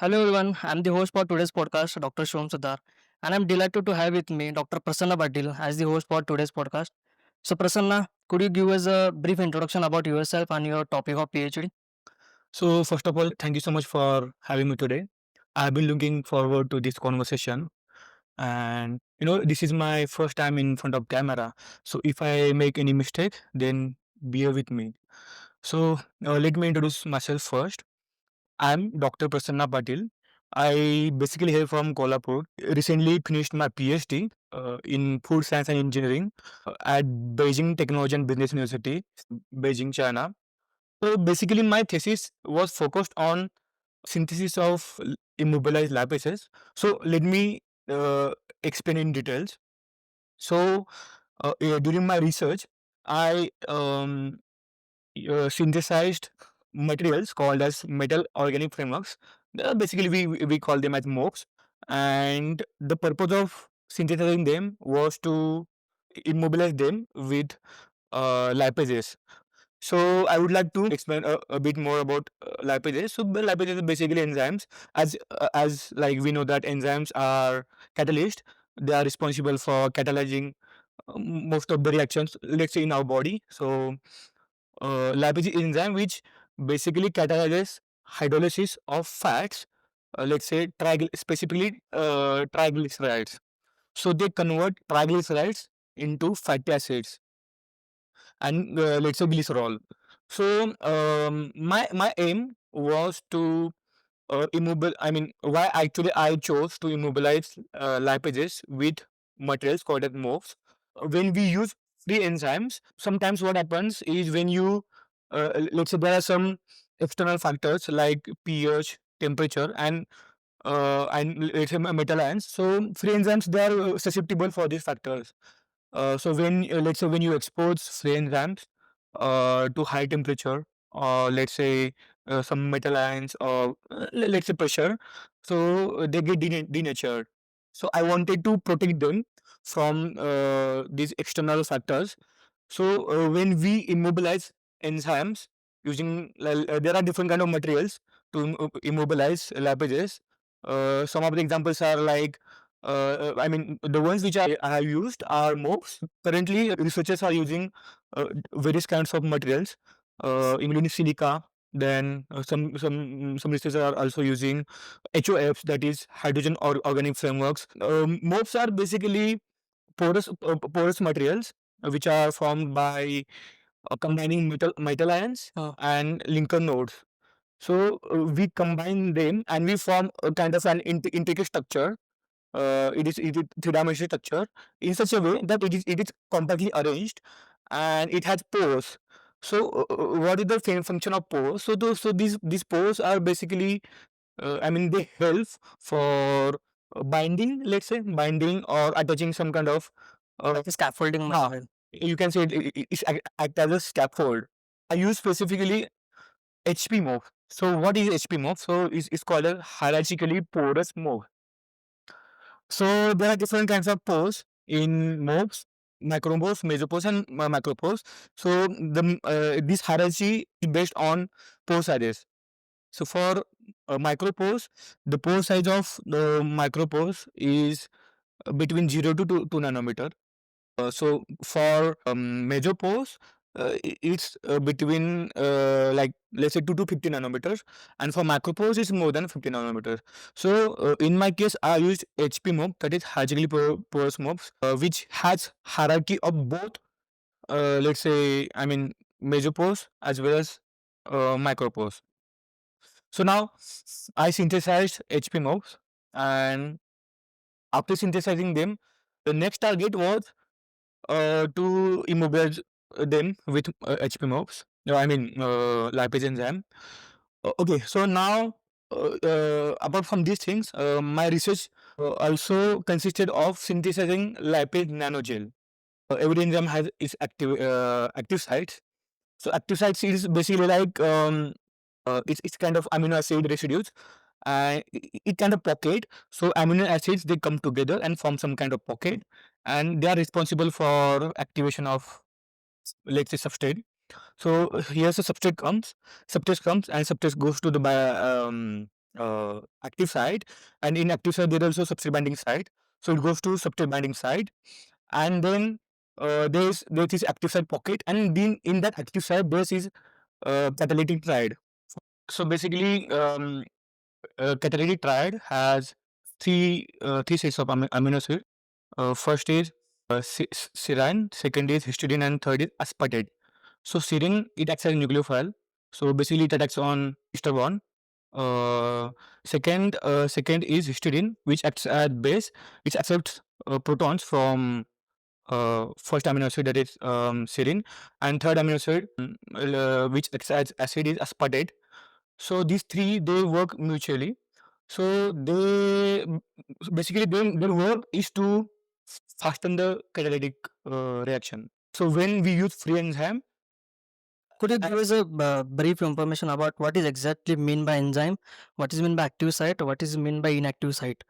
Hello everyone, I'm the host for today's podcast, Dr. Shubham Sutar, and I'm delighted to have with me Dr. Prasanna Patil as the host for today's podcast. So Prasanna, could you give us a brief introduction about yourself and your topic of PhD? So, first of all, thank you so much for having me today. I've been looking forward to this conversation, and this is my first time in front of camera. So, if I make any mistake, then bear with me. So, let me introduce myself first. I'm Dr. Prasanna Patil. I basically hail from Kolhapur. Recently finished my PhD in food science and engineering at Beijing Technology and Business University, Beijing, China. So basically, my thesis was focused on synthesis of immobilized lapises. So let me uh, explain in details. So during my research, I synthesized materials called as metal organic frameworks. Basically, we call them as MOFs. And the purpose of synthesizing them was to immobilize them with lipases. So I would like to explain a bit more about lipases. So the lipases are basically enzymes. As like we know that enzymes are catalysts. They are responsible for catalyzing most of the reactions. Let's say in our body. So lipase is enzyme which basically catalyzes hydrolysis of fats. Let's say specifically triglycerides. So they convert triglycerides into fatty acids and let's say glycerol. So my aim was to immobilize. I mean, why actually I chose to immobilize lipases with materials called as MOFs. When we use free enzymes, sometimes what happens is when you let's say there are some external factors like pH, temperature, and let's say metal ions. So free enzymes they are susceptible for these factors. So when let's say when you expose free enzymes to high temperature, or let's say some metal ions, or let's say pressure, so they get denatured. So I wanted to protect them from these external factors. So when we immobilize enzymes using there are different kind of materials to immobilize lipases. Some of the examples are like I mean the ones which I have used are MOPs. Currently, researchers are using various kinds of materials, including silica. Then some researchers are also using HOFs, that is hydrogen or organic frameworks. MOPs are basically porous materials which are formed by combining metal ions and linker nodes. So we combine them and we form a kind of an intricate structure. It is three-dimensional structure in such a way that it is compactly arranged and it has pores. So what is the function of pores? So these pores are basically I mean they help for binding, let's say binding or attaching some kind of Like a scaffolding ah, material. you can say it's act as a scaffold. I use specifically HP move. So what is HP move? So it's called a hierarchically porous move. So there are different kinds of pores in mobs, micropores, mesopores, and macropores. So this hierarchy is based on pore sizes. So for micropores, the pore size of the micropores is between 0 to 2 nanometer. So for major pores, it's between like let's say 2 to 50 nanometers, and for macro pores, it's more than 50 nanometers. So in my case, I used HP MOB, that is hierarchically porous MOBs, which has hierarchy of both. Let's say I mean major pores as well as micro pores. So now I synthesized HP MOBs, and after synthesizing them, the next target was to immobilize them with HP mobs. No, I mean lipase enzyme. Okay, so now apart from these things, my research also consisted of synthesizing lipase nanogel. Every enzyme has its active sites. So active sites is basically like it's kind of amino acid residues, and it kind of pocket. So amino acids they come together and form some kind of pocket, and they are responsible for activation of, let's say, substrate. So here's the substrate comes and substrate goes to the active site, and in active site there is also substrate binding site. So it goes to substrate binding site, and then there is active site pocket, and then in that active site there is catalytic triad. So basically, catalytic triad has three sets of amino acid. First is serine, second is histidine, and third is aspartate. So serine, it acts as a nucleophile. So basically, it attacks on ester bond. Uh, second is histidine, which acts as base, which accepts protons from first amino acid, that is serine, and third amino acid, which acts as acid, is aspartate. So these three, they work mutually. So basically their work is to fasten the catalytic reaction. So when we use free enzyme, Could you give us a brief information about what is exactly mean by enzyme, what is mean by active site, what is mean by inactive site?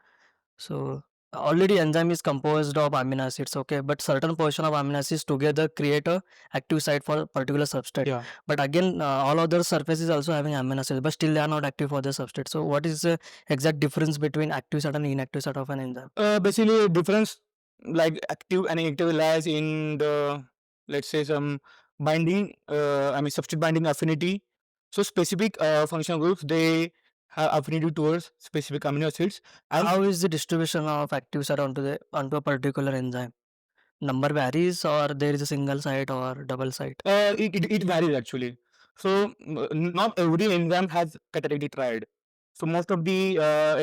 So already enzyme is composed of amino acids, okay, but certain portion of amino acids together create a active site for particular substrate. yeah, But again, all other surfaces also having amino acids, but still they are not active for the substrate. So what is the exact difference between active site and inactive site of an enzyme? basically difference like active and inactive lies in the, let's say, some binding, substrate binding affinity. So specific functional groups, they have affinity towards specific amino acids, and How is the distribution of active site onto a particular enzyme? Number varies, or there is a single site or double site? it varies actually. So not every enzyme has catalytic triad. So most of the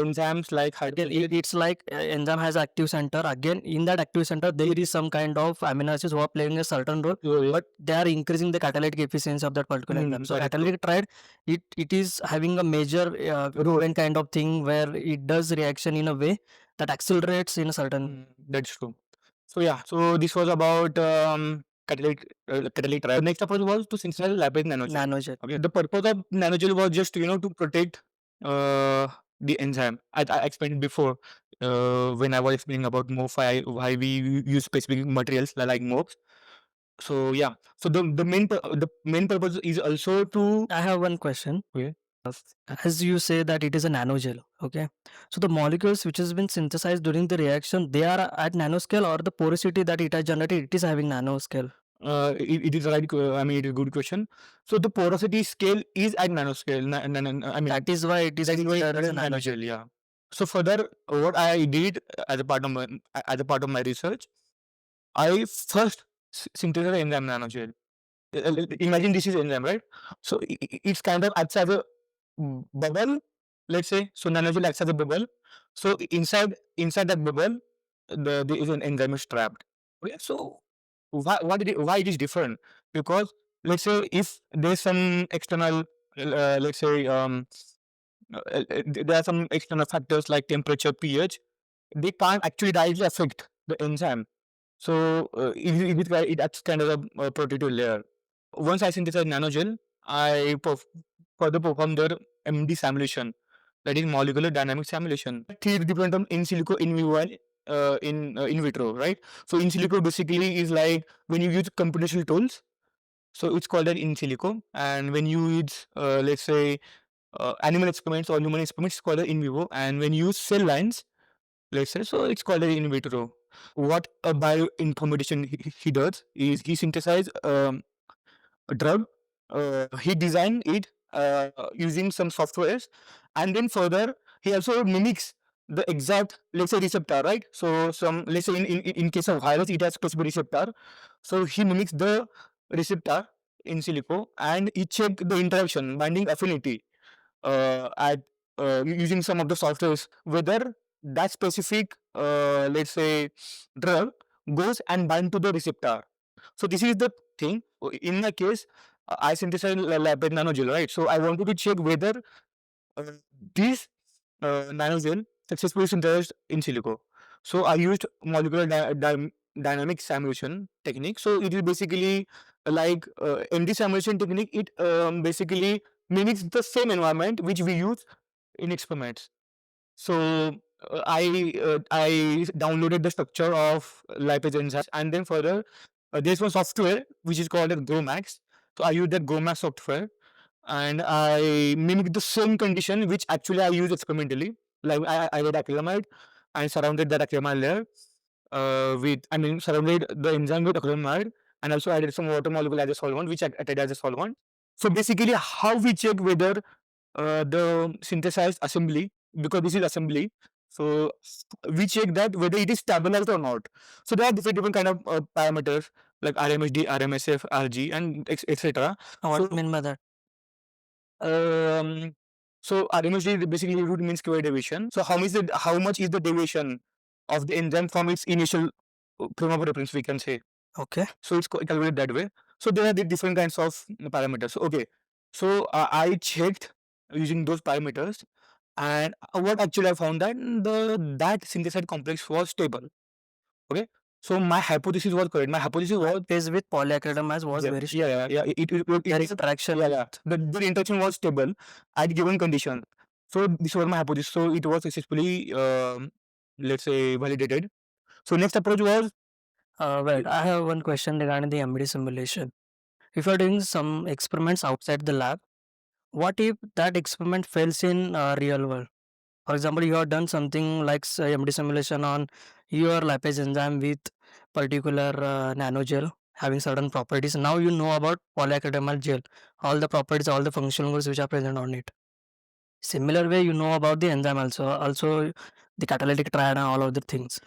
enzymes like Again, hydrolysis, it's like enzyme has active center. Again, in that active center, there is some kind of amino acids who are playing a certain role, but they are increasing the catalytic efficiency of that particular enzyme. So that is true. catalytic triad, it is having a major role kind of thing where it does reaction in a way that accelerates in a certain. That's true. So yeah, so this was about catalytic triad. The next approach was to synthesize lipase nanogel. Nanogel. Okay, the purpose of nanogel was just to protect the enzyme. I explained before when I was explaining about MOF, why we use specific materials like MOFs. So yeah, so the main purpose is also to, I have one question. okay, As you say that it is a nanogel, okay? So the molecules which has been synthesized during the reaction, they are at nanoscale, or the porosity that it has generated, it is having nanoscale. it is right. It is a good question. So the porosity scale is at nanoscale. That is why it is That is why considered it as is a nanogel. nanogel. Yeah. So further, what I did as a part of my research, I first synthesized enzyme nanogel. Imagine this is enzyme, right? So it's kind of acts as a bubble, let's say. So nanogel acts as a bubble. So inside that bubble, there is an enzyme is trapped. Okay, so why it is different? Because let's say if there's some external, let's say there are some external factors like temperature, pH, they can't actually directly affect the enzyme. So it acts kind of a protective layer. Once I synthesize nanogel, I further perform their MD simulation, that is molecular dynamic simulation. Three different terms: in silico, in vivo, and in vitro, right? So in silico basically is like when you use computational tools, so it's called an in silico, and when you use let's say animal experiments or human experiments, it's called an in vivo, and when you use cell lines, let's say, so it's called an in vitro. What a bioinformatician he does is he synthesizes a drug. He designed it using some softwares, and then further he also mimics the exact, let's say, receptor, right? So some, let's say, in case of virus, it has specific receptor. So he mimics the receptor in silico, and he check the interaction binding affinity at using some of the softwares, whether that specific let's say drug goes and bind to the receptor. So this is the thing. In my case, I synthesized lipid nanogel, right? So I wanted to check whether uh, this nanogel successfully synthesized in silico. So I used molecular dynamic simulation technique. So it is basically like MD simulation technique. It basically mimics the same environment which we use in experiments. So I downloaded the structure of lipase enzymes, and then further there's one software which is called a GrowMax. So I use that GrowMax software. and I mimicked the same condition which actually I used experimentally. Like I read acrylamide and surrounded that acrylamide layer with, I mean, surrounded the enzyme with acrylamide, and also added some water molecule as a solvent, which acted as a solvent. So basically, how we check whether the synthesized assembly, because this is assembly, so we check that whether it is stabilized or not. So there are different kind of parameters like RMSD, RMSF, RG, and etc. What do So you mean by that? um, so RMSD basically root mean square deviation. So how much is the deviation of the enzyme from its initial frame of reference, we can say. Okay. So it's calculated that way. So there are the different kinds of parameters. Okay. So I checked using those parameters, and what actually I found that that synthesized complex was stable. Okay. So my hypothesis was correct. My hypothesis was Phase with polyacrylamide was very yeah. the It retraction. yeah. The interaction was stable at given condition. So this was my hypothesis. So it was successfully let's say validated. So next approach was Wait, I have one question regarding the MD simulation. If you're doing some experiments outside the lab, what if that experiment fails in real world? For example, you have done something like say, MD simulation on your lipase enzyme with particular nanogel having certain properties. Now you know about polyacrylamide gel, all the properties, all the functional groups which are present on it. Similar way, you know about the enzyme also the catalytic triad and all of the things.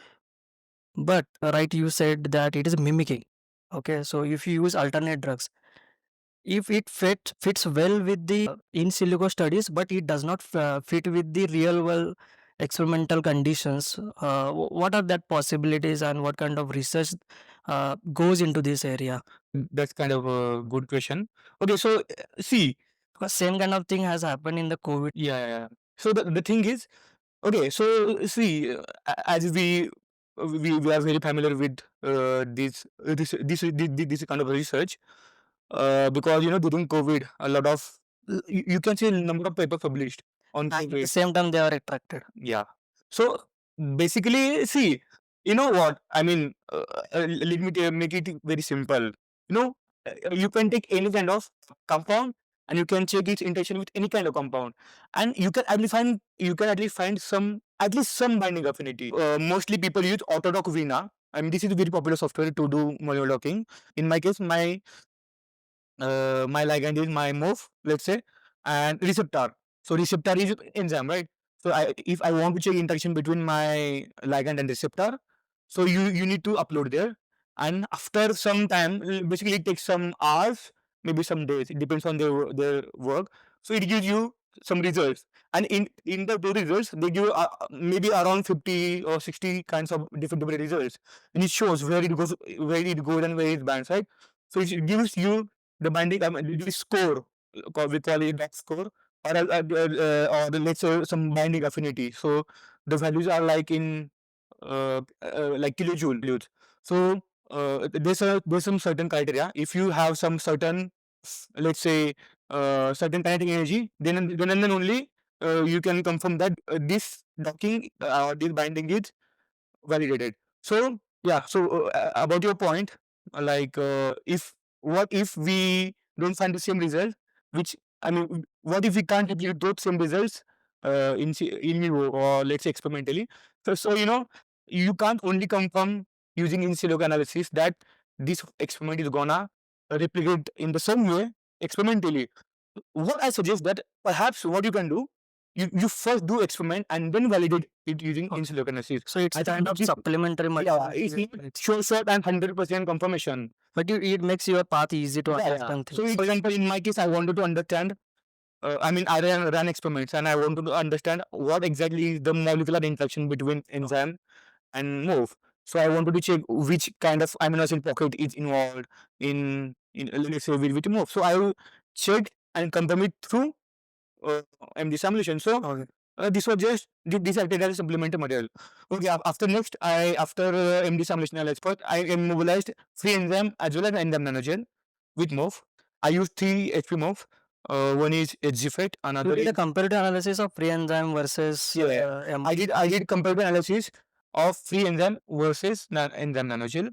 But right, you said that it is mimicking. Okay, so if you use alternate drugs, if it fits well with the in silico studies, but it does not fit with the real world experimental conditions, what are that possibilities and what kind of research goes into this area? that's kind of a good question. Okay, so see, Because same kind of thing has happened in the COVID. yeah. So the thing is, okay, so see, as we are very familiar with this kind of research, because during COVID, a lot of you can see number of papers published on And at the COVID. same time, they are attracted. Yeah. So basically, see, you know what? I mean, let me make it very simple. You can take any kind of compound and you can check its interaction with any kind of compound, and you can at least find some at least some binding affinity. Mostly people use Autodoc Vina. I mean, this is a very popular software to do molecular docking. In my case, my ligand is my MOF, let's say, and receptor. So receptor is enzyme, right? So if I want to check interaction between my ligand and receptor, so you need to upload there, and after some time, basically it takes some hours, maybe some days. It depends on their work. So it gives you some results, and in the two results, they give maybe around 50 or 60 kinds of different results, and it shows where it goes and where it binds, right? So it gives you the binding, I mean, the score, we call it that score, or let's say some binding affinity. So the values are like in like kilojoules. So there's some certain criteria. If you have some certain, let's say, certain kinetic energy, then and then only you can confirm that this docking or this binding is validated. So yeah, so about your point, like if what if we don't find the same result, which I mean, what if we can't replicate those same results in vivo or let's say experimentally? So you can't only confirm using in silico analysis that this experiment is gonna replicate in the same way experimentally. What I suggest that perhaps what you can do, you first do experiment and then validate it using in silico analysis. So it's I think kind of supplementary yeah, material. it's sure shot and 100% confirmation. But it makes your path easy to Yeah. understand So, things. for example, in my case, I wanted to understand. I mean, I ran experiments and I wanted to understand what exactly is the molecular interaction between enzyme and move. So I wanted to check which kind of amino acid pocket is involved in let's say with move. So I will check and confirm it through MD simulation. So Okay. this was just this acted as a supplementary material. Okay, after MD simulation analysis part, I immobilized free enzyme as well as enzyme nanogel with MOF. I used three HP MOF. One is HGFET, You another did a is comparative analysis of free enzyme versus yeah. I did comparative analysis of free enzyme versus enzyme nanogel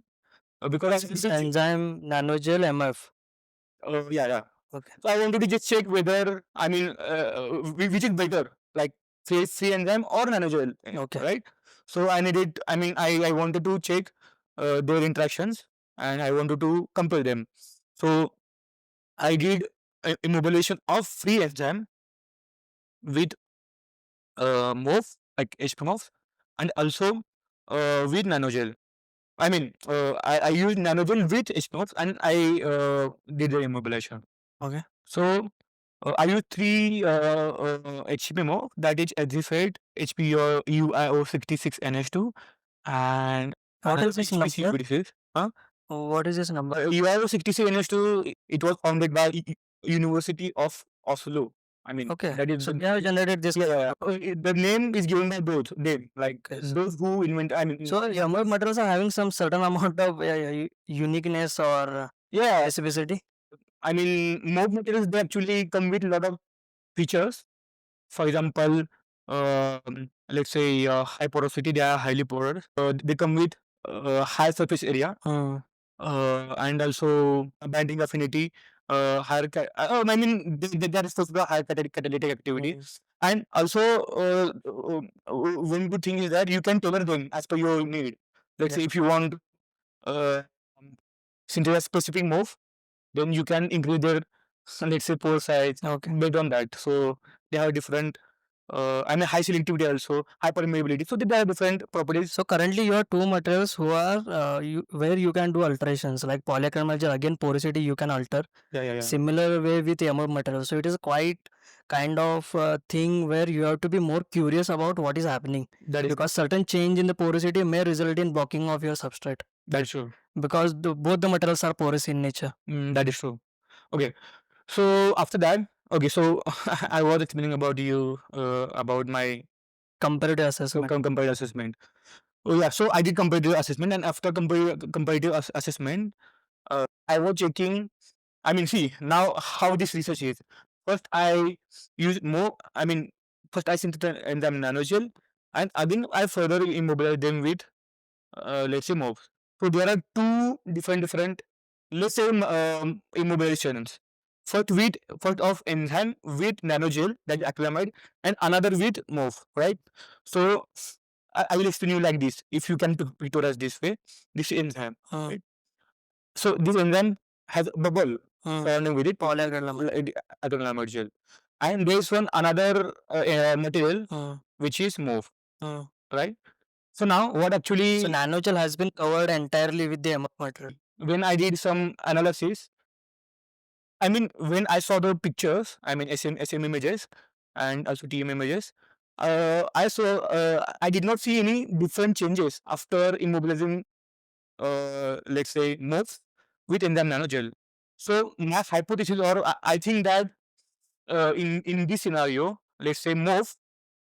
because I enzyme nanogel MF. yeah. Okay. So I wanted to just check whether, I mean, which is better, like phase 3 enzyme or nanogel, Okay. right? So I wanted to check their interactions and I wanted to compare them. So I did immobilization of free enzyme with MOF, like HPMOF, and also with nanogel. I used nanogel with HPMOF and I did the immobilization. Okay. So I use three HPMO, that is Azifate, HPO UIO66NH2, and What another is this number? HPC46. Huh? What is this number? UIO66NH2, it was founded by University of Oslo. I mean, Okay. that is So the, they have generated this. yeah. The name is given by both them, like Okay. those who invent. I mean, So MOF materials are having some certain amount of uniqueness or yeah. specificity. I mean, most materials they actually come with a lot of features. For example, let's say high porosity, they are highly porous. They come with high surface area and also a binding affinity. That is supposed to be high catalytic activity. And also, one good thing is that you can tailor them as per your need. Let's say if you want uh, synthesize specific move, then you can increase their, let's say, pore size based on that. So they have different and high selectivity also, high permeability. So they have different properties. So currently you have two materials who are where you can do alterations like polyacrylamide gel, again porosity you can alter. Yeah. Similar way with MO material. So it is quite kind of thing where you have to be more curious about what is happening That is because certain change in the porosity may result in blocking of your substrate that's true. because both the materials are porous in nature. That is true. Okay. So after that, okay. So I was explaining about you about my Comparative assessment. comparative assessment. Oh yeah. So I did comparative assessment, and after comparative assessment, I was checking. I mean, see now how this research is. First, I use more. First I synthesize enzyme nanogel, and again I further immobilize them with let's say mobs. So there are two different let's say immobilizations. First of enzyme with nanogel, that is acrylamide, and another with MOF, right? So I will explain you like this. If you can picture us this way, this is enzyme, right? So this enzyme has a bubble surrounding with it, acrylamide gel, and there is one another material which is MOF, right? So now what actually? So nanogel has been covered entirely with the MF material. When I did some analysis, when I saw the pictures, SM images and also TM images, I did not see any different changes after immobilizing, let's say, MOFs with enzyme nanogel. So my hypothesis, or I think that in this scenario, let's say MOF,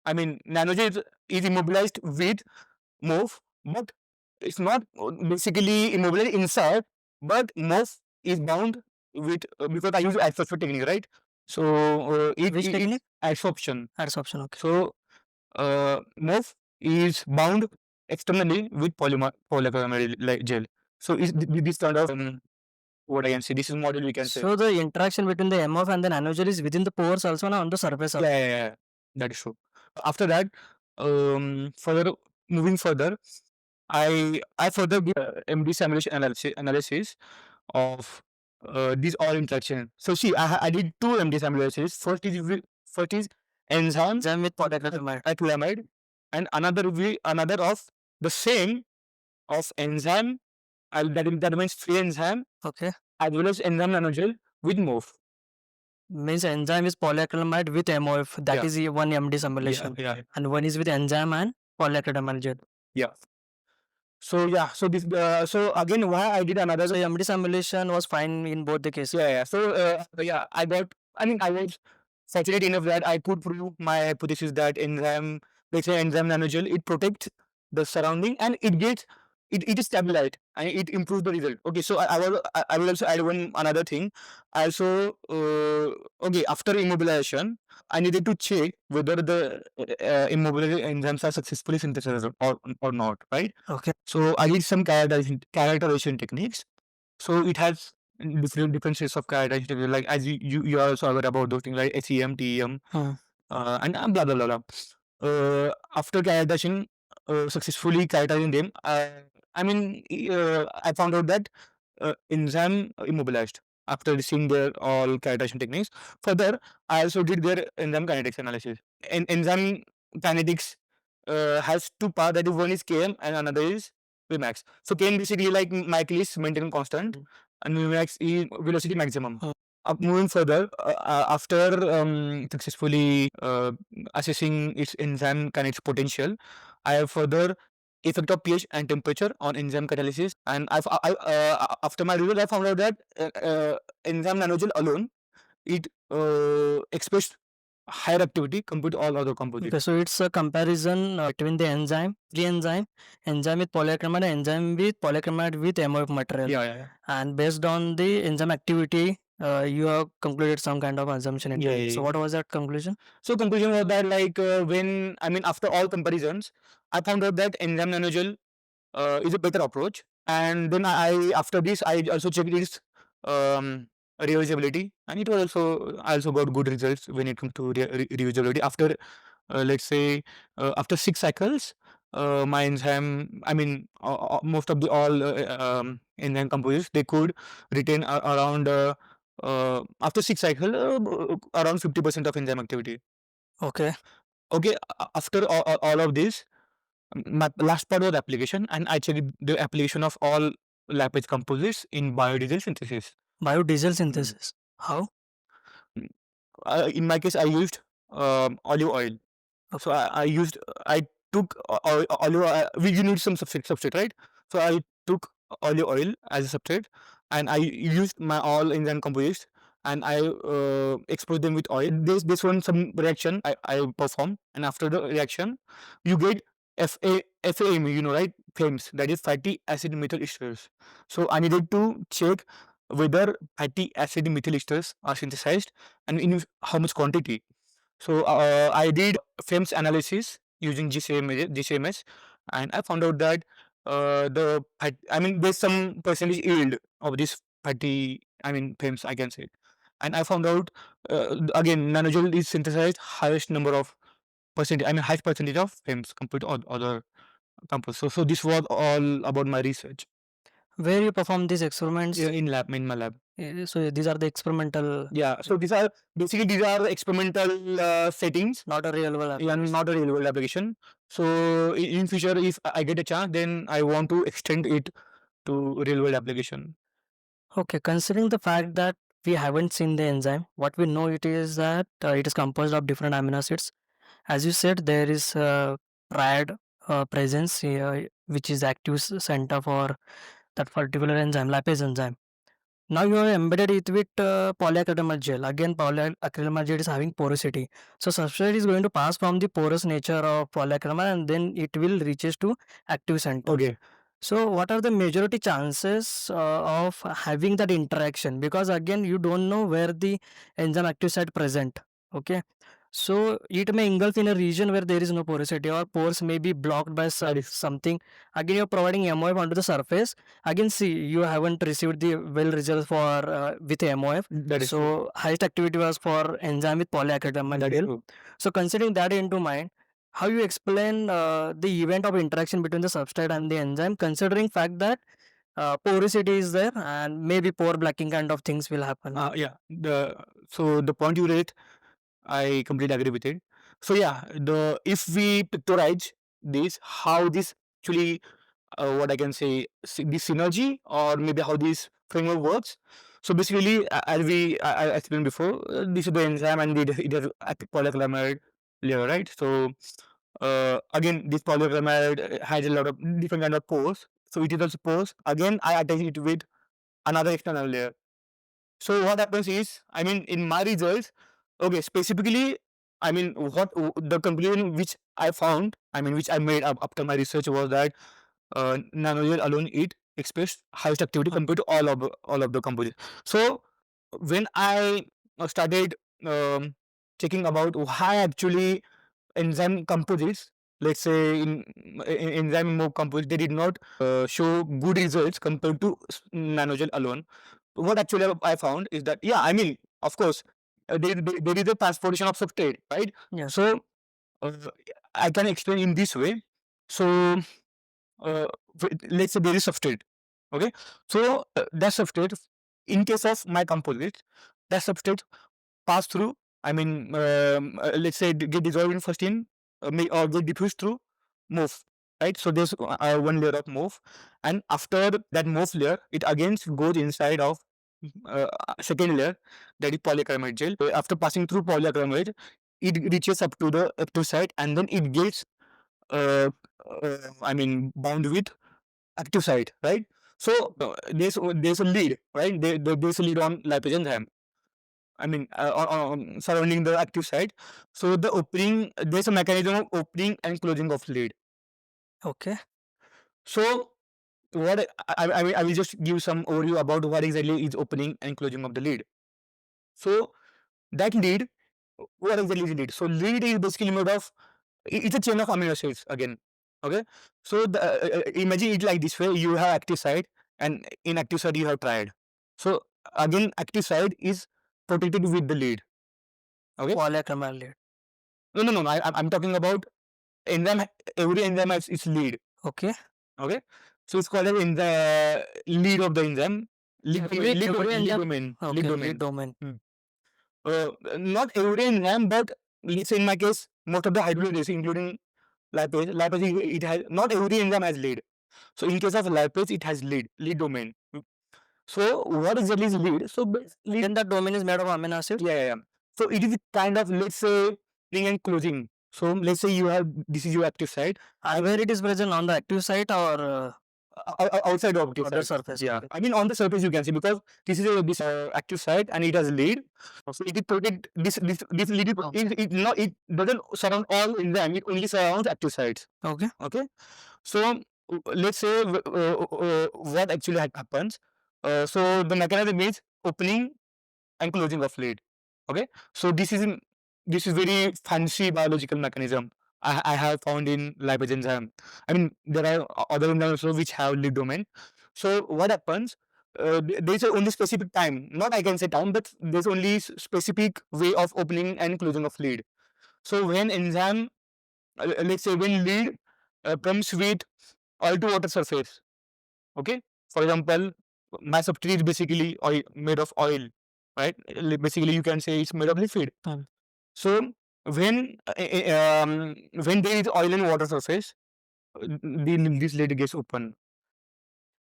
nanogel is immobilized with MOF, but it's not basically immobilized inside, but MOF is bound with because I use adsorption technique, right? So Which technique? Adsorption. Adsorption. Okay. So MOF is bound externally with polyacrylamide like gel. So is this kind of what I can say? This is model we can say. So the interaction between the MF and the nanogel is within the pores also, on the surface. Yeah. That is true. After that, further moving further, I further did MD simulation analysis of these all interaction. So see, I did two MD simulations. First is enzyme with polyacrylamide. acrylamide, and another of the same of enzyme. That means free enzyme. Okay. As well as enzyme nanogel with MOF. Means enzyme is polyacrylamide with MOF. That is one MD simulation. Yeah. And one is with enzyme and polyacrylamide gel. Yeah. So this so again why I did another. So MD simulation was fine in both the cases. Yeah. So I was fortunate enough that I could prove my hypothesis that enzyme, let's say enzyme nanogel, it protects the surrounding and it is stabilized and it improves the result. Okay, so I will also add one another thing. I also okay, after immobilization, I needed to check whether the immobilized enzymes are successfully synthesized or not, right? Okay. So I did some characterization techniques. So it has different sets of characteristics, like as you are also aware about those things like SEM, TEM, Hmm. and blah blah blah blah. After characterization, successfully characterizing them, I found out that enzyme immobilized after seeing their all characterization techniques. Further, I also did their enzyme kinetics analysis. Enzyme kinetics has two parts, that is one is Km and another is Vmax. So Km basically like Michaelis maintenance constant, and Vmax is velocity maximum. Hmm. Moving further, after successfully assessing its enzyme kinetics potential, I have further effect of pH and temperature on enzyme catalysis. And after my result, I found out that enzyme nanogel alone, it expressed higher activity compared to all other composites. Okay, so it's a comparison between the enzyme, free enzyme, enzyme with polyacrylamide, enzyme with polyacrylamide with MOF material. Yeah. And based on the enzyme activity, you have concluded some kind of assumption into Yeah, it. yeah, So yeah. what was that conclusion? So conclusion was that like when after all comparisons, I found out that enzyme nanogel is a better approach. And then I after this I also checked its reusability, and it was also I also got good results when it comes to reusability. After let's say after 6 cycles, my enzyme most of the all enzyme composites, they could retain around after 6 cycle around 50% of enzyme activity. Okay. Okay, after all of this, my last part was application, and I checked the application of all lipase composites in biodiesel synthesis. Biodiesel Mm. synthesis. How? Mm. In my case, I used olive oil. So I took olive oil. You need some substrate, right? So I took olive oil as a substrate, and I used my all enzyme composites, and I exposed them with oil. This one some reaction I performed, and after the reaction, you get FAM, right? FAMES, that is fatty acid methyl esters. So I needed to check whether fatty acid methyl esters are synthesized and in how much quantity. So I did FEMS analysis using GCMS, and I found out that there's some percentage yield of this fatty, FEMS, I can say. And I found out again nanogel is synthesized highest number of percentage, highest percentage of FEMS compared to other compounds. So this was all about my research. Where you perform these experiments? Yeah, in my lab. So these are the experimental. Yeah, so these are the experimental settings, Not a real world yeah, application. not a real world application. So in future, if I get a chance, then I want to extend it to real world application. Okay, considering the fact that we haven't seen the enzyme, what we know it is that it is composed of different amino acids. As you said, there is triad presence which is active center for that particular enzyme, lipase enzyme. Now you have embedded it with polyacrylamide gel. Again, polyacrylamide gel is having porosity. So substrate is going to pass from the porous nature of polyacrylamide and then it will reaches to active center. Okay. So what are the majority chances of having that interaction? Because again, you don't know where the enzyme active site present. Okay. So it may engulf in a region where there is no porosity or pores may be blocked by something. Again, you're providing MOF onto the surface. Again, see, you haven't received the well results for with MOF. That is true. So highest activity was for enzyme with polyacrylamide That is gel. true. So considering that into mind, how you explain the event of interaction between the substrate and the enzyme, considering fact that porosity is there and maybe pore blocking kind of things will happen. Yeah. The point you raised, I completely agree with it. So yeah, the if we pictorize this, how this actually what I can say, this synergy or maybe how this framework works. So basically, as I explained before, this is the enzyme and it has a polyacrylamide layer, right? So again, this polyacrylamide has a lot of different kind of pores. So it is also pores. Again, I attach it with another external layer. So what happens is, in my results, okay, specifically, what the conclusion which I found, which I made up after my research was that nanogel alone it expressed highest activity compared to all of the composites. So when I started um, checking about why actually enzyme composites, let's say in enzyme more composites, they did not show good results compared to nanogel alone. what actually I found is that, yeah, I mean, of course, there is a transportation of substrate, right? Yes. So uh, I can explain in this way. So uh, let's say there is substrate. Okay, so that substrate, in case of my composite, that substrate pass through. I mean, let's say get dissolved in first in, or get diffused through move. Right, so there's one layer of move, and after that move layer, it again goes inside of uh, second layer, that is polyacrylamide gel. After passing through polyacrylamide, it reaches up to the active site, and then it gets I mean, bound with active site, right? So there's a lead, right? There's a lead on lipase enzyme. I mean, surrounding the active site. So the opening, there's a mechanism of opening and closing of lead. Okay. So what I will just give some overview about what exactly is opening and closing of the lead. So that lead, what exactly is lead? So lead is basically made of, it's a chain of amino acids again. Okay, so imagine it like this way: you have active site, and in active site you have triad. So again, active site is protected with the lead. Okay, Polyacrylamide lead. no. I'm talking about enzyme. Every enzyme has its lead. Okay. Okay, so it's called as in the lead of the enzyme. Lead domain. Lead Okay, lead domain. domain. Not every enzyme, but let's say in my case, most of the hydrolysis, including lipase, it has, not every enzyme has lead. So in case of lipase, it has lead domain. So what exactly is lead? So basically, Then that domain is made of amino acids. yeah. So it is kind of, let's say, opening and closing. So let's say you have, this is your active site. Where it is present on the active site or Outside of active other site. surface. Yeah, Okay. I mean on the surface you can see, because this is this active site and it has lead. So it is protect, this lead it not, it doesn't surround all enzyme. It only surrounds active sites. Okay. Okay. So let's say what actually happens. So the mechanism is opening and closing of lead. Okay. So this is very fancy biological mechanism I have found in lipase enzyme. I mean, there are other enzymes also which have lead domain. So what happens? There is only specific time. Not I can say time, but there's only specific way of opening and closing of lead. So when enzyme, let's say when lead comes with oil to water surface. Okay. For example, my substrate is basically oil, made of oil, right? Basically, you can say it's made of liquid. So when there is oil and water surface, this lid gets open.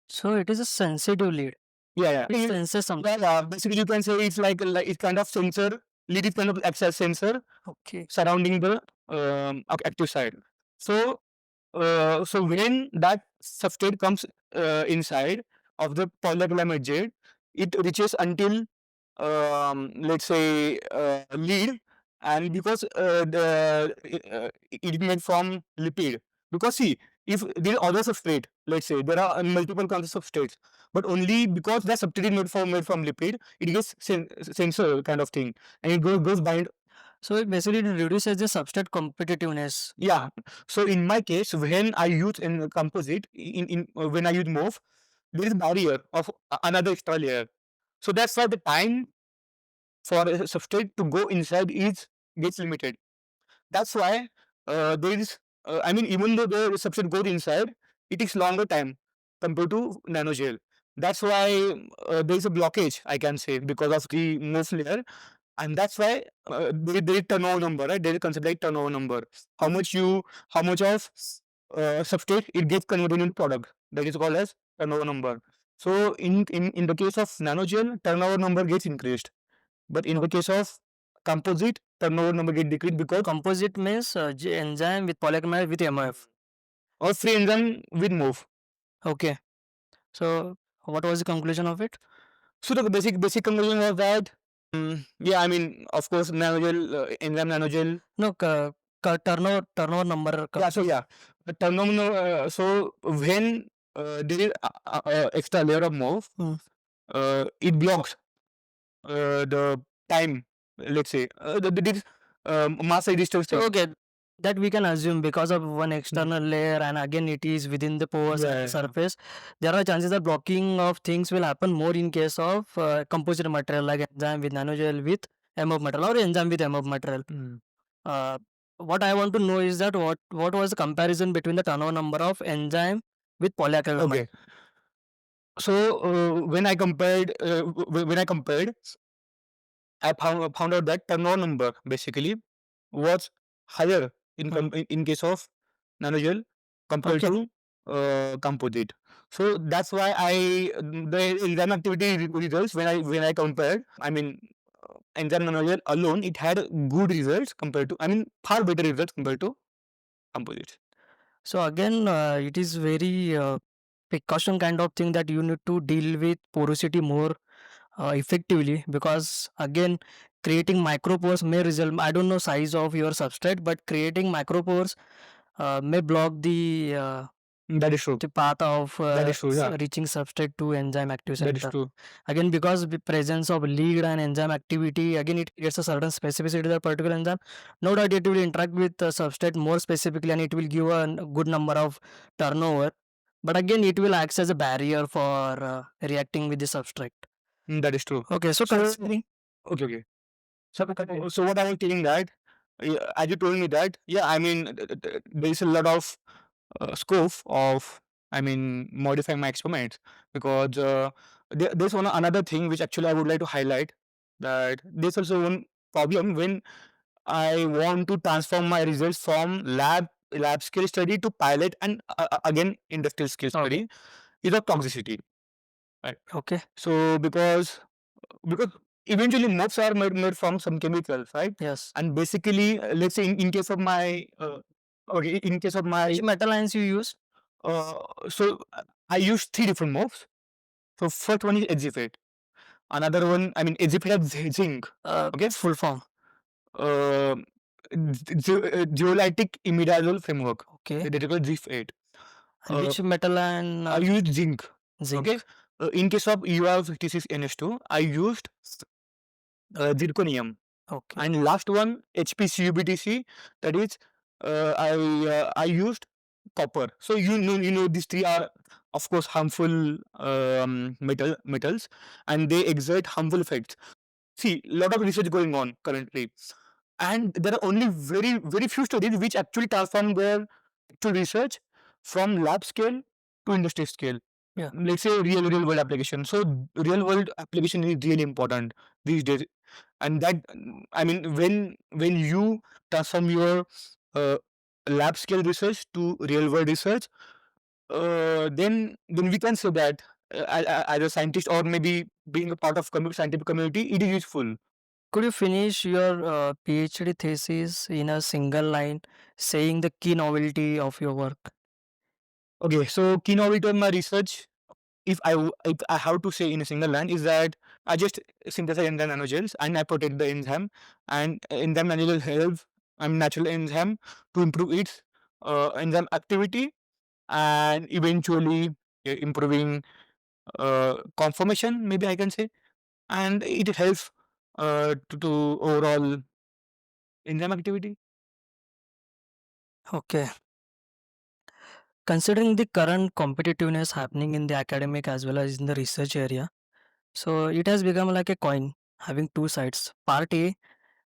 So it is a sensitive lead. Yeah. It senses something. Yeah. Basically, you can say it's like it's kind of sensor. Lid is kind of access sensor Okay. surrounding the active side. So so when that substrate comes inside of the polyacrylamide gel, it reaches until let's say lead, and because it is made from lipid. Because see, if there are other substrate, let's say there are multiple kinds of substrates, but only because that substrate is made from lipid, it gets sensor kind of thing, and it goes bind. So it basically reduces the substrate competitiveness. Yeah. So in my case, when I use in composite, when I use MOF, there is barrier of another extra layer. So that's why the time for a substrate to go inside is gets limited. That's why there is. I mean, even though the substrate goes inside, it takes longer time compared to nanogel. That's why there is a blockage, I can say, because of the MOF layer, and that's why there is turnover number, right? There is concept like turnover number. How much of substrate it gets converted into product. That is called as turnover number. So in the case of nanogel, turnover number gets increased, but in the case of composite, turnover number get decreased because Composite means enzyme with polyacrylamide with MIF. or free enzyme with move. Okay. So what was the conclusion of it? So the basic conclusion was that yeah, I mean, of course, nanogel, enzyme nanogel. No, turnover number. Yeah, so yeah, the turnover. So when there is extra layer of move, it blocks the time. Let's say this mass resistance. Okay. That we can assume because of one external layer, and again it is within the pores and the Yeah. surface. There are chances that blocking of things will happen more in case of composite material like enzyme with nanogel with MF material or enzyme with MF material. Mm. Uh, what I want to know is that what was the comparison between the turnover number of enzyme with polyacrylamide? Okay. So when I compared, I found out that turnover number basically was higher Hmm. in case of nanogel compared Okay. to composite. So that's why the enzyme activity results when I compared. I mean, enzyme nanogel alone, it had good results compared to, I mean, far better results compared to composites. So again, it is very precaution kind of thing that you need to deal with porosity more effectively, because again creating micropores may result, I don't know size of your substrate, but creating micropores may block That is true. the path of That is true. Yeah, reaching substrate to enzyme active that is center. true. Again, because the presence of lead and enzyme activity, again it creates a certain specificity to that particular enzyme. No doubt it will interact with the substrate more specifically, and it will give a good number of turnover, but again it will act as a barrier for reacting with the substrate. That is true. Okay, so So considering okay. So what I was telling that, as you told me that, yeah, I mean, there is a lot of scope of, I mean, modifying my experiments, because there's another thing which actually I would like to highlight, that there's also one problem when I want to transform my results from lab scale study to pilot and again industrial scale okay, study, is of toxicity, right? okay, So because eventually nuts are made from some chemicals, right? yes. And basically, let's say in case of my okay, in case of Which my metal ions you use? uh, so I use three different mobs. So first one is exifate. Another one, I mean, exifate has zinc. Okay. Full form. Uh, Zeolitic imidazole framework. Okay. That is called ZIF8. And Uh, which metal ion? I used zinc. Okay. Zinc. In case of UR56NH2, I used zirconium. Okay. And last one, HPCUBTC, that is, I used copper. So you know these three are of course harmful metals, and they exert harmful effects. See, a lot of research going on currently, and there are only very few studies which actually transform their actual research from lab scale to industry scale. Yeah. Let's say real world application. So real world application is really important these days, and that, I mean, when you transform your uh, lab scale research to real world research, then we can say that as a scientist, or maybe being a part of scientific community, it is useful. Could you finish your PhD thesis in a single line, saying the key novelty of your work? Okay, so key novelty of my research, if I have to say in a single line, is that I just synthesize enzyme nanogels and I protect the enzyme, and enzyme nanogel help, natural enzyme, to improve its enzyme activity, and eventually improving conformation, maybe I can say, and it helps to overall enzyme activity. Okay. Considering the current competitiveness happening in the academic as well as in the research area, so it has become like a coin having two sides. Part A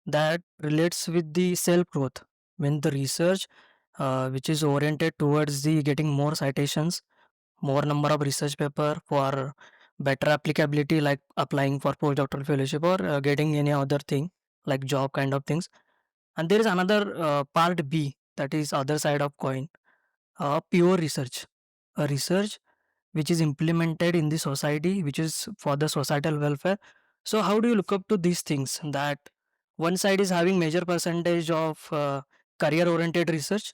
that relates with the self growth, when the research which is oriented towards the getting more citations, more number of research paper for better applicability, like applying for postdoctoral fellowship or getting any other thing like job kind of things. And there is another part B, that is other side of coin, pure research, a research which is implemented in the society, which is for the societal welfare. So how do you look up to these things, that one side is having major percentage of career oriented research,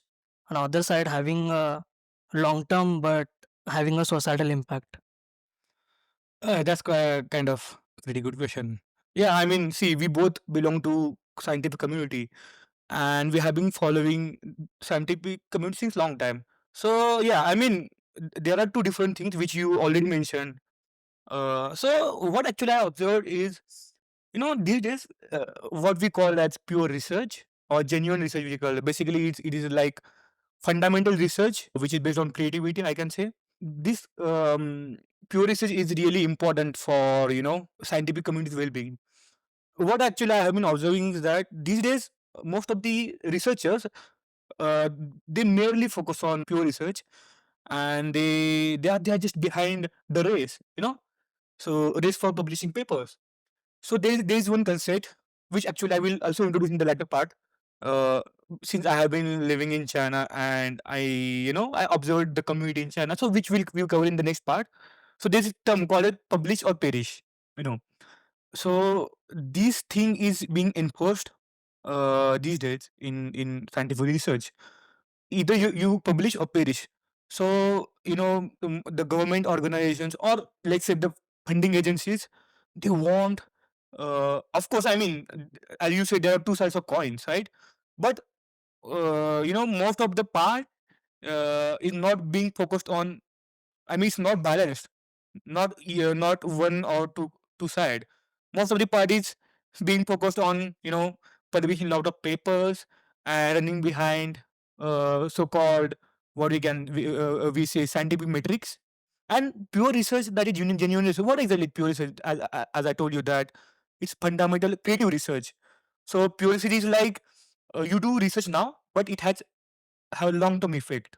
and other side having long term but having a societal impact? That's kind of very good question. Yeah, I mean, see, we both belong to scientific community, and we have been following scientific community since long time. So yeah, I mean, there are two different things which you already mentioned. So what actually I observed is, these days, what we call as pure research, or genuine research we call it. Basically, it is like fundamental research which is based on creativity, I can say. This pure research is really important for scientific community's well-being. What actually I have been observing is that these days most of the researchers uh, they merely focus on pure research, and they are just behind the race, so race for publishing papers. So there is one concept which actually I will also introduce in the latter part. Uh, since I have been living in China, and I observed the community in China, so which we'll cover in the next part. So there's a term called it publish or perish. You know, so this thing is being enforced these days in scientific research. Either you publish or perish. So the government organizations, or let's say the funding agencies, they want, of course, I mean, as you say, there are two sides of coins, right? But most of the part is not being focused on. I mean, it's not balanced, not one or two side. Most of the parties being focused on publishing a lot of papers and running behind so-called, what we say, scientific metrics, and pure research, that is genuine research. What exactly pure research? As I told you, that it's fundamental creative research. So pure research is like, you do research now, but it has have a long-term effect.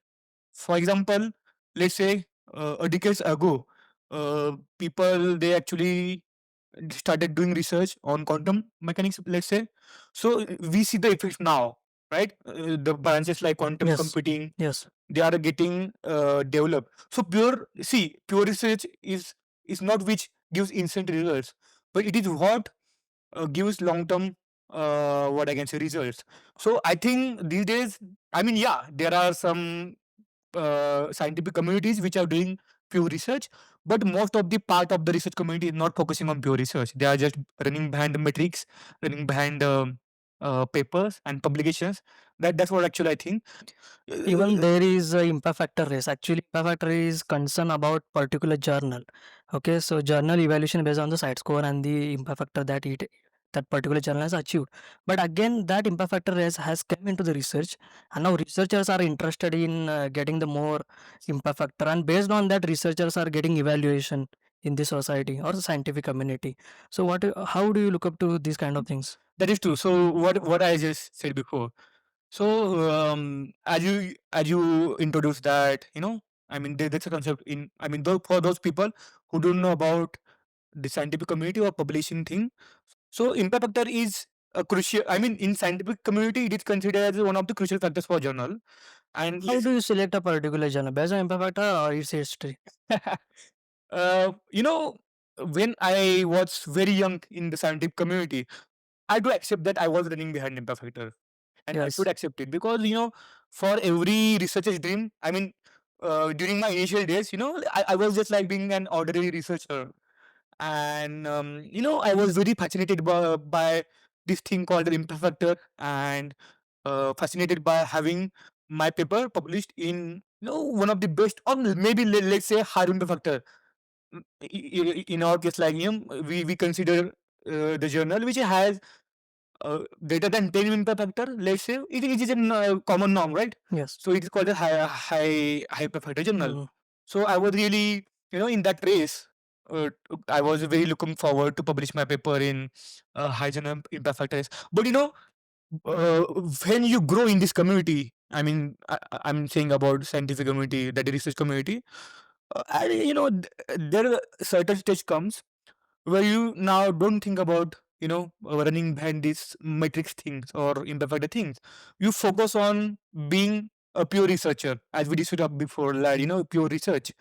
For example, let's say a decades ago, people, they actually started doing research on quantum mechanics, let's say. So we see the effects now, right? The branches like quantum Yes. computing, Yes. they are getting developed. So pure research is not which gives instant results, but it is what gives long term, what I can say, results. So I think these days, I mean, yeah, there are some scientific communities which are doing pure research, but most of the part of the research community is not focusing on pure research. They are just running behind the metrics, running behind papers and publications. That's what actually I think. Even Uh, there is a impact factor race. Actually, impact factor is concern about particular journal. Okay, so journal evaluation based on the site score and the impact factor that particular journal has achieved. But again, that impact factor race has come into the research, and now researchers are interested in getting the more impact factor, and based on that, researchers are getting evaluation in the society or the scientific community. So, how do you look up to these kind of things? that is true. So what I just said before. So as you introduce that, I mean, that's a concept in. I mean, for those people who don't know about the scientific community or publishing thing. So impact factor is a crucial. I mean, in scientific community, it is considered as one of the crucial factors for journal. And How do you select a particular journal based on impact factor or its history? you know, when I was very young in the scientific community, I do accept that I was running behind impact factor, and I should Yes. accept it, because for every researcher's dream. I mean, during my initial days, I was just like being an ordinary researcher, and I was very fascinated by this thing called the impact factor, and fascinated by having my paper published in one of the best, or maybe let's say high impact factor. In our case, like we consider the journal which has greater than 10 impact factor, let's say it is a common norm, right? Yes. So it is called a high impact factor journal. Mm. So I was really, in that race. I was very looking forward to publish my paper in high journal impact factors. But uh, when you grow in this community, I mean, I'm saying about scientific community, the research community, there are certain stage comes where you now don't think about running behind these matrix things or imperfect things. You focus on being a pure researcher, as we discussed up before, like pure research.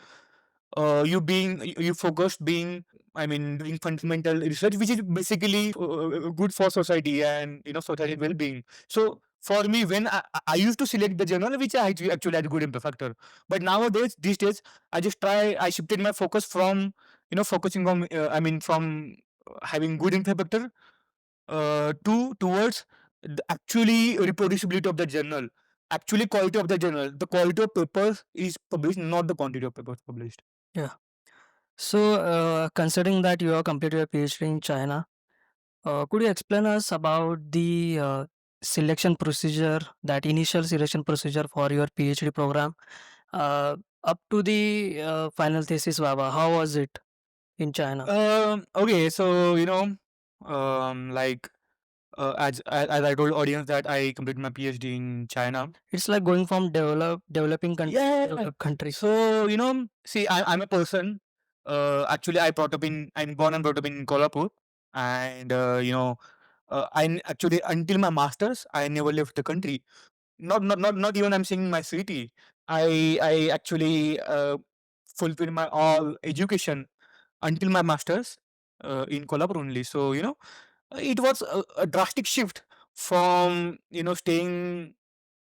You focused being, I mean, doing fundamental research, which is basically good for society and society well-being. So for me, when I used to select the journal which I actually had good impact factor, but nowadays, these days, I shifted my focus from focusing on, I mean, from having good impact factor towards the actually reproducibility of the journal, actually quality of the journal. The quality of papers is published, not the quantity of papers published. Yeah. So, considering that you have completed your PhD in China, could you explain us about the selection procedure, that initial selection procedure for your PhD program, up to the final thesis Baba? How was it in China? Okay, so like as I told audience that I completed my PhD in China. It's like going from developing country to Yeah. developed country. So see, I'm a person. Actually, I'm born and brought up in Kolhapur, and actually until my masters, I never left the country. Not even I'm saying my city. I actually fulfilled my all education until my masters in Kolhapur only. So it was a drastic shift from staying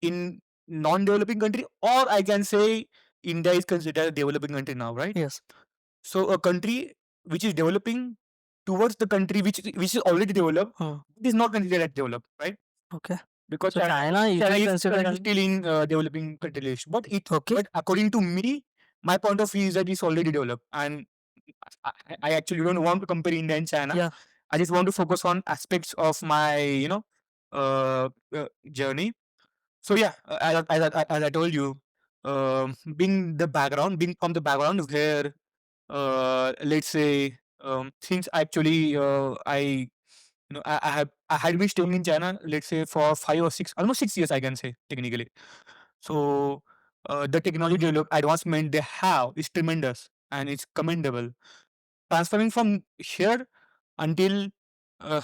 in non-developing country, or I can say India is considered a developing country now, right? Yes. So a country which is developing towards the country which is already developed, Hmm. it is not considered as developed, right? Okay. Because So China you China can is consider currently as still in developing country list, okay. but according to me, my point of view is that it's already developed, and I actually don't want to compare India and China. Yeah. I just want to focus on aspects of my journey. So yeah, as I told you, being from the background where let's say since actually I had been staying in China, let's say for 5 or 6, almost 6 years, I can say technically. So the technology develop advancement they have is tremendous and it's commendable. Transferring from here until uh,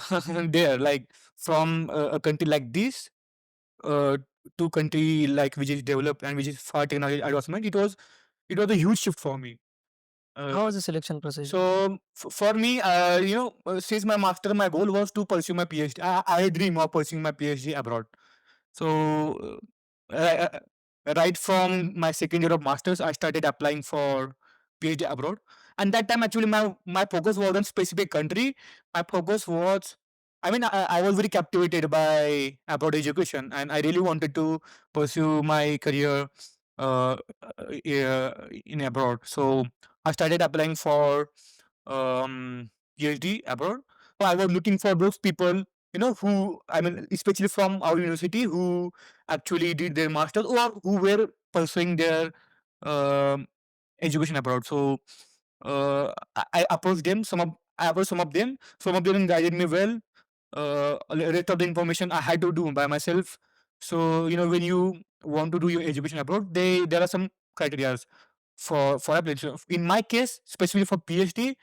there, like from a country like this uh, to country like which is developed and which is far technology advancement, it was a huge shift for me. Uh, How was the selection procedure? so for me, since my master, my goal was to pursue my PhD. I dream of pursuing my PhD abroad. So right from my second year of masters, I started applying for PhD abroad. And that time, actually, my focus was on specific country. My focus was, I was very captivated by abroad education, and I really wanted to pursue my career uh, in abroad. So I started applying for PhD abroad. So I was looking for those people, who, especially from our university, who actually did their masters or who were pursuing their um, education abroad. So I approached them. I approached some of them. Some of them guided me well. Rest of the information I had to do by myself. So when you want to do your education abroad, there are some criteria for application. In my case, especially for PhD,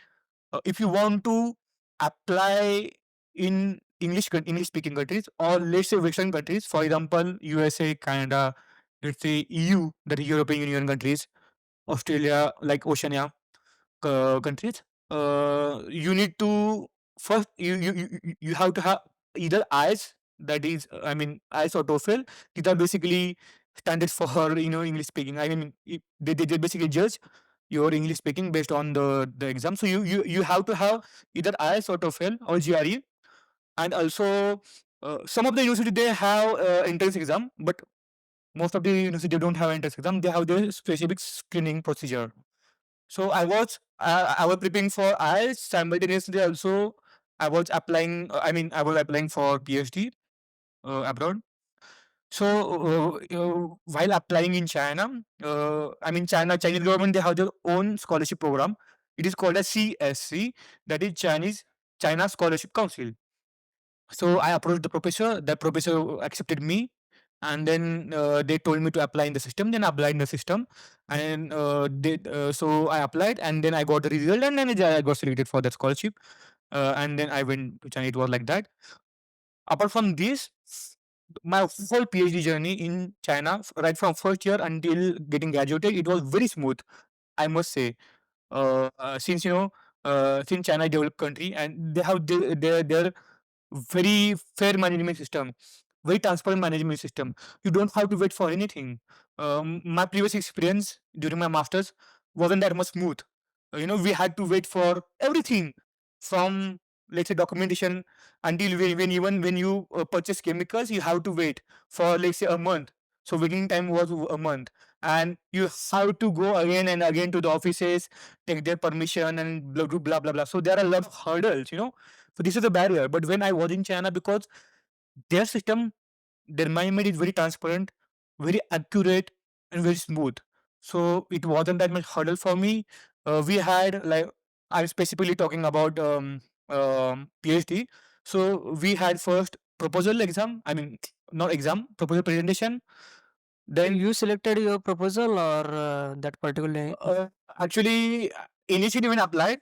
if you want to apply in English speaking countries, or let's say Western countries, for example, USA, Canada, let's say EU, that is European Union countries, Australia, like Oceania countries, you need to first you have to have either IELTS, that is IELTS or TOEFL. These are basically standards for English speaking. They basically judge your English speaking based on the exam. So you have to have either IELTS or TOEFL or GRE, and also some of the university they have entrance exam, but most of the university they don't have entrance exam. They have their specific screening procedure. So I was preparing for IELTS simultaneously. Also, I was applying. I was applying for PhD abroad. So while applying in China, Chinese government they have their own scholarship program. It is called as CSC, that is China Scholarship Council. So I approached the professor. The professor accepted me, and then they told me to apply in the system. Then I applied in the system, and so I applied, and then I got the result, and then I got selected for that scholarship. And then I went to China. It was like that. Apart from this, my whole PhD journey in China, right from first year until getting graduated, it was very smooth. I must say, since since China is a developed country and they have their very fair management system, very transparent management system. You don't have to wait for anything. My previous experience during my masters wasn't that much smooth. We had to wait for everything from, let's say, documentation until even when you purchase chemicals, you have to wait for, let's say, a month. So waiting time was a month, and you have to go again and again to the offices, take their permission, and blah blah blah. So there are a lot of hurdles. So this is a barrier. But when I was in China, because their system their mind made it very transparent, very accurate, and very smooth. So it wasn't that much hurdle for me. We had like I'm specifically talking about PhD. So we had first proposal exam. I mean, not exam, proposal presentation. Then You selected your proposal or that particular? actually initially when I applied,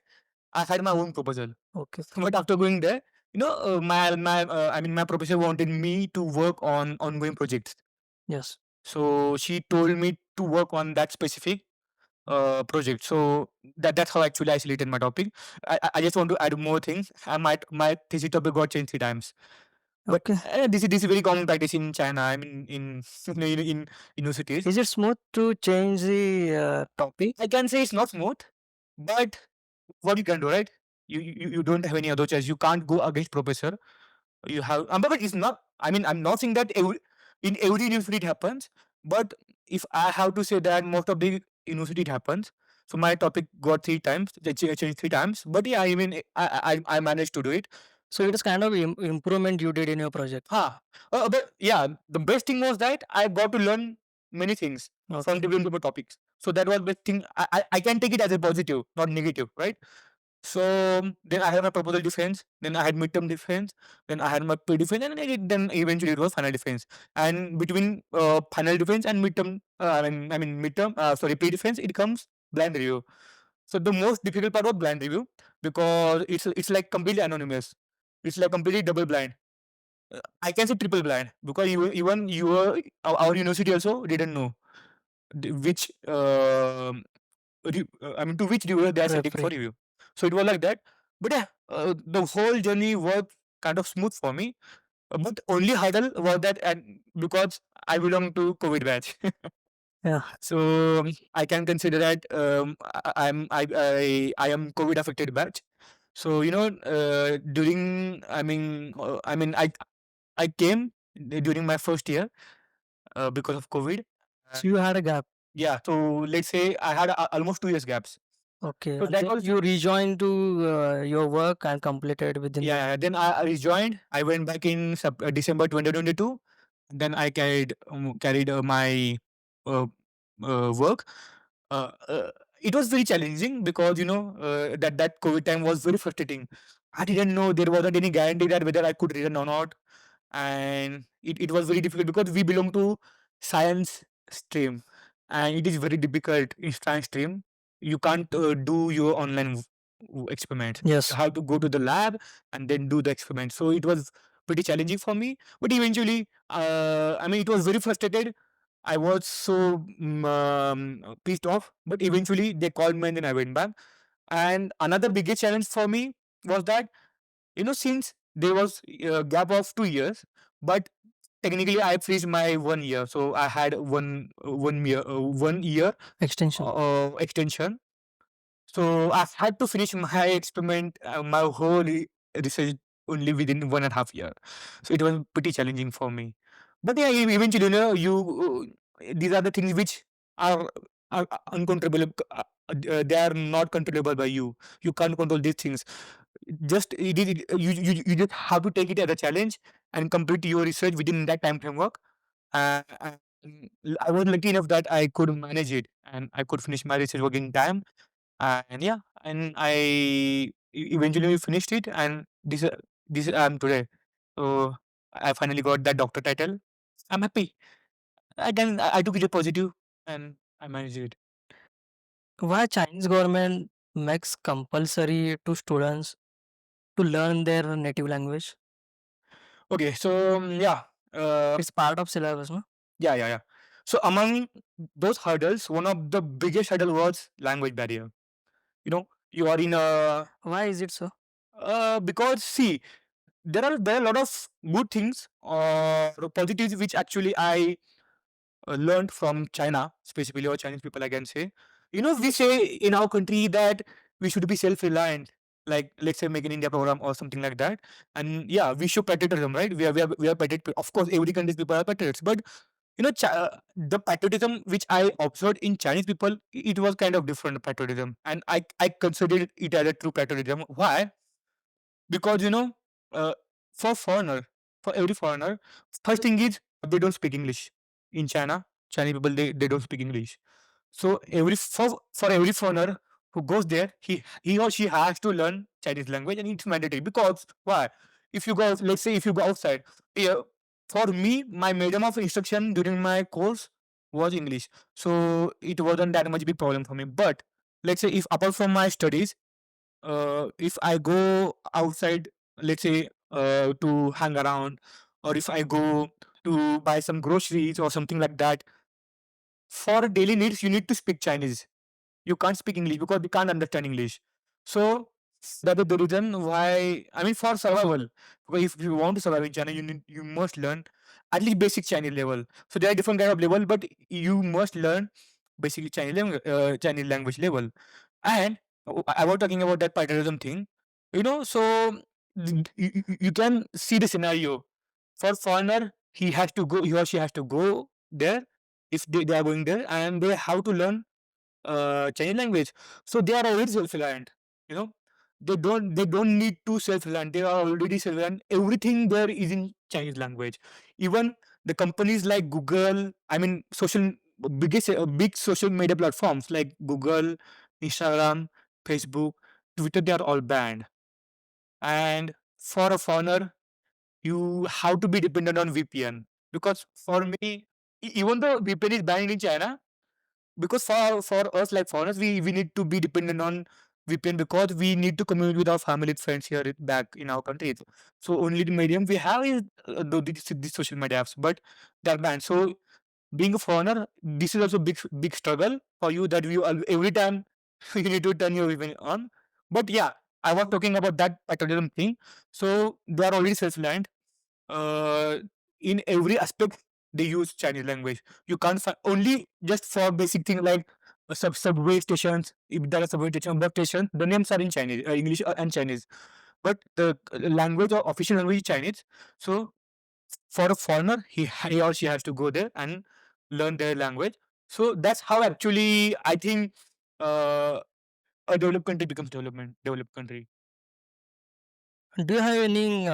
I had my own proposal. Okay. But after going there, my professor wanted me to work on ongoing projects. Yes. So she told me to work on that specific project. So that's how actually I selected my topic. I just want to add more things. My thesis topic got changed 3 times. But Okay. this is very common practice in China. I mean in universities. Is it smooth to change the topic? I can say it's not smooth, but what you can do, right? You don't have any other choice. You can't go against professor. You have, but it's not. I mean, I'm not saying that in every university it happens. But if I have to say that most of the university it happens. So my topic got 3 times, changed 3 times. But yeah, I mean, I managed to do it. So it is kind of improvement you did in your project. But yeah, the best thing was that I got to learn many things from Okay. different topics. So that was the thing. I can take it as a positive, not negative, right? So then I had my proposal defense, then I had midterm defense, then I had my pre-defense, and then eventually it was final defense. And between final defense and midterm, midterm, sorry, pre-defense, it comes blind review. So the most difficult part was blind review because it's like completely anonymous. It's like completely double blind. I can say triple blind because even our university also didn't know which to which reviewer they are sending for Referee. review. So it was like that. But yeah, the whole journey was kind of smooth for me. But only hurdle was that, and because I belong to COVID batch, Yeah. so I can consider that I am COVID affected batch. So during I came during my first year because of COVID. So you had a gap. Yeah, so let's say I had almost 2 years gaps. Okay. So And that then was you rejoined to your work and completed within the. yeah. Then I rejoined. I went back in December 2022. Then I carried my uh, work. Uh, uh, it was very challenging because that COVID time was very frustrating. I didn't know there wasn't any guarantee that whether I could return or not, and it was very difficult because we belong to science stream, and it is very difficult in science stream. You can't do your online experiment. Yes. You have to go to the lab and then do the experiment. So it was pretty challenging for me. But eventually, it was very frustrated. I was so pissed off. But eventually, they called me and then I went back. And another biggest challenge for me was that since there was a gap of 2 years, but technically I finished my 1 year, so I had one year Extension. extension. So I had to finish my experiment, my whole research only within 1.5 year. So it was pretty challenging for me. But yeah, eventually, these are the things which are are uncontrollable. They are not controllable by you. You can't control these things. Just you just have to take it as a challenge and complete your research within that time framework. And I was lucky enough that I could manage it and I could finish my research work in time. And yeah, and eventually finished it, and this I am today. So I finally got that doctor title. I'm happy. I took it as positive, and I managed it. Why Chinese government makes compulsory to students to learn their native language? Okay, so yeah, It's part of syllabus, no? yeah. So among those hurdles, one of the biggest hurdle was language barrier. You are in a Why is it so? because see, there are a lot of good things or positives which actually I learned from China, specifically, or Chinese people, I can say. We say in our country that we should be self-reliant, like let's say Make in India program or something like that. And yeah, we show patriotism, right? We are patriot. Of course, every country's people are patriots, but the patriotism which I observed in Chinese people, it was kind of different patriotism, and I considered it as a true patriotism. Why? Because uh, for every foreigner, first thing is but they don't speak English. In China, Chinese people they don't speak English. So for every foreigner who goes there, he or she has to learn Chinese language, and it's mandatory. Because why? If you go, let's say, if you go outside, yeah, for me, my medium of instruction during my course was English, so it wasn't that much big problem for me. But let's say, if apart from my studies, if I go outside, let's say, to hang around, or if I go to buy some groceries or something like that, for daily needs, you need to speak Chinese. You can't speak English because we can't understand English. So that is the reason why. I mean, for survival, because if you want to survive in China, you must learn at least basic Chinese level. So there are different kind of level, but you must learn basically Chinese language level. And I was talking about that patriotism thing. So you can see the scenario. For foreigner, he or she has to go there, if they are going there, and they have to learn Chinese language. So they are already self-reliant. You know, they don't need to self-reliant. They are already self-reliant. Everything there is in Chinese language. Even the companies like Google, I mean, big social media platforms like Google, Instagram, Facebook, Twitter, they are all banned. And for a foreigner, you have to be dependent on VPN, because for me, even though VPN is banned in China, because for us, like foreigners, we need to be dependent on VPN, because we need to communicate with our family, friends here back in our countries. So only the medium we have is these social media apps, but they're banned. So being a foreigner, this is also big struggle for you, that every time you need to turn your VPN on. But yeah, I was talking about that patriotism thing. So they are already self-reliant. uh, in every aspect they use Chinese language. You can't find, only just for basic things like subway stations. If there are subway stations, bus stations, the names are in Chinese, English, and Chinese. But the language or official language is Chinese. So for a foreigner, he or she has to go there and learn their language. So that's how actually I think uh, a developed country becomes developed country. Do you have any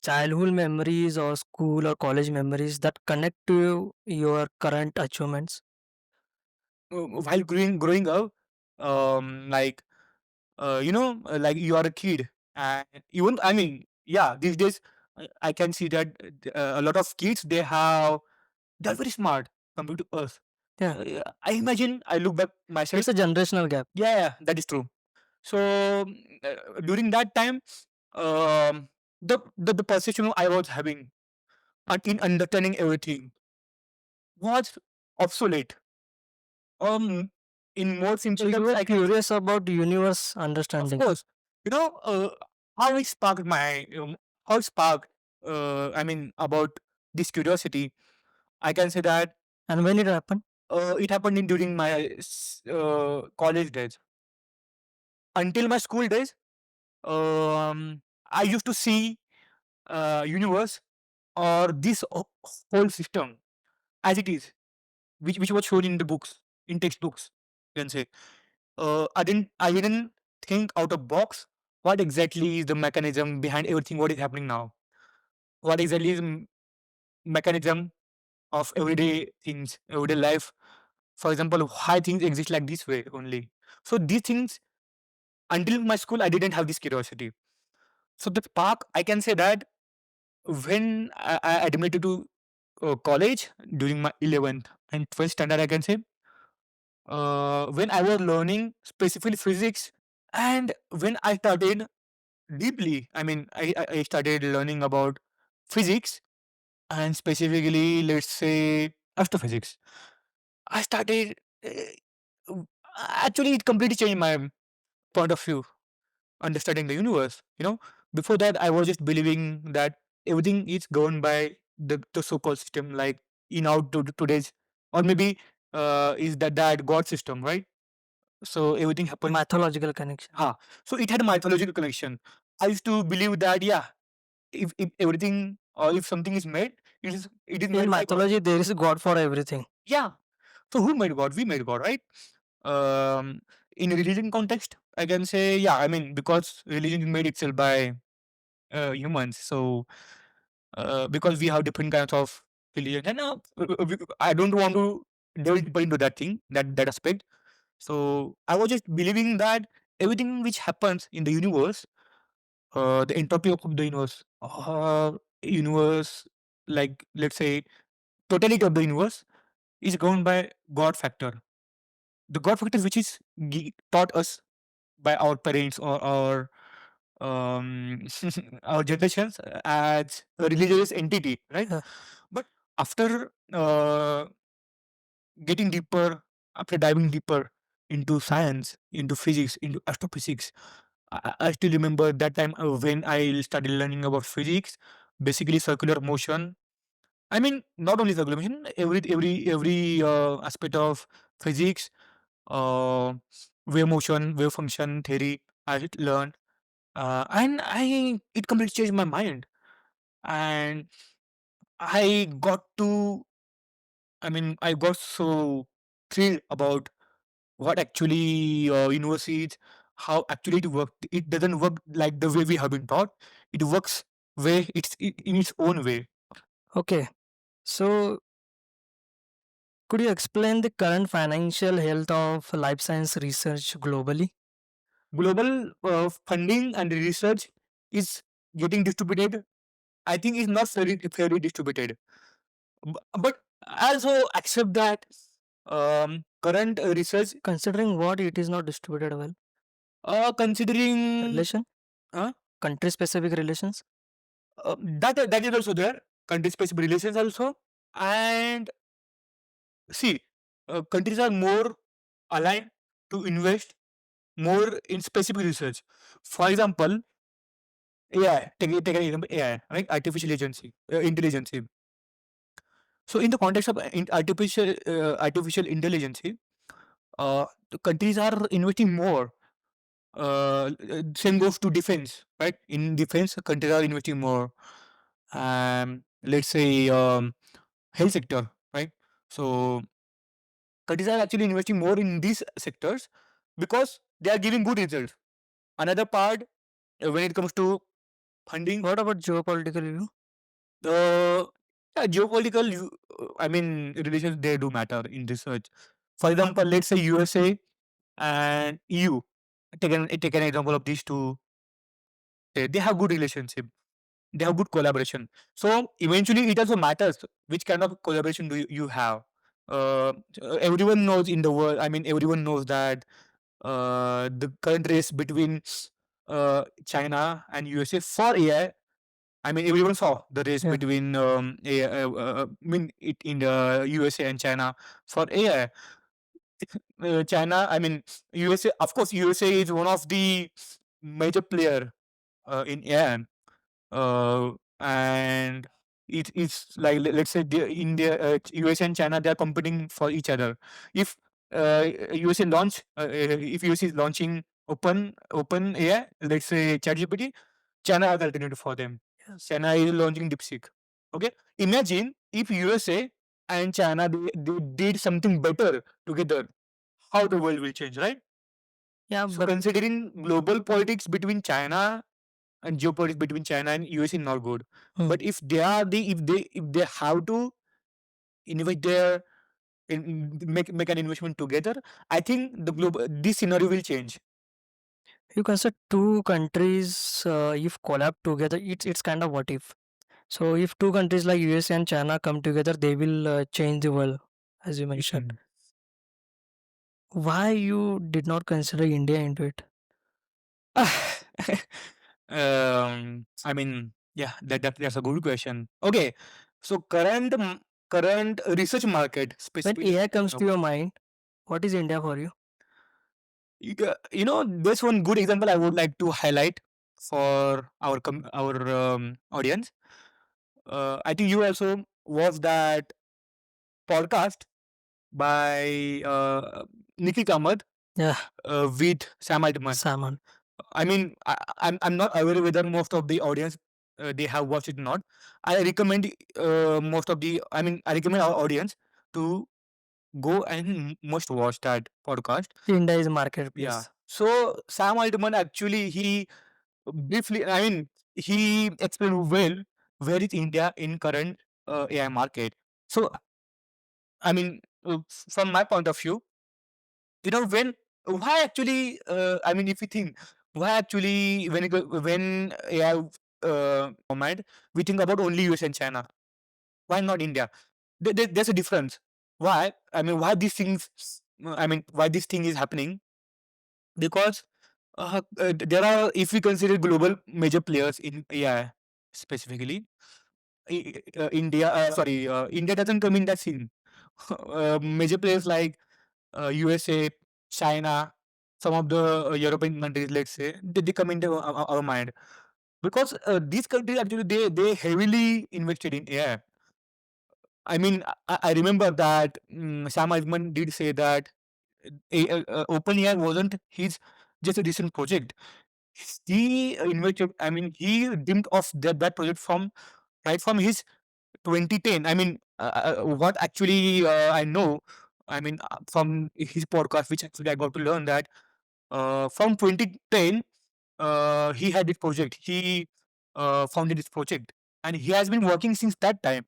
childhood memories or school or college memories that connect to your current achievements? While growing up, like like you are a kid, and even, I mean, yeah, these days I can see that a lot of kids, they're very smart compared to us. Yeah, I imagine, I look back myself. it's a generational gap. Yeah, yeah, that is true. So during that time, um, the perception I was having in understanding everything was obsolete. Um, in more So simple you terms, were I can, curious about universe of understanding. course, you know, how it sparked how it sparked, I mean, about this curiosity. I can say that And when it happened? it happened during my college days. Until my school days, I used to see universe, or this whole system as it is, which was shown in the books, in textbooks. You can say, I didn't think out of box. What exactly is the mechanism behind everything? What is happening now? What exactly is mechanism of everyday things, everyday life? For example, why things exist like this way only? So these things, until my school, I didn't have this curiosity. So the spark, I can say that when I admitted to college during my 11th and 12th standard, I can say, when I was learning specifically physics, and when I started deeply, I mean, I started learning about physics, and specifically, let's say, astrophysics. I started, actually, it completely changed my point of view, understanding the universe. Before that, I was just believing that everything is governed by the so-called system, like in our today's, or maybe is that God system, right? So everything happened. Mythological connection. So it had a mythological connection. I used to believe that, yeah, if everything, or if something is made, it is In made by God. mythology, there is God for everything. Yeah. So who made God? We made God, right? Um, in a religion context, I can say, yeah. I mean, because religion is made itself by humans. So because we have different kinds of religion. And I don't want to delve deeper into that thing, that aspect. So I was just believing that everything which happens in the universe, the entropy of the universe, like let's say totality of the universe, is governed by God factor. The God factor which is taught us by our parents or our our generations as a religious entity, right? Yeah. But after getting deeper, after diving deeper into science, into physics, into astrophysics, I still remember that time when I started learning about physics, basically circular motion. I mean, not only circular motion, every aspect of physics, uh, wave motion, wave function theory, I learned, and I it completely changed my mind, and I got to. I mean, I got so thrilled about what actually universe is, how actually it works. It doesn't work like the way we have been taught. It works way in its own way. Okay. So could you explain the current financial health of life science research globally? Global funding and research is getting distributed. I think is not fairly distributed. But I also accept that current research, Considering what it is not distributed well. considering Relation? uh, Country specific relations? that is also there. Country specific relations also, and see, countries are more aligned to invest more in specific research. For example, AI. Take an example. AI, right? Artificial agency, intelligence. So, in the context of artificial intelligence, the countries are investing more. Same goes to defense, right? In defense, countries are investing more. Let's say health sector, right? So countries are actually investing more in these sectors because they are giving good results. Another part, when it comes to funding, What about geopolitical view? the geopolitical, I mean, relations they do matter in research. For example, let's say USA and EU. Take an example of these two. They have good relationship. They have good collaboration. So eventually, it also matters which kind of collaboration do you have. Everyone knows in the world. I mean, everyone knows that the current race between China and USA for AI. I mean, everyone saw the race Yeah. between AI, I mean, it in the USA and China for AI. China, I mean, USA. Of course, USA is one of the major player in AI, and it's like let's say India, USA and China, they are competing for each other. If USA launch, if USA is launching open AI, let's say ChatGPT, China has alternative for them. Yes. China is launching DeepSeek. Okay, imagine if USA and China they did something better together, how the world will change, right? Yeah, So but considering global politics between China and geopolitics between China and US is not good. hmm, But if they have to invest their make an investment together, I think the global this scenario will change. you consider two countries if collab together, it's kind of what if. So if two countries like USA and China come together, they will change the world, as you mentioned. Mhm. Why you did not consider India into it? I mean, yeah, that's a good question. Okay, so current research market When specific. AI comes to your mind, what is India for you? There's one good example I would like to highlight for our audience. I think you also watched that podcast by Nikhil Kamath Yeah, with Sam Altman. salmon. I mean, I'm not aware whether most of the audience they have watched it or not. I recommend I recommend our audience to go and must watch that podcast. India is a Yeah. marketplace. So Sam Altman actually he briefly, I mean, he explained well where is India in current AI market. So, I mean, from my point of view, when why actually? I mean, if you think why actually when AI mind, we think about only US and China. Why not India? There's a difference. Why? I mean, why these things? I mean, why this thing is happening? Because there are, if we consider global major players in AI specifically, India doesn't come in that scene. Major players like USA, China, some of the European countries, let's say, they come into our mind because these countries actually they heavily invested in AI. I mean, I remember that Sam Altman did say that OpenAI wasn't his just a recent project. He invested. I mean, he dreamed of that project from right from his 2010. I mean, what actually I know. I mean, from his podcast, which actually I got to learn that from 2010, he had this project. He founded this project, and he has been working since that time.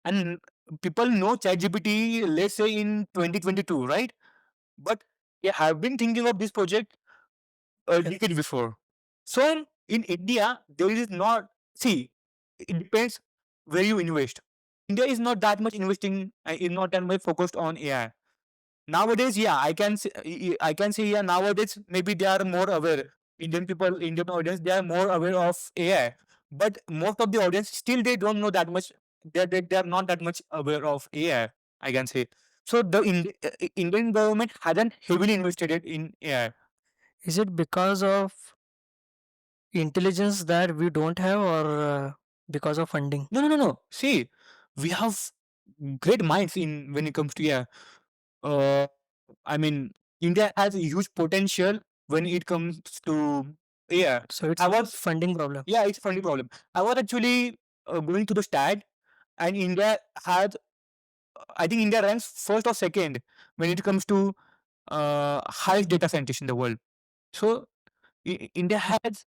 And people know ChatGPT, let's say in 2022, right? But they have been thinking of this project a decade before. So in India, there is not. See, it depends where you invest. India is not that much investing. Is not that much focused on AI. Nowadays, yeah, I can say yeah. Nowadays, maybe they are more aware. Indian people, Indian audience, they are more aware of AI. But most of the audience still they don't know that much. They are not that much aware of AI. I can say. So the Indian government hasn't heavily invested it in AI. Is it because of intelligence that we don't have, or because of funding? No, no, no, no. See, we have great minds in when it comes to AI. Uh, I mean, India has a huge potential when it comes to AI. So it's I was, funding problem. yeah, it's a funny problem. I was actually going to the stat, and India had, I think India ranks first or second when it comes to highest data scientists in the world. So India has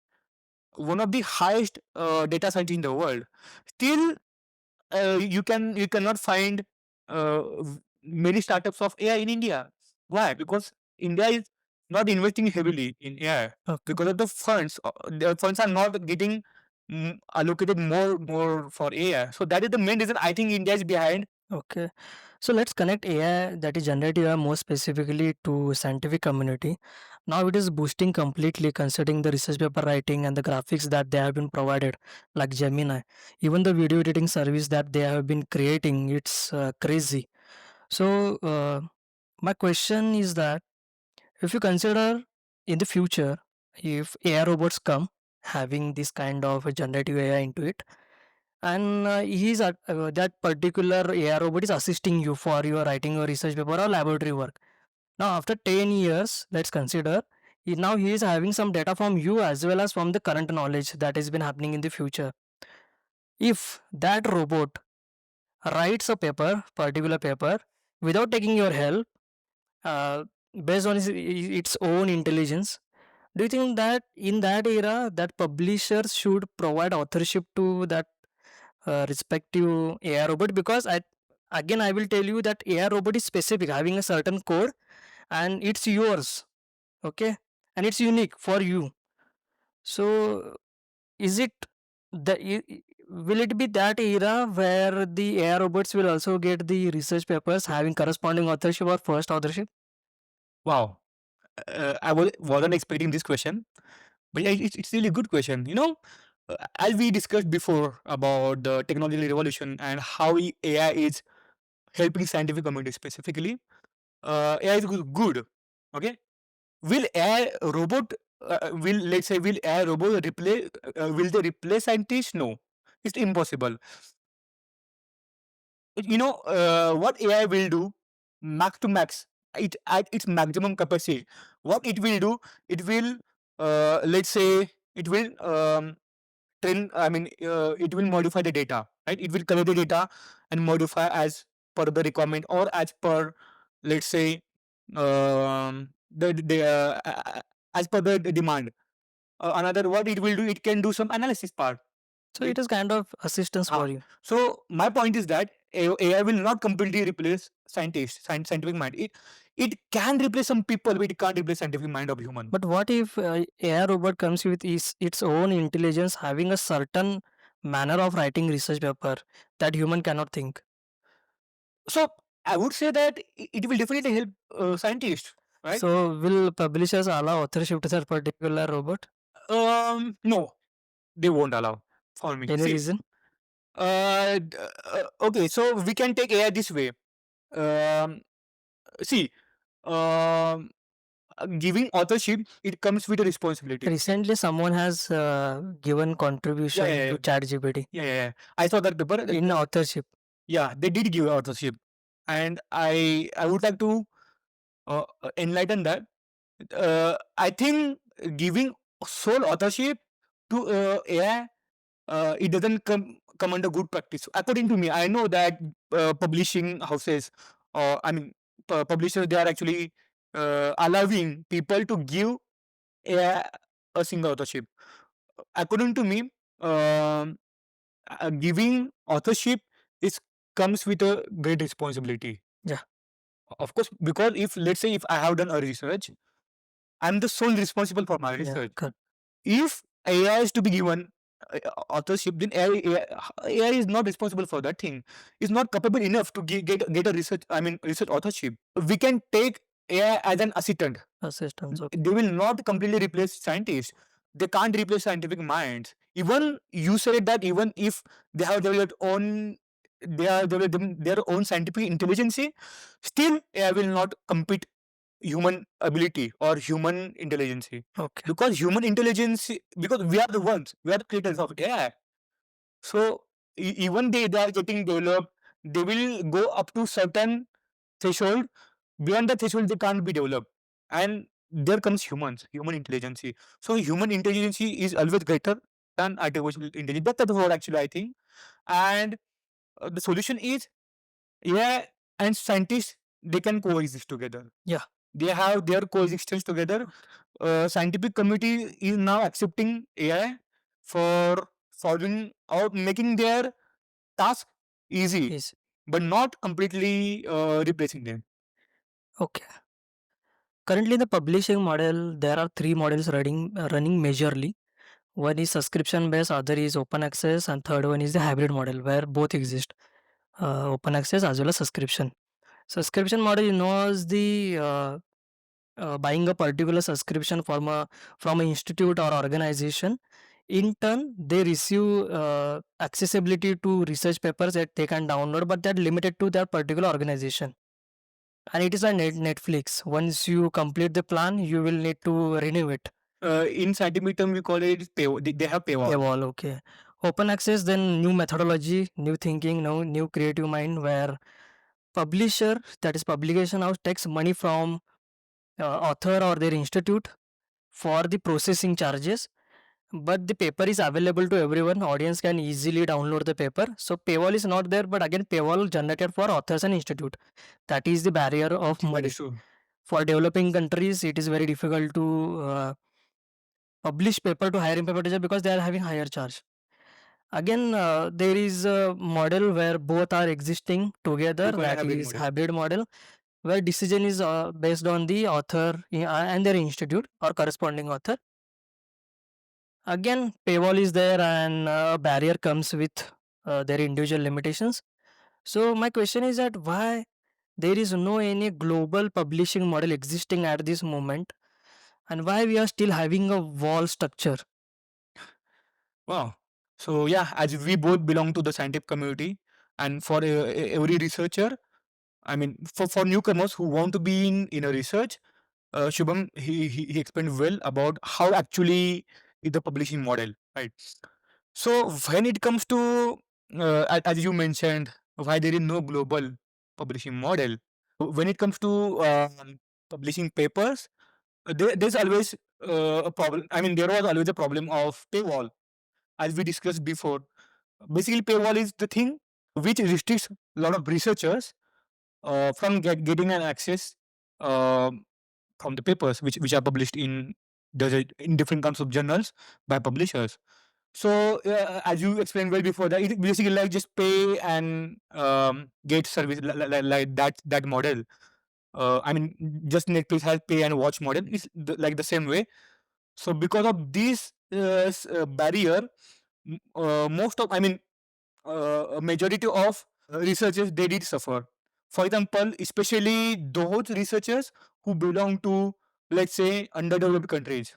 one of the highest data scientists in the world. Still, you cannot find many startups of AI in India. Why? Because India is not investing heavily in AI Okay. because of the funds. The funds are not getting allocated more for AI. So that is the main reason I think India is behind. Okay. So let's connect AI, that is generative AI, more specifically to scientific community. Now it is boosting completely considering the research paper writing and the graphics that they have been provided, like Gemini. Even the video editing service that they have been creating, it's crazy. So my question is that if you consider in the future, if AI robots come having this kind of a generative AI into it, and that particular AI robot is assisting you for your writing your research paper or laboratory work. Now, after 10 years, let's consider now he is having some data from you as well as from the current knowledge that has been happening in the future. If that robot writes a paper, particular paper, without taking your help, uh, based on its own intelligence, do you think that in that era that publishers should provide authorship to that respective AI robot? Because I will tell you that AI robot is specific, having a certain code, and it's yours, okay, and it's unique for you. So is it will it be that era where the AI robots will also get the research papers having corresponding authorship or first authorship? Wow, wasn't expecting this question, but yeah, it's really a good question. As we discussed before about the technological revolution and how AI is helping scientific community specifically, AI is good. Okay, will AI robot will AI robot replace will they replace scientists? No, it's impossible. What AI will do max to max it at its maximum capacity. What it will do, it will let's say it will train. I mean, it will modify the data, right? It will collect the data and modify as per the requirement or as per, let's say, the as per the demand. Another what it will do, it can do some analysis part. So it is kind of assistance Ah, for you. so my point is that AI will not completely replace scientists, scientific mind. It can replace some people, but it can't replace scientific mind of human. But what if AI robot comes with its own intelligence, having a certain manner of writing research paper that human cannot think? So I would say that it will definitely help scientists, right? So will publishers allow authorship to that particular robot? No, they won't allow for me. Any See, reason? okay, so we can take AI this way. Um, see, um, giving authorship, it comes with a responsibility. Recently, someone has given Yeah, contribution yeah, to ChatGPT yeah. I saw that paper. in authorship. Yeah, they did give authorship, and I would like to enlighten that. I think giving sole authorship to AI, it doesn't come under good practice. According to me, I know that publishing houses, or I mean, publishers, they are actually allowing people to give AI a single authorship. According to me, um, giving authorship is comes with a great responsibility. Yeah, Of course, because if let's say if I have done a research, I'm the sole responsible for my yeah, research. correct. If AI is to be given authorship, then AI is not responsible for that thing. It's not capable enough to get a research. I mean, research authorship. We can take AI as an assistant. Assistance. Okay. They will not completely replace scientists. They can't replace scientific minds. Even you said that even if they have developed own they are developing their own scientific intelligence, still AI will not compete human ability or human intelligence, Okay. because human intelligence, because we are the creators of AI. So even they are getting developed, they will go up to certain threshold. Beyond the threshold, they can't be developed, and there comes human intelligence. So human intelligence is always greater than artificial intelligence. That's what actually I think. And the solution is AI and scientists, they can coexist together. Yeah. They have their coexistence together. Scientific community is now accepting AI for solving or making their task easy, Yes. but not completely replacing them. Okay. Currently, in the publishing model, there are three models running majorly. One is subscription based, other is open access, and third one is the hybrid model where both exist, open access as well as subscription. Subscription model involves the buying a particular subscription from an institute or organization. In turn, they receive accessibility to research papers that they can download, but that limited to that particular organization. And it is a Netflix. Once you complete the plan, you will need to renew it. In scientific term, we call it they have paywall. Paywall, okay. Open access, then new methodology, new thinking, new creative mind, where publisher, that is publication house, takes money from author or their institute for the processing charges, but the paper is available to everyone. Audience can easily download the paper, so paywall is not there, but again paywall generated for authors and institute. That is the barrier of That money. is true. For developing countries, it is very difficult to publish paper to hiring paper teacher because they are having higher charge. Again, there is a model where both are existing together, We call it that hybrid is model. hybrid model, where decision is based on the author and their institute or corresponding author. Again, paywall is there, and barrier comes with their individual limitations. So my question is that why there is no any global publishing model existing at this moment, and why we are still having a wall structure? Wow. So yeah, as we both belong to the scientific community, and for every researcher, I mean, for newcomers who want to be in a research, Shubham, he explained well about how actually is the publishing model, right? So when it comes to as you mentioned, why there is no global publishing model. When it comes to publishing papers, there's always a problem. I mean, there was always a problem of paywall, as we discussed before. Basically, paywall is the thing which restricts a lot of researchers from getting an access um from the papers which are published in different kinds of journals by publishers. So as you explained well before that, it basically like just pay and get service like that model. I mean, just Netflix has pay and watch model. It's like the same way. So because of this barrier, most of, I mean, a majority of researchers, they did suffer. For example, especially those researchers who belong to, let's say, underdeveloped countries.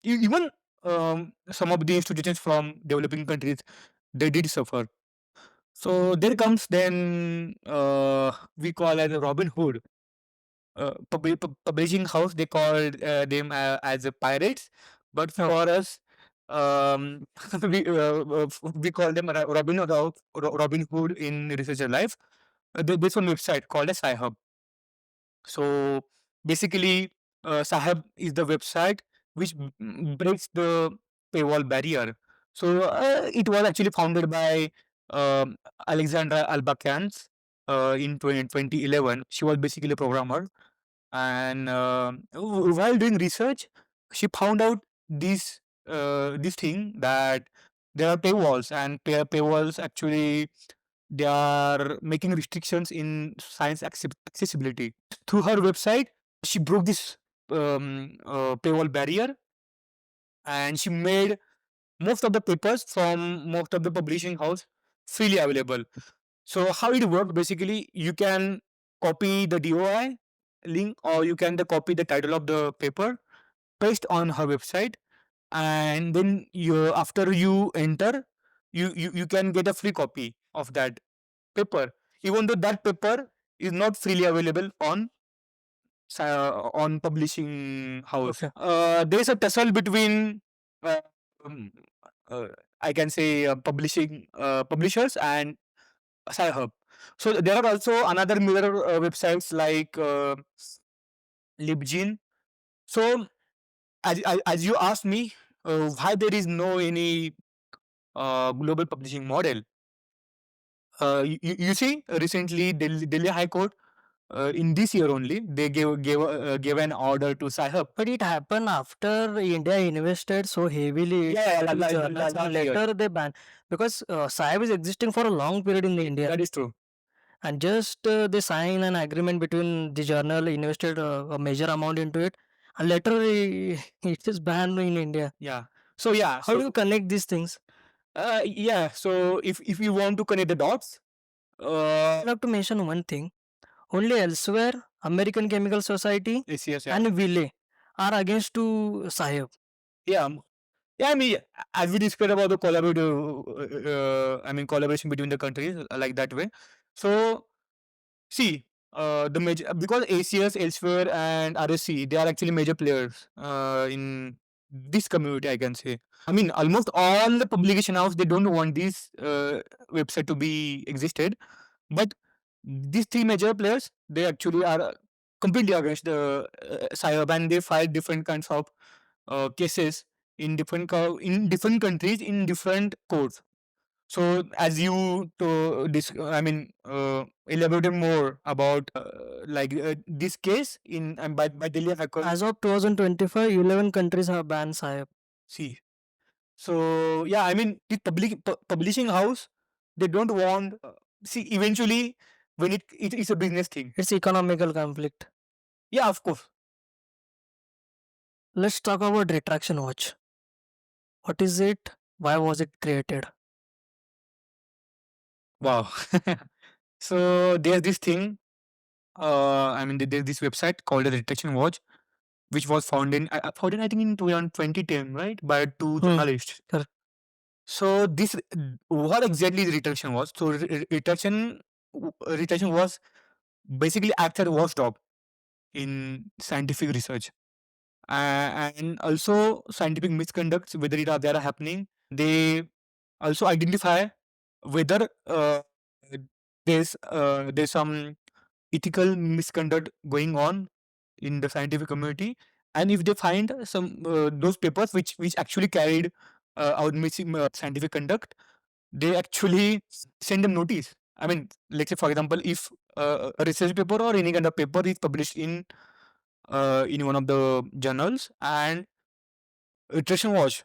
Even some of the institutions from developing countries, they did suffer. So there comes then we call as a Robin Hood publishing house. They called them as a pirates, but for us, we call them Robin Hood in researcher life. There's one website called as Sci-Hub. So basically, Sahab is the website which breaks the paywall barrier. So it was actually founded by Alexandra Albakans in 2011. She was basically a programmer, and while doing research, she found out this thing that there are paywalls, and paywalls actually they are making restrictions in science accessibility. Through her website, she broke this paywall barrier, and she made most of the papers from most of the publishing house freely available. So how it worked, basically, you can copy the DOI link, or you can copy the title of the paper, paste on her website, and then you, after you enter, you can get a free copy of that paper, even though that paper is not freely available on publishing house. Okay. There is a tussle between uh, um, uh, I can say publishers and Sci-Hub. So there are also another mirror websites like Libgyn. So as you asked me, why there is no any global publishing model. You see, recently Delhi High Court, in this year only, they gave an order to Sci-Hub. But it happened after India invested so heavily Yeah, into journals, and last year. later they banned, because Sahib is existing for a long period in India, That is true. and just they sign an agreement between the journal, invested a major amount into it, and later it is banned in India. Yeah. So yeah. How do you connect these things? Yeah. So if you want to connect the dots, I have to mention one thing. Only elsewhere, American Chemical Society yes, yes, yeah. and Ville are against to Sahib. Yeah. Yeah, I mean, as we discussed about the collaboration between the countries, like that way. So, see, the major, because ACS, elsewhere, and RSC, they are actually major players in this community, I can say. I mean, almost all the publication house, they don't want this website to be existed, but these three major players, they actually are completely against the Sci-Hub, and they file different kinds of cases in in different countries in different courts. So as you to elaborated more about this case in by Delhi High Court. As of 2025, 11 countries have banned Sahib. See, so yeah, I mean, the publishing house, they don't want. See, eventually, when it is a business thing. It's economical conflict. Yeah, of course. Let's talk about Retraction Watch. What is it? Why was it created? Wow. So there's this thing. There's this website called the Retraction Watch, which was founded I think in 2010, right, by two journalists. Correct. So this, what exactly the retraction was? So retraction was basically act as a watchdog in scientific research, and also scientific misconducts, whether they are happening. They also identify whether there's some ethical misconduct going on in the scientific community, and if they find some those papers which actually carried out missing scientific conduct, they actually send them notice. I mean, let's say for example, if a research paper or any kind of paper is published in one of the journals, and Retraction Watch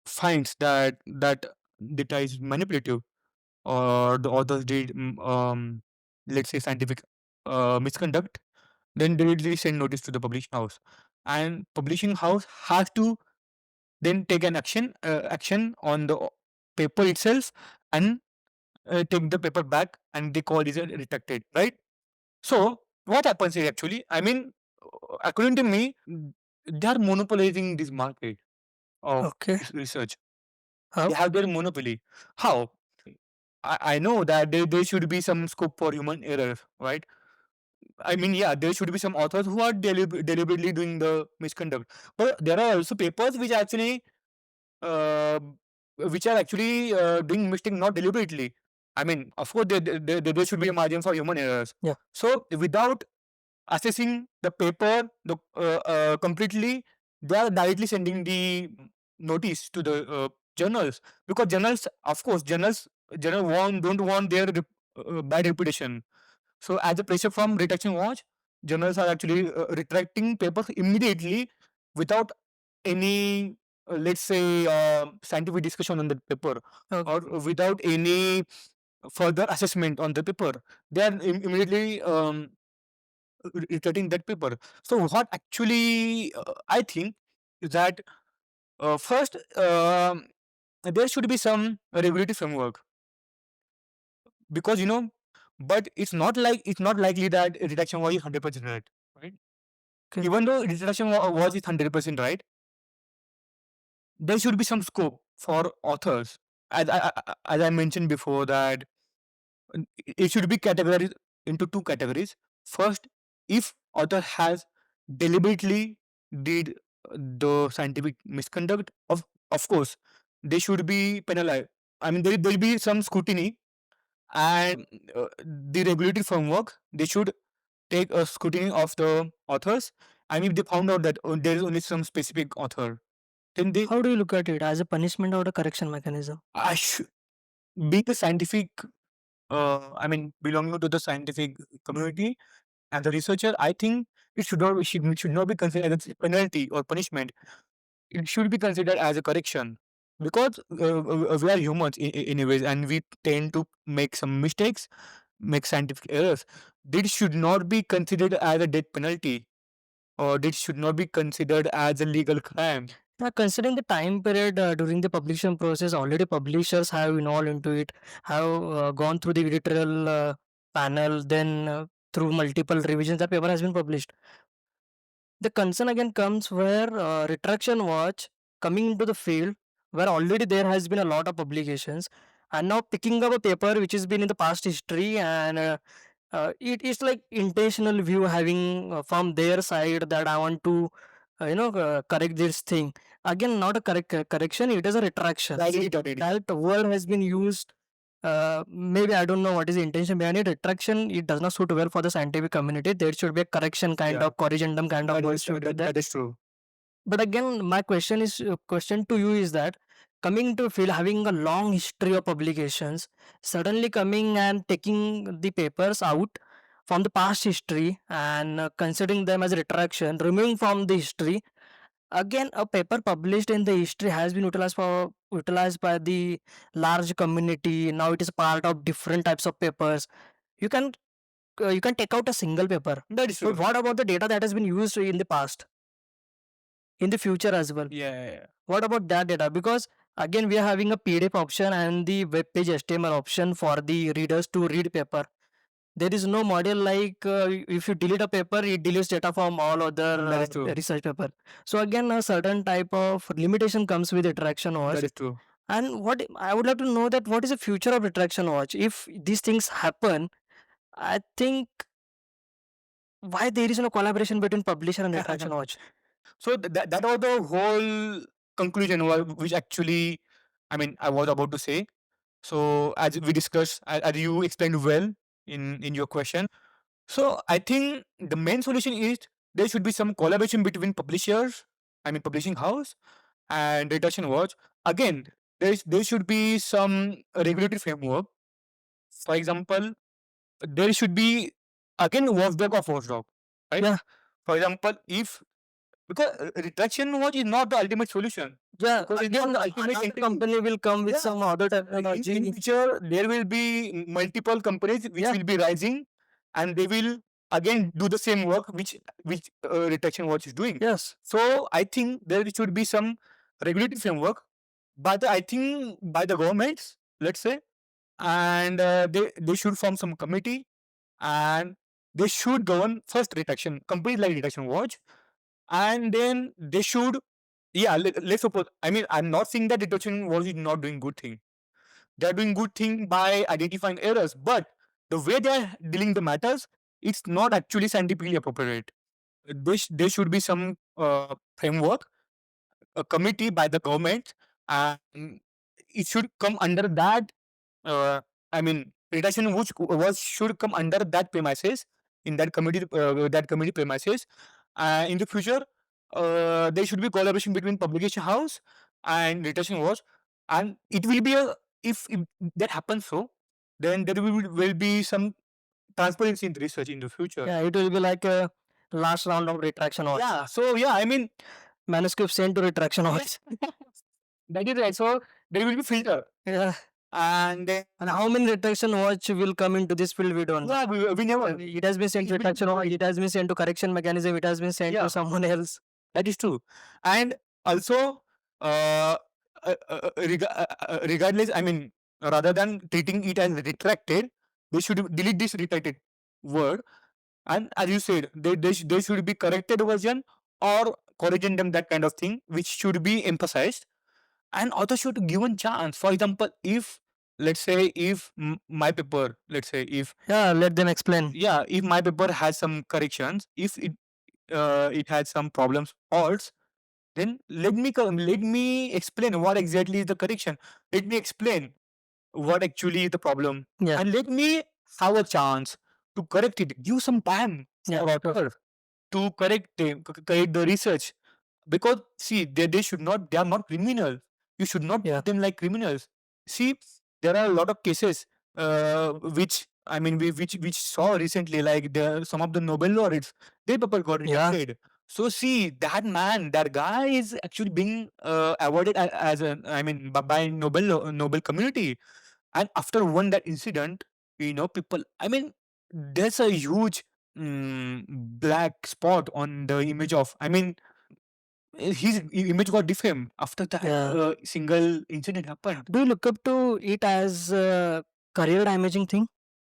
finds that data is manipulative, or the authors did let's say scientific misconduct, then they will send notice to the publishing house, and publishing house has to then take an action on the paper itself, and take the paper back, and they call it a retracted, right? So what happens is, actually, I mean, according to me, they are monopolizing this market of Okay. research. They How? have their monopoly. How? I know that there should be some scope for human error, right? I mean, yeah, there should be some authors who are deliberately doing the misconduct, but there are also papers uh, which are actually doing mistake not deliberately. I mean, of course, there should be a margin for human errors. Yeah. So, without assessing the paper completely, they are directly sending the notice to the journals, because journals, of course, journal don't want their bad reputation. So, as a pressure from retraction watch, journals are actually retracting papers immediately without any, let's say, scientific discussion on the paper, Okay. or without any further assessment on the paper. They are immediately retracting that paper. So, what actually I think is that first, there should be some regulatory framework, because but it's not likely that retraction was 100% right, right? Okay. Even though retraction was 100% right, there should be some scope for authors. As I mentioned before, that it should be categorized into two categories. First, if author has deliberately did the scientific misconduct, of course, they should be penalized. I mean, there will be some scrutiny, and the regulatory framework, they should take a scrutiny of the authors, and if they found out that there is only some specific author, then they How do you look at it, as a punishment or a correction mechanism? should be the scientific. I mean, belonging to the scientific community and the researcher, I think it should not be considered as a penalty or punishment. It should be considered as a correction, because we are humans anyways, and we tend to make some mistakes, make scientific errors. This should not be considered as a death penalty, or this should not be considered as a legal crime. Now, considering the time period during the publication process, already publishers have involved into it, have gone through the editorial panel, then through multiple revisions, the paper has been published. The concern again comes where retraction watch coming into the field, where already there has been a lot of publications, and now picking up a paper which has been in the past history, and it is like intentional view having from their side that I want to correct this thing. Again, not a correction, it is a retraction. Like it already. That word has been used. Maybe I don't know what is the intention behind it. Retraction, it does not suit well for the scientific community. There should be a correction kind Yeah, of corrigendum kind of that words is should be there. that is true. But again, my question to you is that, coming to field having a long history of publications, suddenly coming and taking the papers out from the past history and considering them as retraction, removing from the history. Again, a paper published in the history has been utilized by the large community. Now it is part of different types of papers. You can take out a single paper. That is But true. what about the data that has been used in the past, in the future as well? Yeah, yeah, yeah. What about that data? Because again, we are having a PDF option and the web page HTML option for the readers to read paper. There is no model like if you delete a paper, it deletes data from all other That is true. research paper. So again, a certain type of limitation comes with retraction watch. That is true. And what I would like to know, that what is the future of retraction watch? If these things happen, I think, why there is no collaboration between publisher and retraction watch? So that was the whole conclusion, which actually, I mean, I was about to say. So as we discussed, as you explained well in your question, so I think the main solution is there should be some collaboration between publishers, I mean publishing house, and redaction watch. Again, there should be some regulatory framework. For example, there should be again watchdog of watchdog, right? Yeah. For example, if because retraction watch is not the ultimate solution. Yeah, Because it's again, not the ultimate another entity. company will come with Yeah. some other In technology. future, there will be multiple companies which Yeah. will be rising, and they will again do the same work which retraction watch is doing. Yes. So I think there should be some regulatory framework, but I think by the governments, let's say, and they should form some committee, and they should govern first retraction companies like retraction watch, and then they should, yeah, let's suppose, I mean, I'm not saying that retraction watch is not doing good thing. They're doing good thing by identifying errors, but the way they're dealing the matters, it's not actually scientifically appropriate. There should be some framework, a committee by the government, and it should come under that. I mean, reduction which was should come under that premises, in that committee premises. In the future, there should be collaboration between publication house and retention was, and it will be a, if that happens, so then there will be some transparency in the research in the future. Yeah, it will be like a last round of retraction watch. Yeah. So yeah, I mean, Manuscript sent to retraction watch. that is right. So there will be filter, Yeah. and And how many retraction watch will come into this field? We don't know. yeah, we never. It has been sent to retraction watch. It has been sent to correction mechanism. It has been sent Yeah. to someone else. That is true. And also, regardless, I mean, rather than treating it as retracted, they should delete this retracted word. And as you said, there should be corrected version or corrigendum, that kind of thing, which should be emphasized. And author should given chance. For example, if, let's say, if my paper, let's say, if, Yeah, let them explain. yeah, if my paper has some corrections, if it has some problems, faults, then let me explain what exactly is the correction. Let me explain what actually is the problem, Yeah. and let me have a chance to correct it. Give some time Yeah, for author to correct the research, because see, they should not, they are not criminal. You should not Yeah. treat them like criminals. See, there are a lot of cases which, I mean, which saw recently, like some of the Nobel laureates, their paper got Yeah. rejected. So see, that man, that guy is actually being awarded as a, I mean, by Nobel community. And after one that incident, people, I mean, there's a huge black spot on the image of, I mean, his image got defamed after that Yeah. single incident happened. Do you look up to it as a career damaging thing?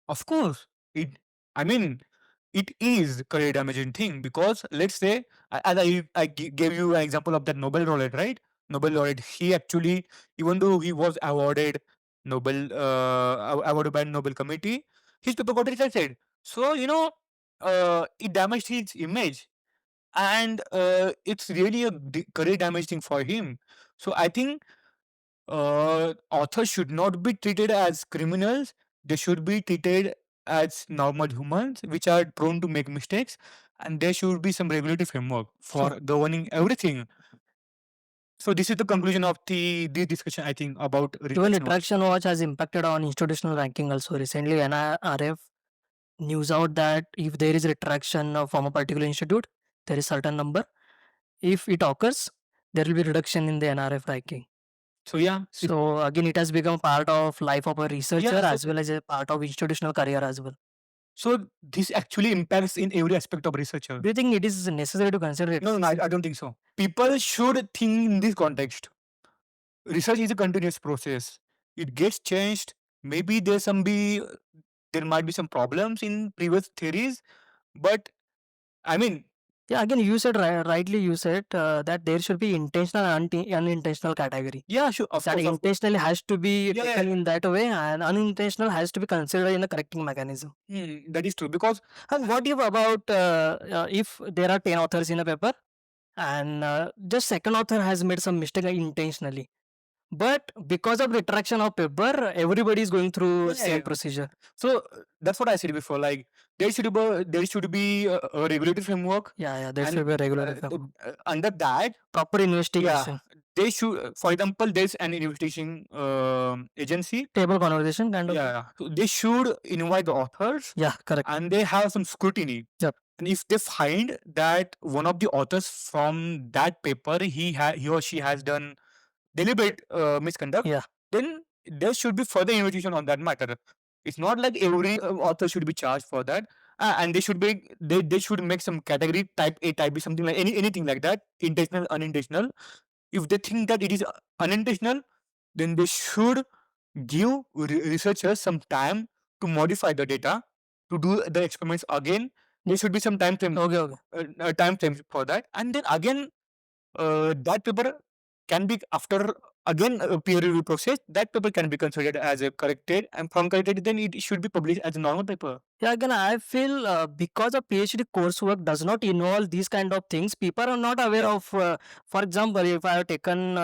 Of course, I mean, it is career damaging thing, because let's say, as I gave you an example of that Nobel laureate, right? Nobel laureate, he actually, even though he was awarded awarded by Nobel committee, his paper got rejected. So it damaged his image, and it's really a career damage thing for him. So I think authors should not be treated as criminals. They should be treated as normal humans, which are prone to make mistakes, and there should be some regulatory framework for governing everything. So this is the conclusion of this discussion, I think, about Even retraction watch. retraction watch has impacted on institutional ranking also. Recently, NIRF news out that if there is retraction from a particular institute, there is certain number. If it occurs, there will be reduction in the NRF ranking. So yeah, So again, it has become part of life of a researcher Yeah, so- as well as a part of institutional career as well. so this actually impacts in every aspect of researcher. Do you think it is necessary to consider it? No, I don't think so. People should think in this context. Research is a continuous process. It gets changed. Maybe there might be some problems in previous theories, but I mean, Yeah, again, you said rightly. You said that there should be intentional and unintentional category. yeah, sure, of That course, intentionally has to be Yeah, taken in that way, and unintentional has to be considered in the correcting mechanism. that is true, because And what if about if there are 10 authors in a paper and just second author has made some mistake intentionally, but because of retraction of paper, everybody is going through Yeah, same yeah. procedure. so that's what I said before. Like there should be a regulatory framework, Yeah, there and should be a regular under that, proper investigation, they should. For example, there's an investigation agency. table conversation kind of. Yeah, so they should invite the authors, Yeah, correct. and they have some scrutiny. Yep. And if they find that one of the authors from that paper, he or she has done deliberate misconduct, Yeah. then there should be further investigation on that matter. It's not like every author should be charged for that, and they should make some category type A, type B, something like anything like that, intentional, unintentional. If they think that it is unintentional, then they should give researchers some time to modify the data, to do the experiments again. There should be some time frame, Okay. time frame for that, and then again that paper can be, after again a peer review process, that paper can be considered as a corrected, and from corrected then it should be published as a normal paper. Yeah, again, I feel because a PhD coursework does not involve these kind of things, people are not aware of. For example, if I have taken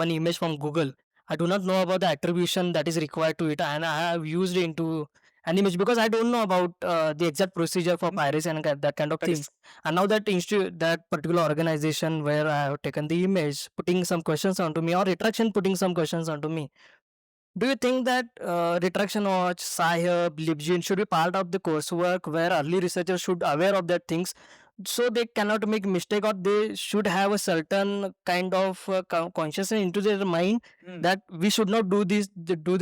one image from Google, I do not know about the attribution that is required to it, and I have used it into an image because I don't know about the exact procedure for piracy and that kind of That is things. And now that that particular organization where I have taken the image, putting some questions onto me, or Retraction putting some questions onto me, do you think that Retraction Watch, Sci-Hub, Libgyn should be part of the coursework where early researchers should aware of that things so they cannot make mistake, or they should have a certain kind of consciousness into their mind that we should not do these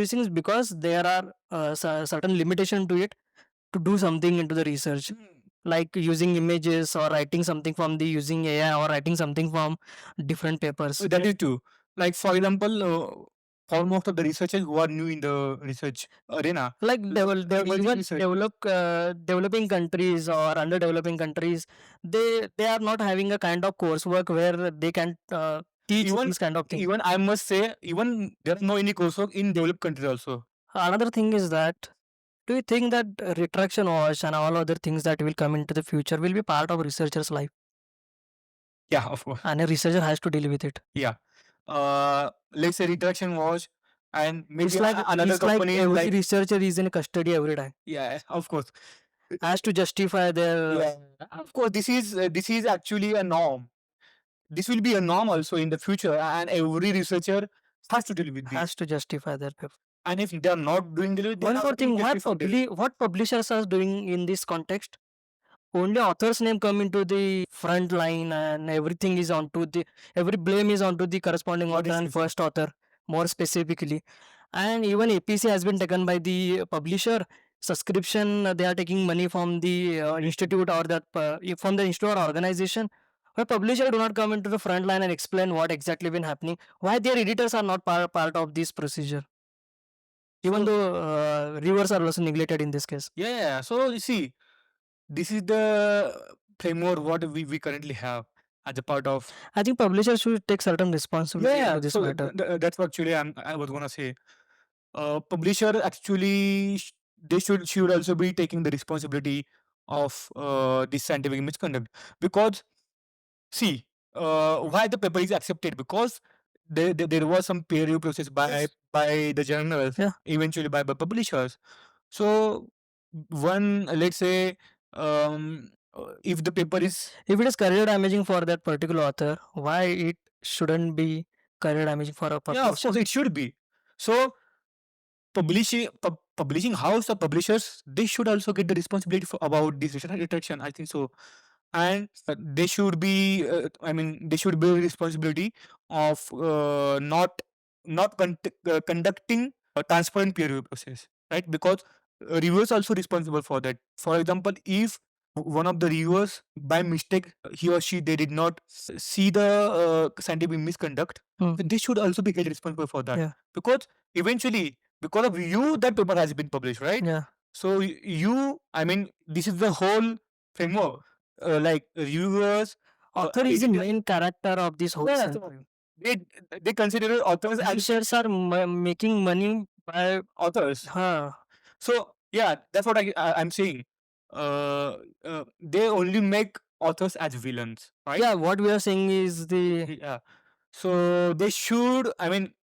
things because there are certain limitation to it to do something into the research, like using images or writing something from the using AI or writing something from different papers. That is true. Like for example, for most of the researchers who are new in the research arena, Like emerging even research, developing countries or underdeveloping countries, they are not having a kind of coursework where they can teach even these kind of things. even I must say, even there are no any coursework in developed countries also. Another thing is that, do you think that retraction wash and all other things that will come into the future will be part of researcher's life, Yeah, of course. and a researcher has to deal with it? Yeah. Let's say retraction was, and maybe It's like another company every like, researcher is in custody every time, yeah, of course. has to justify their Yeah, of course. This is actually a norm. This will be a norm also in the future, and every researcher has to deal with this. has to justify their paper. And if they are not doing the, they One have more to thing, get from this. what publishers are doing in this context? Only author's name come into the front line, and everything is onto the every blame is onto the corresponding author and first author, more specifically. And even APC has been taken by the publisher. Subscription, they are taking money from the institute or that from the institute or organization. Where publisher do not come into the front line and explain what exactly been happening, why their editors are not part of this procedure, even though reviewers are also neglected in this case. Yeah. So you see, this is the framework what we currently have as a part of. I think publishers should take certain responsibility Yeah. into this So matter. that's what actually I was gonna say. Publisher actually they should also be taking the responsibility of this scientific misconduct, because see, why the paper is accepted, because there was some peer review process by the journals, Yeah. eventually by publishers. So one, let's say, if the paper is, If it is career damaging for that particular author, why it shouldn't be career damaging for a yeah, of publisher? course it should be. So publishing house or publishers, they should also get the responsibility for about this retraction, I think so. And they should be they should be responsibility of not conducting a transparent peer review process, right? Because reviewers also responsible for that. For example, if one of the reviewers by mistake, he or she, they did not see the scientific misconduct, then they should also be held responsible for that. Yeah. Because eventually, because of you, that paper has been published, right? Yeah. So this is the whole framework. Like reviewers, Author is the main character of this whole yeah, scenario. they they consider authors as Publishers are making money by authors. So yeah, that's what I'm saying. They only make authors as villains, right? Yeah, what we are saying is the Yeah. So they should,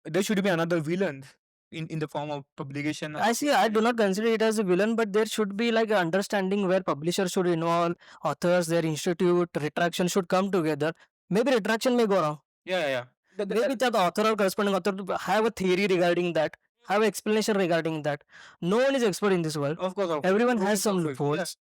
there should be another villain in the form of publication. I see. I do not consider it as a villain, but there should be like an understanding where publishers should involve authors, their institute, retraction should come together. Maybe retraction may go wrong. Yeah. Maybe the author or corresponding author to have a theory regarding that, have an explanation regarding that. No one is expert in this world. Of course. Everyone No one has is some perfect. loopholes.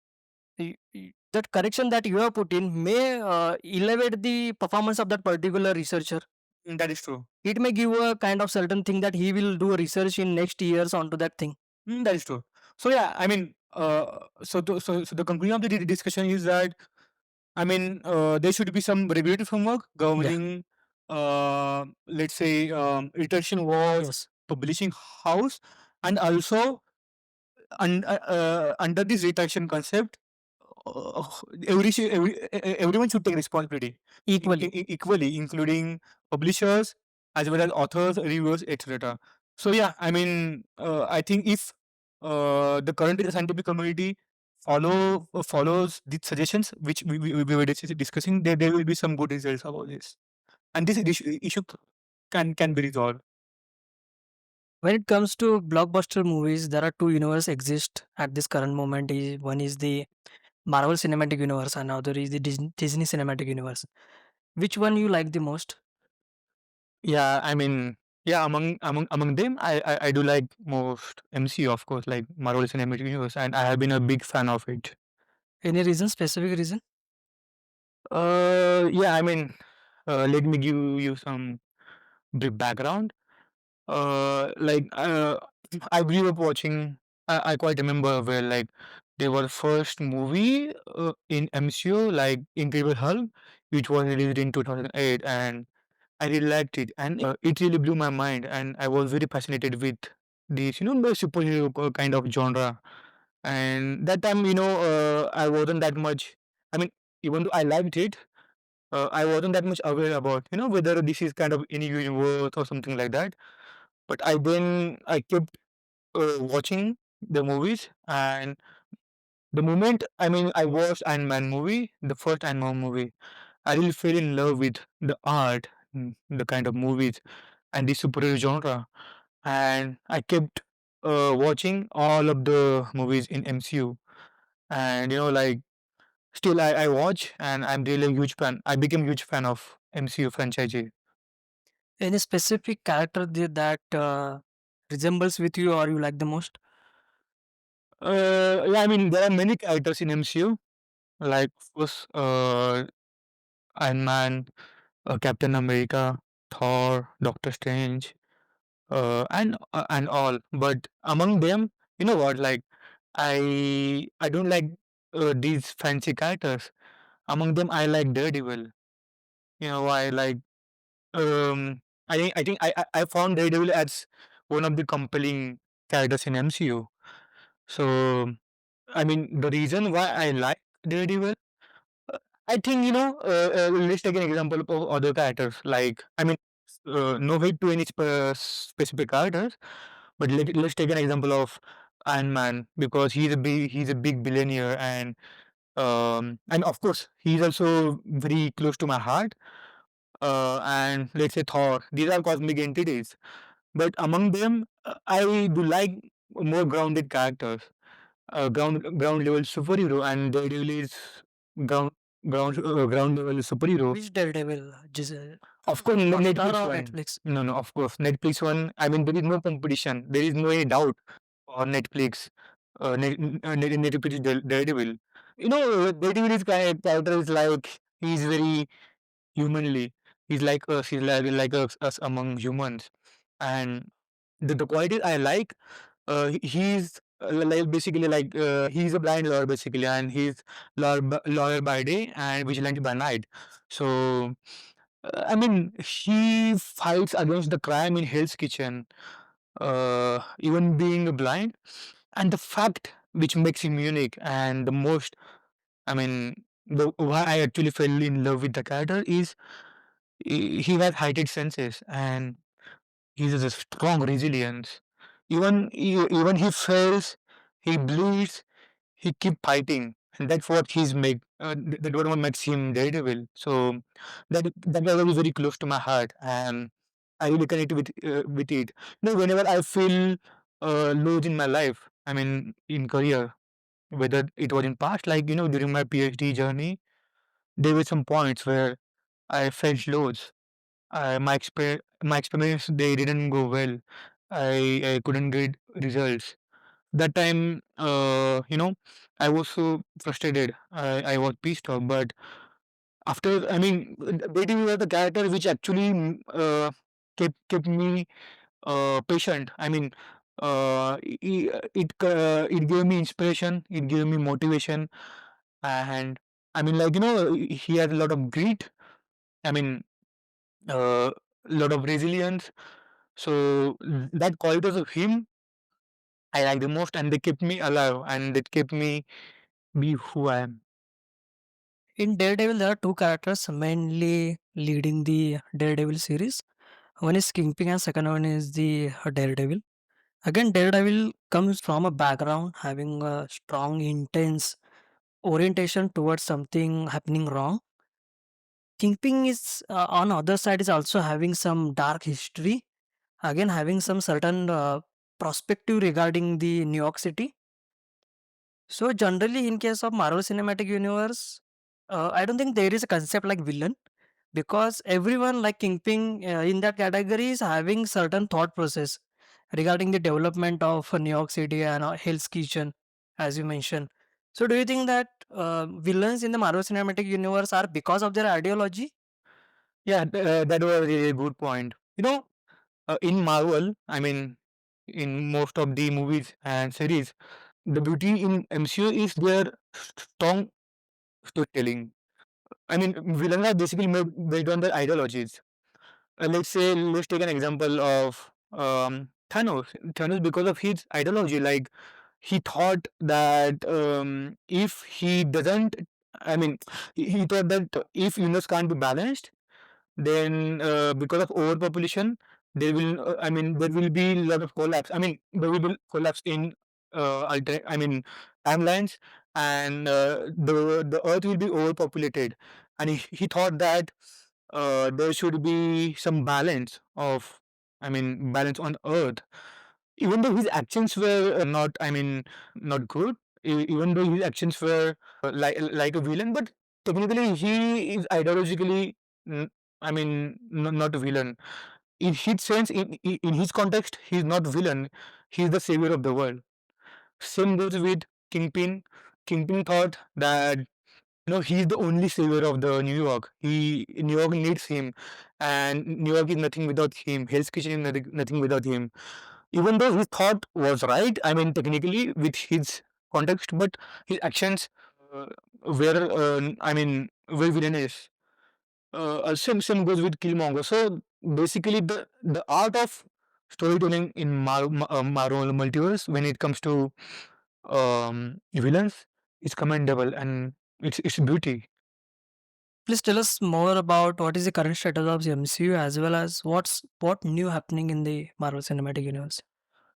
that correction that you have put in may elevate the performance of that particular researcher. That is true. It may give a kind of certain thing that he will do research in next years onto that thing. That is true. So yeah, I mean, so the conclusion of the discussion is that, I mean, there should be some regulatory framework Yeah. governing, let's say, retraction was Yes. publishing house, and also under this retraction concept, uh, everyone should take responsibility Equally. equally, including publishers as well as authors, reviewers, etc. So yeah, I mean, I think if the current scientific community follows these suggestions which we were discussing, there will be some good results about this, and this issue can be resolved. When it comes to blockbuster movies, there are two universes exist at this current moment. One is the Marvel Cinematic Universe and other is the Disney Cinematic Universe. Which one you like the most? Yeah, I mean, yeah, among them, I do like most MCU, of course, like Marvel Cinematic Universe, and I have been a big fan of it. Any reason, specific reason? Yeah, I mean, let me give you some brief background. Like, I grew up watching. I quite remember where like they were first movie in MCU, like Incredible Hulk, which was released in 2008, and I really liked it, and it really blew my mind, and I was very fascinated with this, the superhero kind of genre. And that time, I wasn't that much. I mean, even though I liked it, I wasn't that much aware about, whether this is kind of any universe or something like that. But I kept watching the movies, and the moment, I mean, I watched Iron Man movie, the first Iron Man movie, I really fell in love with the art, the kind of movies, and the superhero genre. And I kept watching all of the movies in MCU. And like still I watch, and I'm really a huge fan. I became a huge fan of MCU franchise. Any specific character that resembles with you or you like the most? Yeah, I mean there are many characters in MCU, like of course Iron Man, Captain America, Thor, Doctor Strange, and all. But among them, you know what? Like I don't like these fancy characters. Among them, I like Daredevil. You know why? Like I found Daredevil as one of the compelling characters in MCU. So I mean, the reason why I like Daredevil, uh, I think let's take an example of other characters. Like I mean, no hate to any specific characters, but let's take an example of Iron Man, because he's a big billionaire, and of course he's also very close to my heart. And let's say Thor, these are cosmic entities, but among them, I do like more grounded characters, ground level superhero, and Daredevil is ground ground level superhero. Which Daredevil? Of course, Hotstar Netflix or one. Netflix? No, no, of course, Netflix one. I mean, there is no competition. There is no any doubt on Netflix. Netflix is Daredevil. Daredevil is character is like he's very humanly. He's like us. He's like us among humans, and the qualities I like. He's like basically like he's a blind lawyer basically, and he's lawyer by day and vigilante by night. So I mean, he fights against the crime in Hell's Kitchen, even being blind, and the fact which makes him unique and the most. I mean, the why I actually fell in love with the character is he has heightened senses, and he has a strong resilience. Even he fails, he bleeds, he keep fighting, and that's what he's make. That what makes him Daredevil. So that was very close to my heart, and I really connect with it. Whenever I feel lows in my life, I mean in career, whether it was in past, like during my PhD journey, there were some points where I felt lows. My experiments they didn't go well. I couldn't get results. That time, I was so frustrated. I was pissed off. But after, I mean, Daredevil was the character which actually kept me patient. I mean, it gave me inspiration. It gave me motivation, and I mean, like, he had a lot of grit. I mean, a lot of resilience. So that qualities of him I like the most, and they kept me alive, and they kept me be who I am. In Daredevil, there are two characters mainly leading the Daredevil series. One is Kingpin and second one is the Daredevil. Again, Daredevil comes from a background having a strong, intense orientation towards something happening wrong. Kingpin is on other side is also having some dark history. Again, having some certain perspective regarding the New York City. So generally, in case of Marvel Cinematic Universe, I don't think there is a concept like villain because everyone like Kingpin in that category is having certain thought process regarding the development of New York City and Hell's Kitchen, as you mentioned. So do you think that villains in the Marvel Cinematic Universe are because of their ideology? Yeah, that was a really good point. In Marvel, I mean, in most of the movies and series, the beauty in MCU is their strong storytelling. I mean, villains are basically made based on their ideologies. Let's take an example of Thanos. Thanos, because of his ideology, like he thought that if he doesn't, I mean, he thought that if universe can't be balanced, then because of overpopulation, there will be a lot of collapse. I mean, there will be collapse in timelines, and the Earth will be overpopulated. And he thought that there should be some balance of, balance on Earth. Even though his actions were not, not good, even though his actions were like a villain, but technically he is ideologically, n- not a villain. In his sense, in his context, he's not villain. He's the savior of the world. Same goes with Kingpin. Kingpin thought that he's the only savior of the New York. New York needs him, and New York is nothing without him. Hell's Kitchen is nothing without him. Even though his thought was right, technically with his context, but his actions uh, were villainous. Same goes with Killmonger. So basically, the art of storytelling in Marvel multiverse when it comes to villains is commendable, and it's beauty. Please tell us more about what is the current status of the MCU as well as what new happening in the Marvel Cinematic Universe.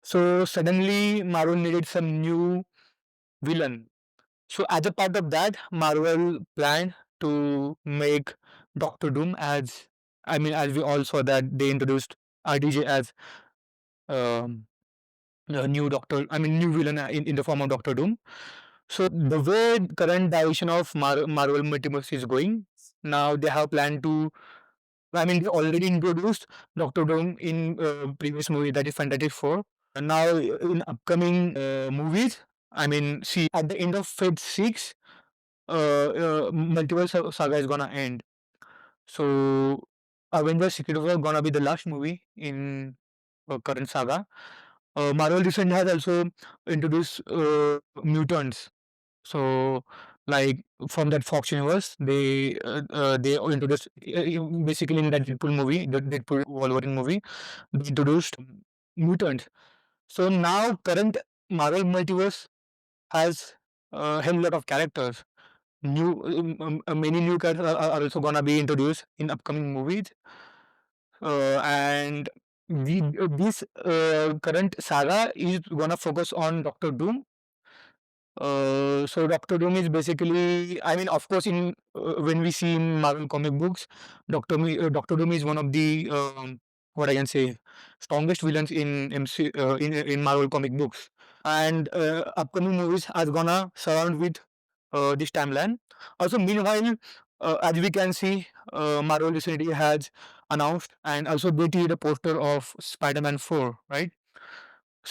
So suddenly Marvel needed some new villain. So as a part of that, Marvel planned to make Doctor Doom as we all saw that they introduced RDJ as um, a new Doctor, new villain in the form of Doctor Doom. So the way current direction of Marvel Multiverse is going, now they have planned to, they already introduced Doctor Doom in previous movie, that is Fantastic Four. Now in upcoming movies, see at the end of Phase 6, Multiverse Saga is gonna end. So Avengers Secret War gonna be the last movie in current saga. Marvel recently has also introduced mutants. So, like from that Fox universe, they introduced basically in that Deadpool movie, the Deadpool Wolverine movie, they introduced mutants. So now current Marvel multiverse has a hell lot of characters. Many new characters are also gonna be introduced in upcoming movies, and this current saga is gonna focus on Doctor Doom. So Doctor Doom is basically, of course, in when we see in Marvel comic books, Doctor Doom is one of the what I can say strongest villains in in Marvel comic books, and upcoming movies are gonna surround with this timeline. Also, meanwhile, as we can see, Marvel recently has announced and also they did a poster of Spider-Man 4, right?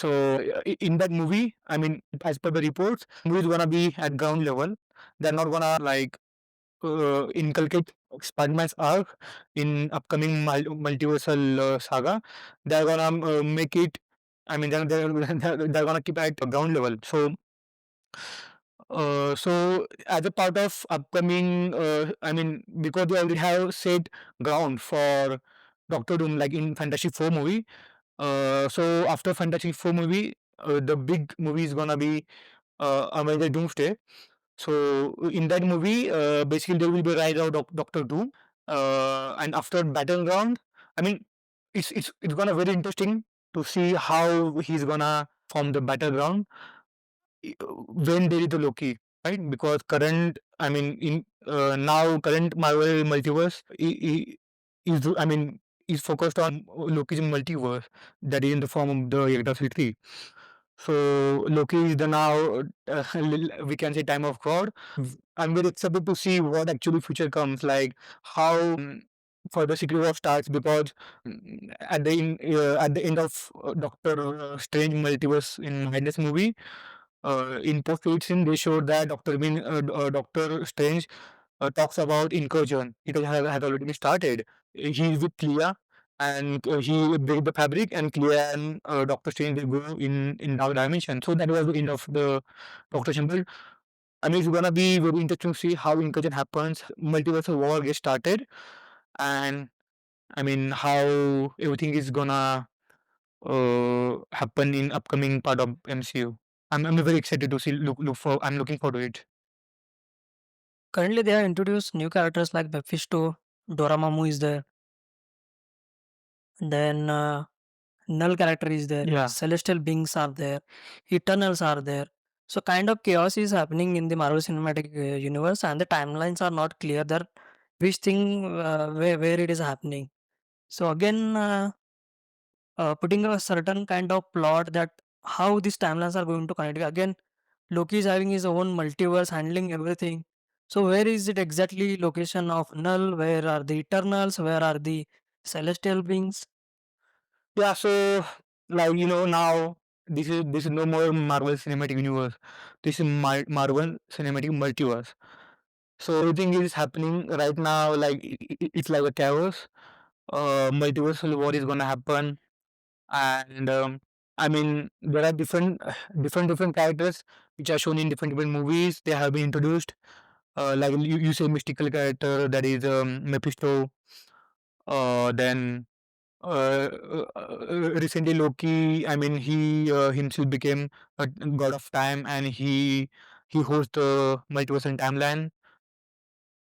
In that movie, I mean, as per the reports, movie is gonna be at ground level. They're not gonna like inculcate Spider-Man's arc in upcoming multiversal saga. They're gonna make it. I mean, they're gonna keep it at ground level. So as a part of upcoming, I mean, because they already have set ground for Doctor Doom, like in Fantastic Four movie. So after Fantastic Four movie, the big movie is gonna be Avengers Doomsday. So in that movie, basically there will be rise of Doctor Doom, and after Battleground, I mean, it's gonna very interesting to see how he's gonna form the Battleground when there is a Loki, right? Because current, I mean, in now current Marvel multiverse is, I mean, is focused on Loki's multiverse that is in the form of the Yggdrasil tree. So Loki is the now we can say time of God. I'm very excited to see what actually future comes, like how further Secret War starts because at the end of Doctor Strange multiverse in Madness movie, in post credit scene they showed that Doctor Strange talks about incursion. Has already been started. He's with Clea and he break the fabric and Clea and Doctor Strange they go in dark dimension. So that was the end of the Doctor Strange. I mean, it's gonna be very interesting to see how incursion happens, multiversal war gets started, and I mean how everything is gonna happen in upcoming part of MCU. I'm very excited to see look for. I'm looking forward to it. Currently, they have introduced new characters like Mephisto, Dormammu is there, then Null character is there, Yeah. celestial beings are there, Eternals are there. So kind of chaos is happening in the Marvel Cinematic Universe, and the timelines are not clear. That which thing where it is happening. So again, putting a certain kind of plot that how these timelines are going to connect. Again, Loki is having his own multiverse, handling everything. So where is it exactly location of Null? Where are the Eternals? Where are the celestial beings? Yeah, so like now this is no more Marvel Cinematic Universe. This is Marvel Cinematic Multiverse. So everything is happening right now. Like it's like a chaos. Multiversal war is gonna happen, and I mean there are different characters which are shown in different movies. They have been introduced. Like you say mystical character that is Mephisto. Then recently Loki, I mean, he himself became a god of time, and he hosts the multiverse and timeline.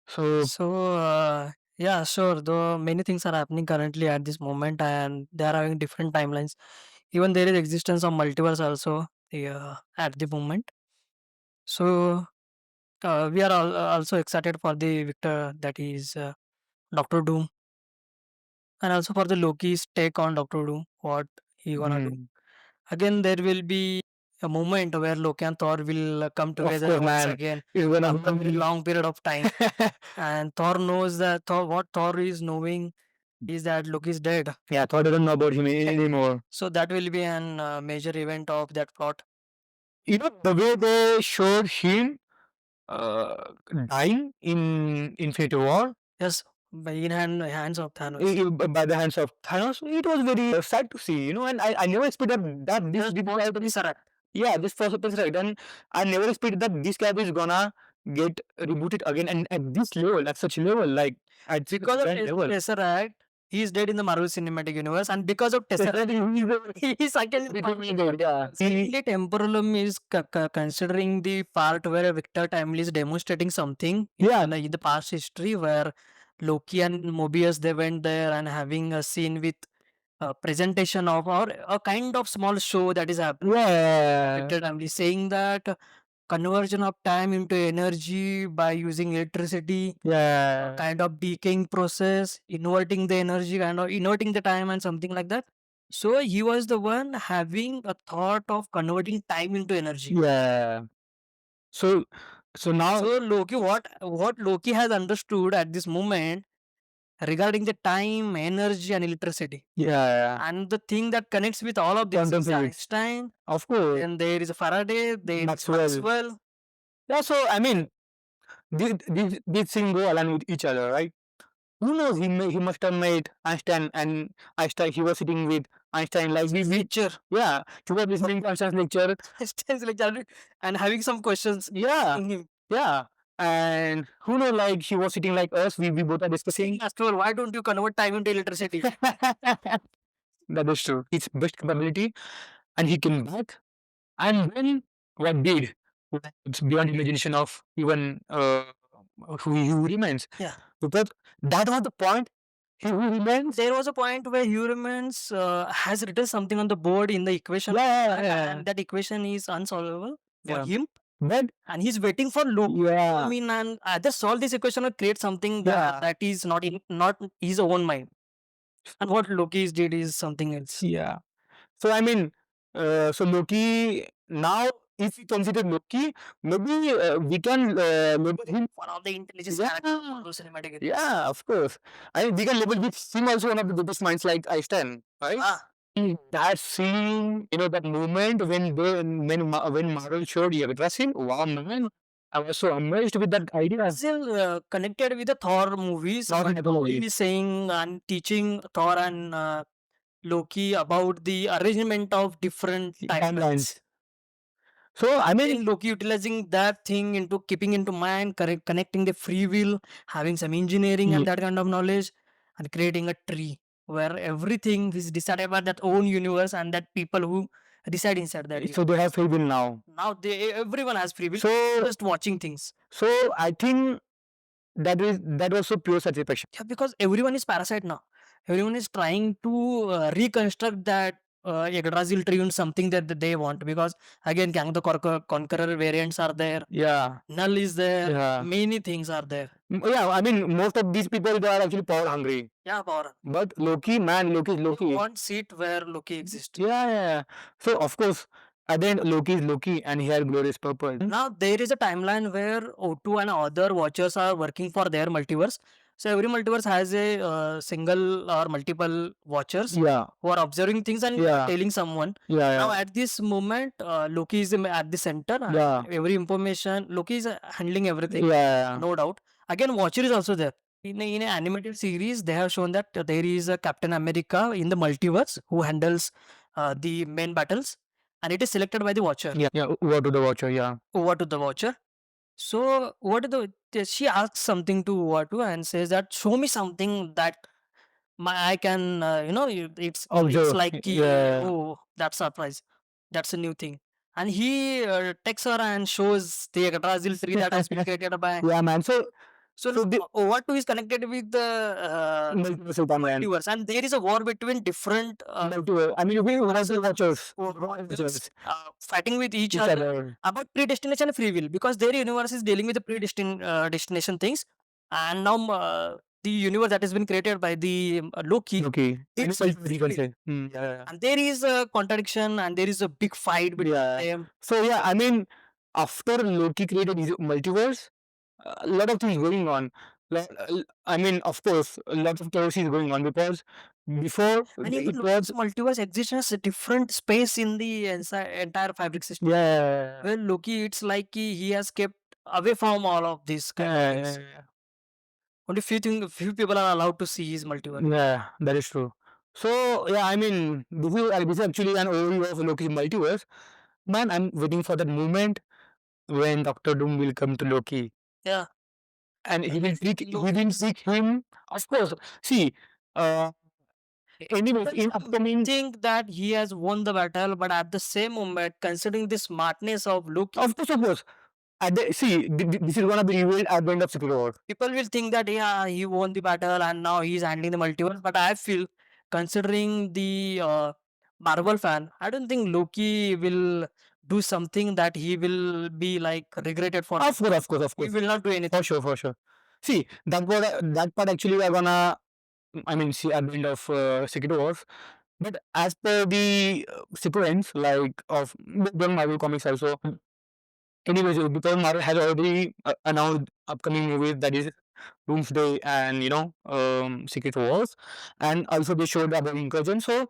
So So yeah, sure. Though many things are happening currently at this moment, and they are having different timelines. Even there is existence of multiverse also at the moment. So we are also excited for the Victor that is Doctor Doom, and also for the Loki's take on Doctor Doom. What he gonna do? mm, Again, there will be a moment where Loki and Thor will come of together course, once man, again it's gonna after a very be long period of time. And Thor knows that what Thor is knowing is that Loki is dead. yeah. Thor doesn't know about him anymore. So that will be an major event of that plot. The way they showed him uh, dying in Infinity War Yes, by hands of Thanos. by the hands of Thanos, it was very sad to see, and I never expected that Yes, this both character is, Tesseract. yeah, this first person, right, and I never expected that this character is gonna get rebooted again and at this level, at such level, like at such Because of grand level. Tesseract, he is dead in the Marvel Cinematic Universe, and because of Tesseract, he is again in the Marvel Cinematic Yeah. Universe. Secondly, Temporalum is considering the part where Victor Timely is demonstrating something Yeah. in the past history where Loki and Mobius they went there and having a scene with a presentation of or a kind of small show that is happening. Yeah. Victor Timely saying that conversion of time into energy by using electricity, Yeah. kind of decaying process, inverting the energy, kind of inverting the time and something like that. So he was the one having a thought of converting time into energy. Yeah. So now So Loki, what Loki has understood at this moment regarding the time, energy, and electricity. Yeah. And the thing that connects with all of this Quantum is physics. Einstein, Of course. and there is a Faraday, there is Maxwell. Maxwell. Yeah, so I mean, these things go along with each other, right? Who knows? He must have made Einstein, and Einstein. He was sitting with Einstein, like we Lecture. yeah. He was listening to Einstein's lecture. Einstein's lecture and having some questions. Yeah, In him. yeah. And who knows? Like he was sitting like us. We both are discussing. After all, why don't you convert time into electricity? That is true. His best capability, and he came back. And then what did? It's beyond imagination of even who remains. Yeah. Because that was the point. He who remains. There was a point where Huremans has written something on the board in the equation, Yeah. and that equation is unsolvable for Yeah. him, But and he's waiting for Loki. yeah. I mean, and either solve this equation or create something Yeah. that is not his own mind. And what Loki did is something else. Yeah. So I mean, so Loki now, if we consider Loki, maybe we can label him. One of the intelligence Yeah. characters of Marvel cinematic universe. Yeah, of course. I mean, we can label him also one of the biggest minds like Einstein, right? That scene, that moment when Marvel showed Retraction, wow, man, I was so amazed with that idea. Still connected with the Thor movies. Thor But mythology. he is saying and teaching Thor and Loki about the arrangement of different timelines. So I mean, Then Loki utilizing that thing into keeping into mind, connecting the free will, having some engineering and that kind of knowledge, and creating a tree where everything is decided by that own universe and that people who reside inside that. so they have free will now. Now everyone has free will. So Just watching things. So I think that was so pure satisfaction. Yeah, because everyone is parasite now. Everyone is trying to reconstruct that Yggdrasil tree into something that they want. Because again, Kang the Conqueror variants are there. Yeah. Null is there. Yeah. Many things are there. Yeah, I mean, most of these people, they are actually power hungry. Yeah, power. But Loki, man, Loki is Loki. You want seat where Loki exists. Yeah. So of course, at the end, Loki is Loki, and he had glorious purpose. Now there is a timeline where O2 and other watchers are working for their multiverse. So every multiverse has a single or multiple watchers Yeah. who are observing things and Yeah. telling someone. Yeah. Now at this moment, Loki is at the center. And Yeah. every information, Loki is handling everything. Yeah. No doubt. Again, Watcher is also there. In an animated series, they have shown that there is a Captain America in the multiverse who handles the main battles, and it is selected by the Watcher. Yeah. Over to the Watcher. Yeah. Over to the Watcher. So what do she asks something to Uatu and says that show me something that I can it's Observe. like Yeah. oh, that's surprise, that's a new thing. And he takes her and shows the Yggdrasil tree that has been created by. Yeah, man. So the Uatu is connected with the multiverse Superman. multiverse, and there is a war between different Multiverse. I mean, we have the Watchers. Watchers, fighting with each other about predestination and free will, because their universe is dealing with the destination things, and now the universe that has been created by the Loki, it's free will. Yeah. And there is a contradiction and there is a big fight between them. So yeah, I mean, after Loki created his multiverse, a lot of things going on. I mean, of course, a lot of chaos is going on because before And even it was multiverse exists as a different space in the entire fabric system. yeah. Well, Loki, it's like he has kept away from all of this kind of things. Only few people are allowed to see his multiverse. Yeah, that is true. So yeah, I mean, this is actually an overview of Loki's multiverse. Man, I'm waiting for that moment when Doctor Doom will come to Loki. Yeah. And he will seek him. Of course. See, anyways, in upcoming think that he has won the battle, but at the same moment, considering the smartness of Loki, of course. This is gonna be revealed at the end of Civil War. people will think that yeah, he won the battle and now he's handling the multiverse. But I feel, considering the Marvel fan, I don't think Loki will do something that he will be like regretted for. Of course. He will not do anything. For sure. See, that part actually we're gonna, I mean, see at the end of Secret Wars. But as per the sequence, like of the Marvel comics also. Anyways, because Marvel has already announced upcoming movies, that is doomsday and secret wars, and also they showed about incursion. So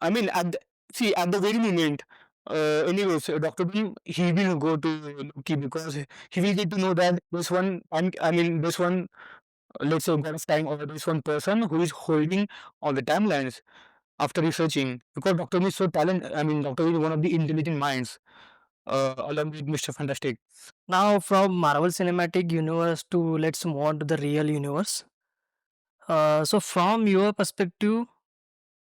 I mean, at the very moment, anyways, Dr. Doom, he will go to Loki because he will get to know that this one, and I mean, this one, let's say, God of time, or this one person who is holding all the timelines after researching. Because Dr. Doom is so talented, I mean, Dr. Doom is one of the intelligent minds, along with Mr. Fantastic. Now, from Marvel Cinematic Universe to let's move on to the real universe. So, from your perspective,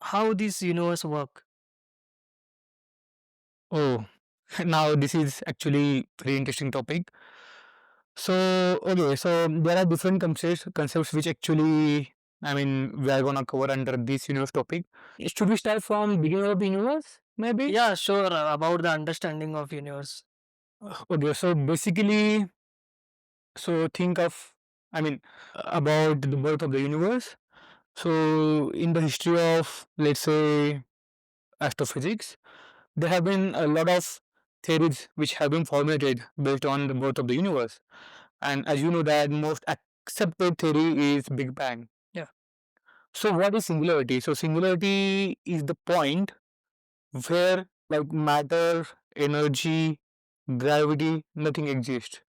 how this universe work? Oh, now this is actually very interesting topic. So, okay, so there are different concepts which actually, I mean, we are gonna cover under this universe topic. Should we start from beginning of the universe, maybe? Yeah, sure. About the understanding of universe. Okay, so basically, so think of, I mean, about the birth of the universe. So, in the history of, let's say, astrophysics, there have been a lot of theories which have been formulated based on the birth of the universe. And as you know, that most accepted theory is Big Bang. Yeah. So, what is singularity? So, singularity is the point where like matter, energy, gravity, nothing exists.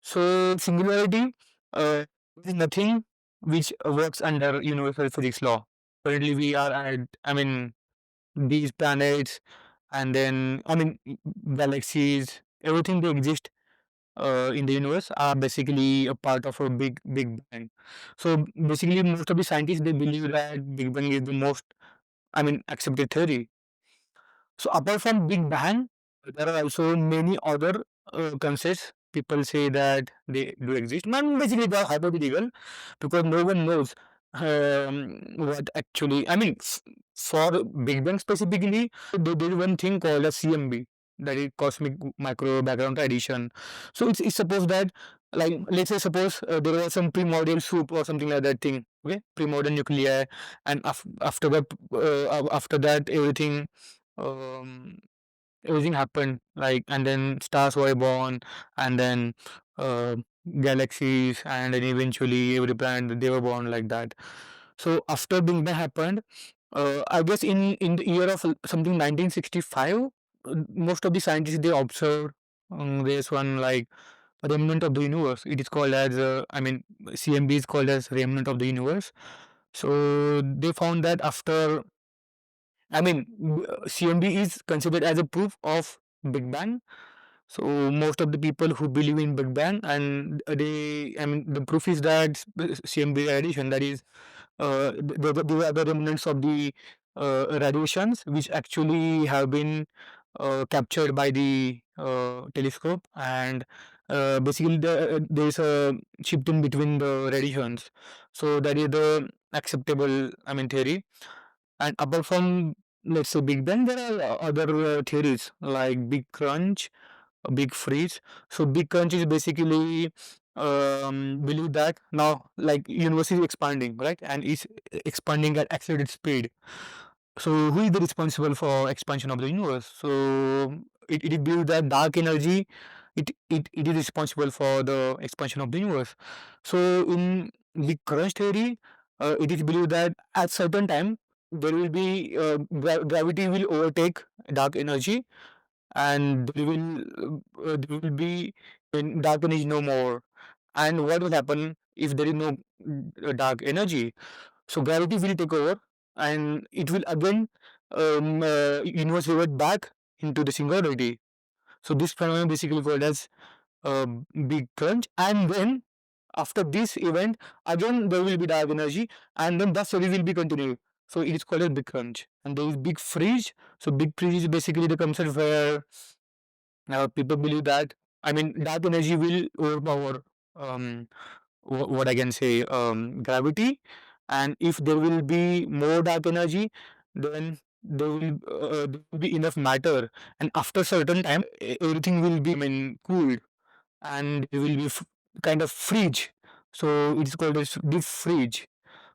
So, singularity is nothing which works under universal physics law. Currently, we are at, I mean, these planets, and then, I mean, galaxies, everything that exists in the universe are basically a part of a big bang. So basically, most of the scientists they believe that Big Bang is the most, I mean, accepted theory. So apart from Big Bang, there are also many other concepts. People say that they do exist. Man, basically, they are hypothetical because no one knows what actually. I mean, for Big Bang specifically, there is one thing called a CMB, that is cosmic micro background radiation. So it's supposed that, like, let's say, suppose there was some primordial soup or something like that thing. Okay, primordial nuclei, and after that everything um, everything happened, like, and then stars were born, and then uh, galaxies, and then eventually every planet they were born like that. So after Big Bang happened, I guess in the year of something 1965, most of the scientists they observed there's one like remnant of the universe. It is called as I mean, CMB is called as remnant of the universe. So they found that after, I mean, CMB is considered as a proof of Big Bang. So most of the people who believe in Big Bang, and I mean, the proof is that CMB radiation, that is, the remnants of the radiations which actually have been captured by the telescope, and basically there is a shift in between the radiations. So that is the acceptable, I mean, theory. And apart from, let's say, Big Bang, there are other theories like Big Crunch, Big Freeze. So Big Crunch is basically believe that now like universe is expanding, right, and is expanding at accelerated speed. So who is the responsible for expansion of the universe? So it is believed that dark energy, it is responsible for the expansion of the universe. So in the crunch theory, it is believed that at certain time there will be gravity will overtake dark energy, and there will be dark energy no more. And what will happen if there is no dark energy? So gravity will take over, and it will again universe revert back into the singularity. So this phenomenon basically called as uh, big crunch, and then after this event again there will be dark energy, and then that story will be continued. So it is called as big crunch, and there is big freeze. So big freeze is basically the concept where people believe that, I mean, dark energy will overpower what I can say, gravity, and if there will be more dark energy, then there will be enough matter, and after certain time everything will be, I mean, cooled, and it will be kind of freeze. So it is called as deep freeze.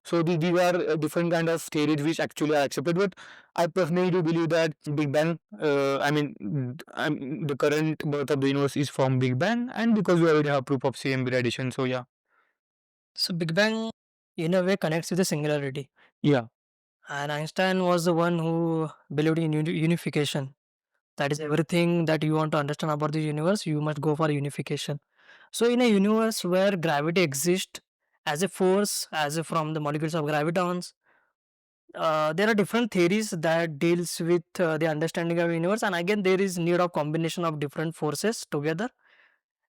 So these are different kind of theories which actually are accepted. But I personally do believe that Big Bang, I mean, the current birth of the universe is from Big Bang, and because we already have proof of CMB radiation. So yeah. So Big Bang in a way connects with the singularity. Yeah. And Einstein was the one who believed in unification. That is everything that you want to understand about the universe, you must go for unification. So in a universe where gravity exists as a force, as a, from the molecules of gravitons, there are different theories that deals with the understanding of universe, and again there is need of combination of different forces together.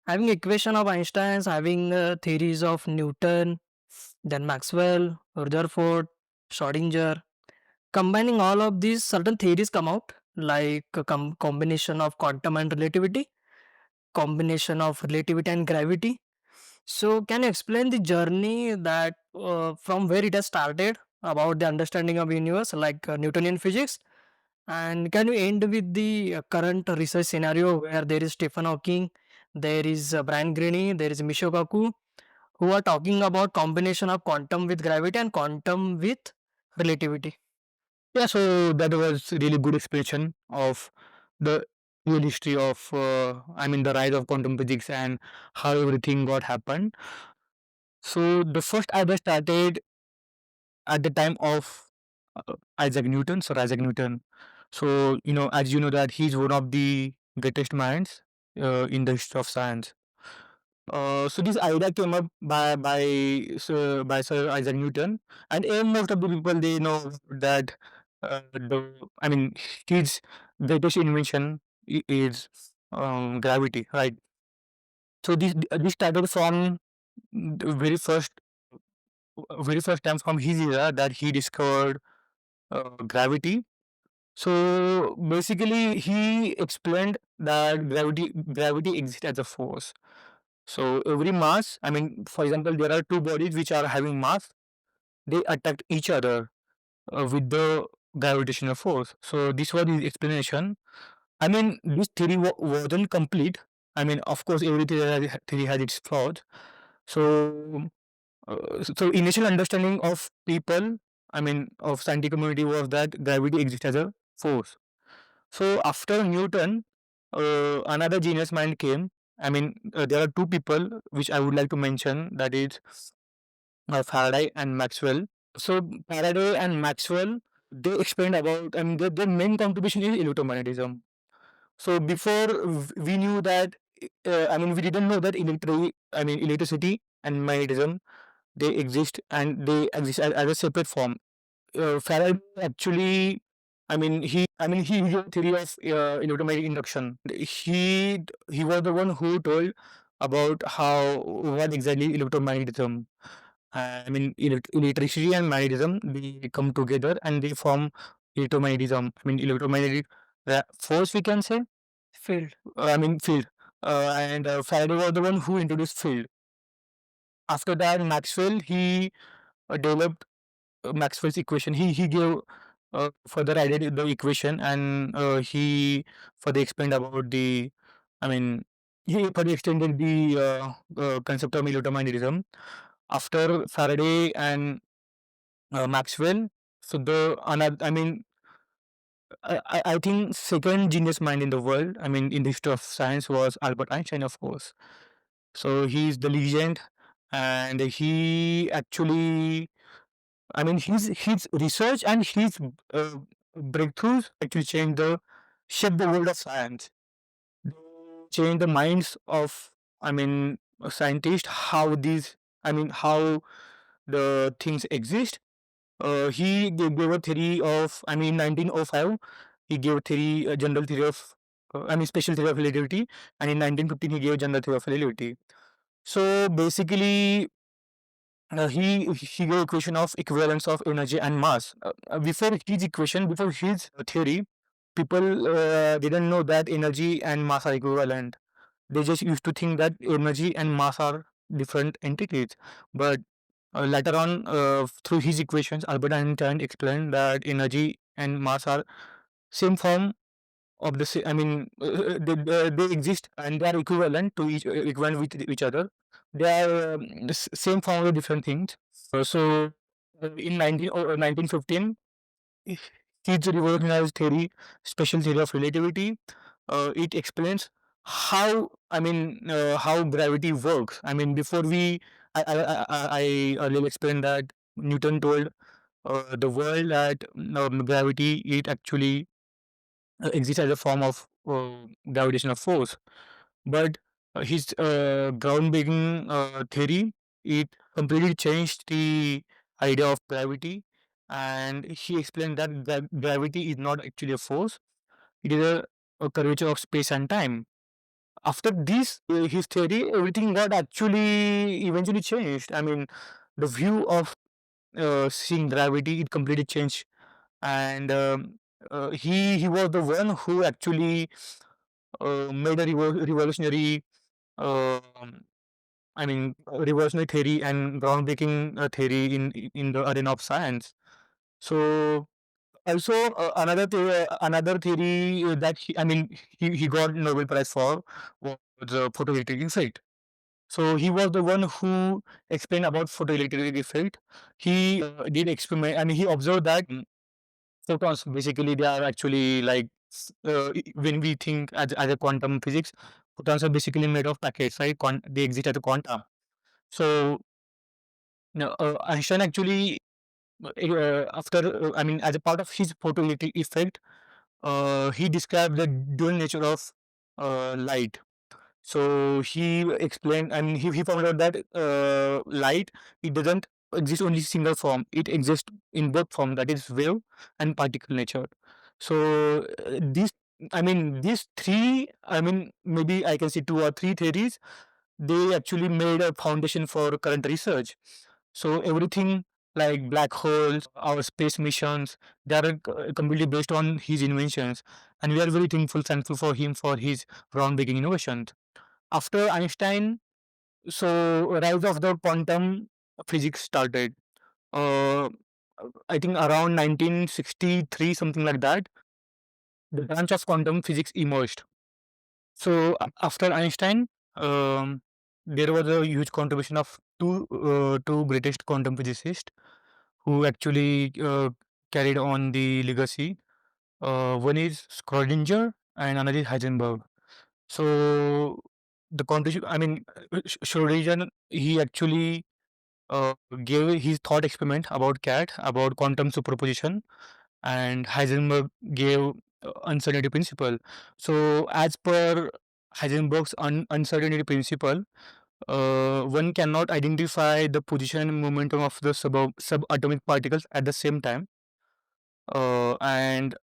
Having equation of Einstein's, having theories of Newton, then Maxwell, Rutherford, Schrodinger, combining all of these, certain theories come out like a combination of quantum and relativity, combination of relativity and gravity. So, can you explain the journey that from where it has started about the understanding of universe, like Newtonian physics, and can you end with the current research scenario where there is Stephen Hawking, there is Brian Greene, there is Michio Kaku, who are talking about combination of quantum with gravity and quantum with relativity. Yeah, so that was really good explanation of the real history of, the rise of quantum physics and how everything got happened. So the first idea started at the time of Isaac Newton, Sir Isaac Newton. So, as you know that he's one of the greatest minds in the history of science. So this idea came up by Sir Isaac Newton, and most of the people they know that the I mean his greatest invention is gravity, right? So this started from the very first time from his era that he discovered gravity. So basically, he explained that gravity exists as a force. So every mass, for example, there are two bodies which are having mass. They attract each other with the gravitational force. So this was his explanation. This theory wasn't complete. Of course, every theory has its flaws. So, so initial understanding of people, of scientific community was that gravity exists as a force. So after Newton, another genius mind came. There are two people which I would like to mention. That is Faraday and Maxwell. So Faraday and Maxwell, they explained about. Their main contribution is electromagnetism. So before we knew that, we didn't know that electricity and magnetism they exist and they exist as a separate form. Faraday actually, he gave a theory of electromagnetic induction. He was the one who told about how what exactly electromagnetism. Electricity and magnetism they come together and they form electromagnetism. Electromagnetic force we can say. Field. Field. And Faraday was the one who introduced field. After that, Maxwell he developed Maxwell's equation. He gave further added the equation and he further explained about the I mean he further extended the concept of electromagnetism after Faraday and Maxwell. So the another I think second genius mind in the world. In the history of science was Albert Einstein, of course. So he's the legend, and he actually his research and his uh, breakthroughs actually shaped the world of science. They changed the minds of, scientists, how the things exist. He gave a theory of, 1905, he gave a theory, a general theory of, special theory of relativity, and in 1915 he gave a general theory of relativity. So basically, he gave equation of equivalence of energy and mass. Before his theory, people didn't know that energy and mass are equivalent. They just used to think that energy and mass are different entities. But later on, through his equations, Albert Einstein explained that energy and mass are same form of the. They exist and they are equivalent to equivalent with each other. They are the same form of different things. In 1915, his revolutionized theory, special theory of relativity, it explains how, how gravity works. I mean, before I earlier explained that Newton told the world that gravity, it actually exists as a form of gravitational force. But his groundbreaking theory, it completely changed the idea of gravity, and he explained that gravity is not actually a force; it is a curvature of space and time. After this, his theory, everything got actually eventually changed. I mean, the view of seeing gravity, it completely changed, and he was the one who actually made a revolutionary, um, revolutionary theory and groundbreaking theory in the arena of science. So also another theory that he got Nobel Prize for was the photoelectric effect. So he was the one who explained about photoelectric effect. He did experiment and he observed that photons, basically, they are actually like when we think as a quantum physics, photons are basically made of packets, right? They exist as a quantum. So Einstein actually as a part of his photoelectric effect, he described the dual nature of light. So he explained, and he found out that light, it doesn't exist only single form. It exists in both form, that is wave and particle nature. So these three, maybe I can say two or three theories, they actually made a foundation for current research. So everything like black holes, our space missions, they are completely based on his inventions, and we are very thankful for him for his groundbreaking innovations. After Einstein, so rise of the quantum physics started. Uh, I think around 1963, something like that, the branch of quantum physics emerged. So after Einstein, there was a huge contribution of two greatest quantum physicists who actually carried on the legacy. One is Schrödinger and another is Heisenberg. So the contribution, Schrödinger, he actually gave his thought experiment about cat, about quantum superposition, and Heisenberg gave uncertainty principle. So as per Heisenberg's uncertainty principle, one cannot identify the position and momentum of the subatomic particles at the same time. And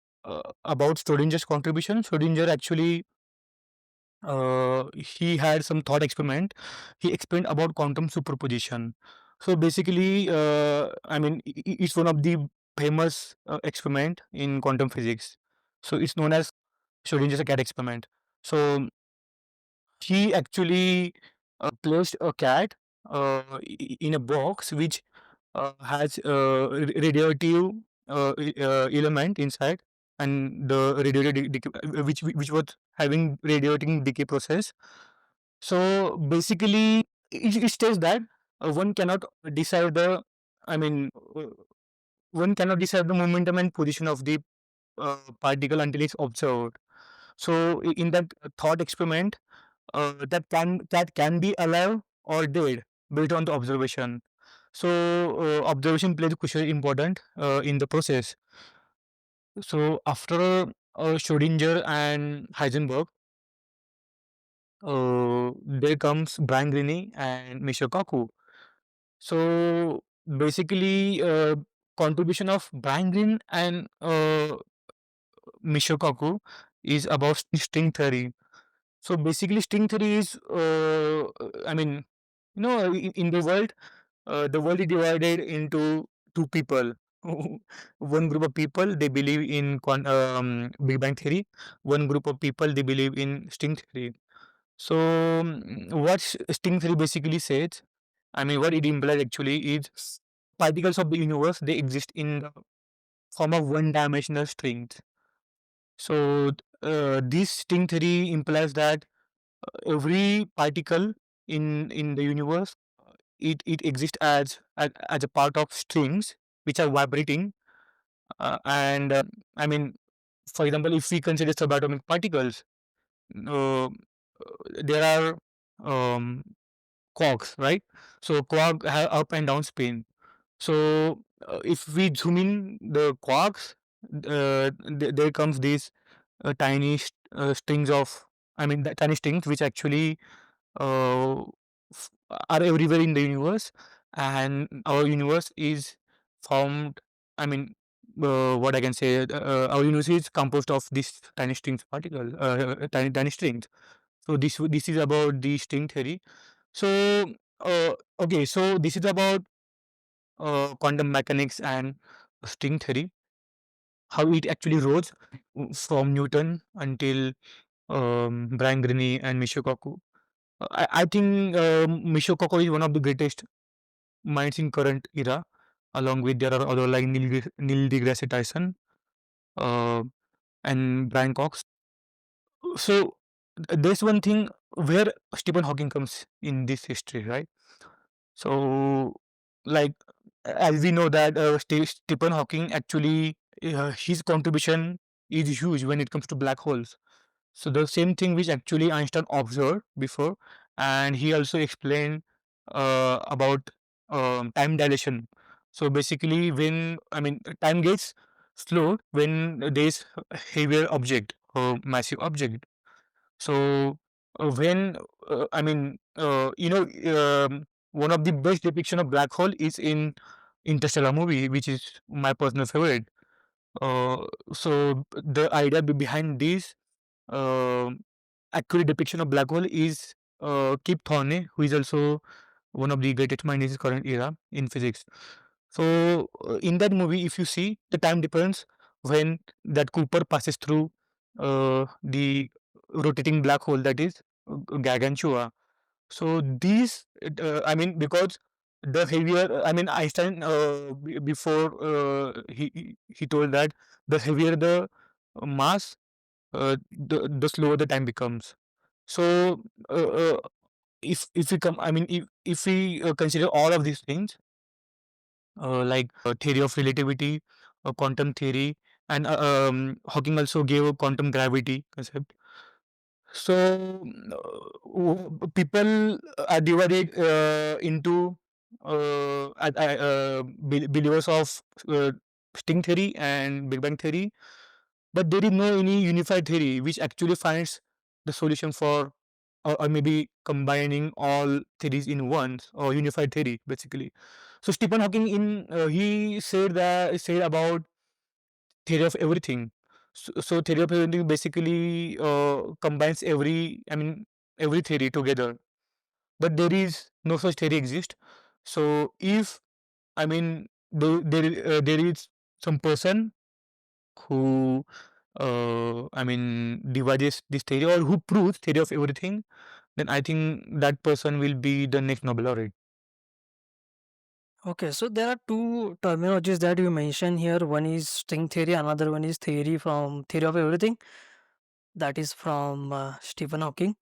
About Schrodinger's contribution, Schrodinger actually he had some thought experiment. He explained about quantum superposition. So basically, it's one of the famous experiment in quantum physics. So it's known as Schrodinger's cat experiment. So he actually placed a cat in a box which has radioactive element inside, and the radioactive which was having radioactive decay process. So basically, it states that one cannot decide the, I mean, uh, one cannot decide the momentum and position of the particle until it's observed. So in that thought experiment, that can be alive or dead based on the observation. So observation plays a crucial important in the process. So after Schrodinger and Heisenberg, there comes Brian Greene and Michio Kaku. So basically, contribution of Brian Greene and Michio Kaku is about string theory. So basically, string theory is, in the world is divided into two people. One group of people, they believe in Big Bang theory. One group of people, they believe in string theory. So what string theory basically says, what it implies actually is particles of the universe, they exist in the form of one-dimensional strings. So this string theory implies that every particle in the universe, it exists as a part of strings which are vibrating, and I mean for example, if we consider subatomic particles, uh, there are um, quarks, right? So quark have up and down spin. So if we zoom in the quarks, there comes these tiny strings of, I mean, the tiny strings which actually uh, are everywhere in the universe, and our universe is formed. I mean, what I can say, our universe is composed of these tiny strings particle, tiny strings. So this is about the string theory. So okay, so this is about quantum mechanics and string theory, how it actually rose from Newton until Brian Greene and Michio Kaku. I think Michio Kaku is one of the greatest minds in current era. Along with there are other like Neil deGrasse Tyson uh, and Brian Cox. So there's one thing where Stephen Hawking comes in this history, right? So, like, as we know that Stephen Hawking actually, his contribution is huge when it comes to black holes. So the same thing which actually Einstein observed before, and he also explained about time dilation. So basically, when I mean time gets slowed when there is heavier object or massive object. So when I mean one of the best depiction of black hole is in Interstellar movie, which is my personal favorite. So the idea behind this uh, accurate depiction of black hole is Kip Thorne, who is also one of the greatest minds in his current era in physics. So in that movie, if you see the time difference when that Cooper passes through the rotating black hole, that is Gargantua. So these, I mean, because the heavier, I mean, Einstein before he told that the heavier the mass, the slower the time becomes. So if we come, I mean, if we consider all of these things, like theory of relativity, quantum theory, and Hawking also gave a quantum gravity concept. So people are divided into believers of string theory and Big Bang theory, but there is no any unified theory which actually finds the solution for, or maybe combining all theories in one or unified theory basically. So Stephen Hawking in he said about theory of everything. So theory of everything basically combines every theory together, but there is no such theory exist. So if I mean there is some person who devises this theory or who proves theory of everything, then I think that person will be the next Nobel laureate. Okay, so there are two terminologies that you mentioned here. One is string theory, another one is theory from theory of everything. That is from Stephen Hawking.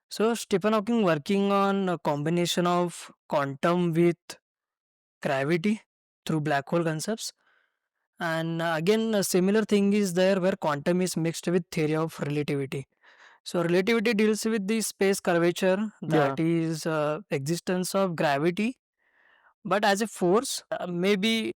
So Stephen Hawking working on a combination of quantum with gravity through black hole concepts. And again, a similar thing is there where quantum is mixed with theory of relativity. So relativity deals with the space curvature, Yeah, that is existence of gravity, but as a force, maybe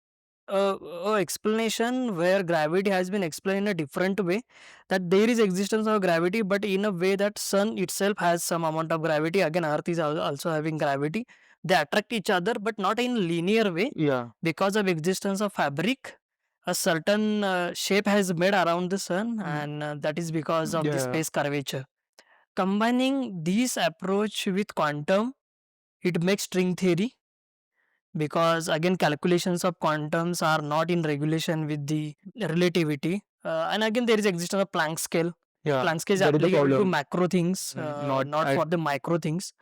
a explanation where gravity has been explained in a different way, that there is existence of gravity but in a way that sun itself has some amount of gravity. Again, earth is also having gravity. They attract each other but not in linear way. yeah, Because of existence of fabric, a certain shape has made around the sun, mm, and that is because of the yeah, space curvature. Combining this approach with quantum, it makes string theory, because again calculations of quantums are not in regulation with the relativity, and again there is existence of Planck scale. yeah. Planck scale is That is the applicable to problem. macro things, Not not at for the micro things.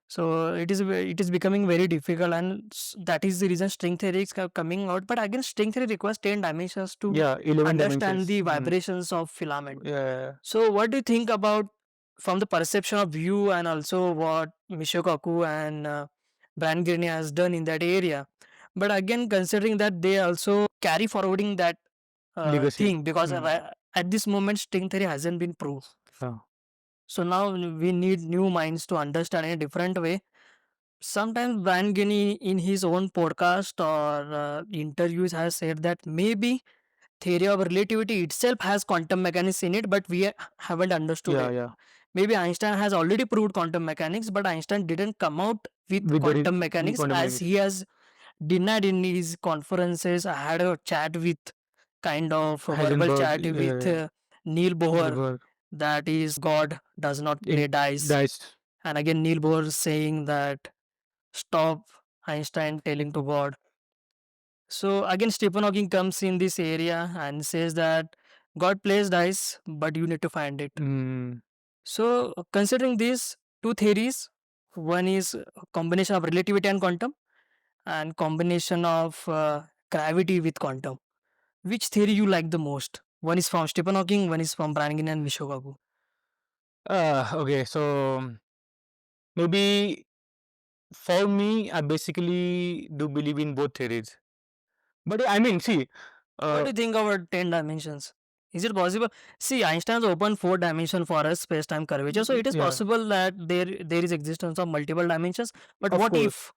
So it is becoming very difficult, and that is the reason string theory is coming out. But again, string theory requires 10 dimensions to yeah 11 understand dimensions. the vibrations of filament. Yeah, So what do you think about, from the perception of you and also what Michio Kaku and Brian Greene has done in that area? But again, considering that they also carry forwarding that legacy. thing, because Mm, at this moment string theory hasn't been proved. yeah. So now we need new minds to understand in a different way. Sometimes Brian Guinea in his own podcast or interviews has said that maybe theory of relativity itself has quantum mechanics in it, but we haven't understood Yeah, it. yeah. Maybe Einstein has already proved quantum mechanics, but Einstein didn't come out with With the quantum mechanics quantum as mechanics. he has denied in his conferences. I had a chat with kind of a verbal Heisenberg, chat with Neil Bohr, Heisenberg, that is God does not in play dice. dice. And again Neil Bohr saying that stop Einstein telling to God. So again Stephen Hawking comes in this area and says that God plays dice, but you need to find it. Mm, So considering these two theories, one is a combination of relativity and quantum, and combination of gravity with quantum. Which theory you like the most? One is from Stephen Hawking, one is from Brannigan and Vishogaku. okay, so maybe for me, I basically do believe in both theories. But I mean, see, What uh, do you think about 10 dimensions? Is it possible? See, Einstein's opened 4 dimension for us space-time curvature, so it is yeah, possible that there is existence of multiple dimensions. But of what course. if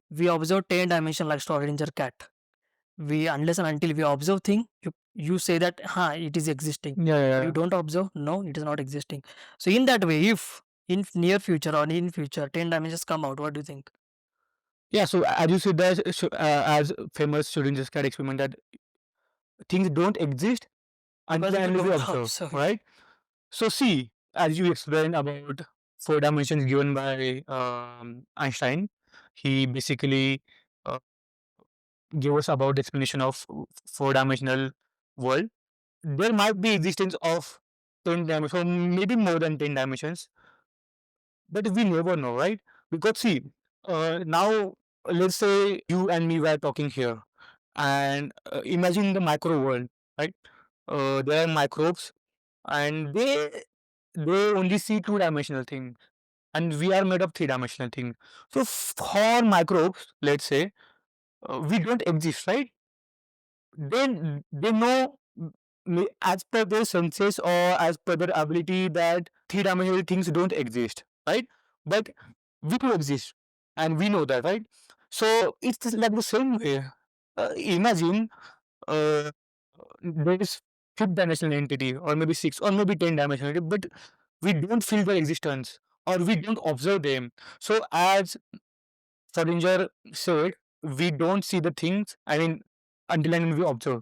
we observe 10 dimension like Schrodinger cat? We unless and until we observe thing, you say that it is existing, Yeah, yeah, but you yeah. don't observe, no, it is not existing. So in that way, if in near future or in future 10 dimensions come out, what do you think? Yeah, so as you said that, as famous Schrödinger's cat experiment, that things don't exist Because until and you unless we don't observe, observe it. right? So see, as you explained about 4 dimensions given by Einstein, he basically uh, gave us about the explanation of 4 dimensional world. There might be existence of 10 dimensions, or maybe more than 10 dimensions, but we never know, right? Because see, now let's say you and me were talking here, and imagine the micro world, right? There are microbes, and they only see 2 dimensional things, and we are made of 3 dimensional things. So for microbes, let's say, we don't exist, right? They know, as per their senses or as per their ability, that 3 dimensional things don't exist, right? But we do exist, and we know that, right? So it's just like the same way. Imagine uh, there is fifth dimensional entity, or maybe six, or maybe 10 dimensional entity, but we don't feel their existence, or we don't observe them. So as Schrodinger said, we don't see the things, I mean, until and we observe.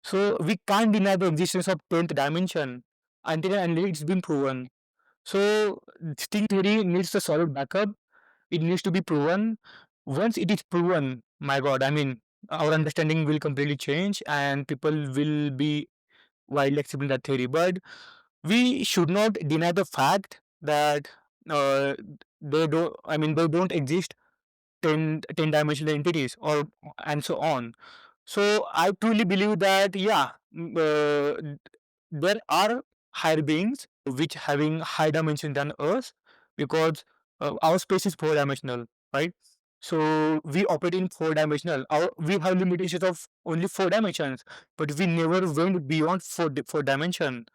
So we can't deny the existence of 10th dimension until and unless it's been proven. So string theory needs a solid backup. It needs to be proven. Once it is proven, my God, I mean, our understanding will completely change, and people will be widely accepting that theory. But we should not deny the fact that uh, they don't exist 10 dimensional entities, or and so on. So I truly believe that, yeah, there are higher beings which having high dimension than us, because our space is 4 dimensional, right? So we operate in 4 dimensional. We have limitations of only 4 dimensions, but we never went beyond four dimension.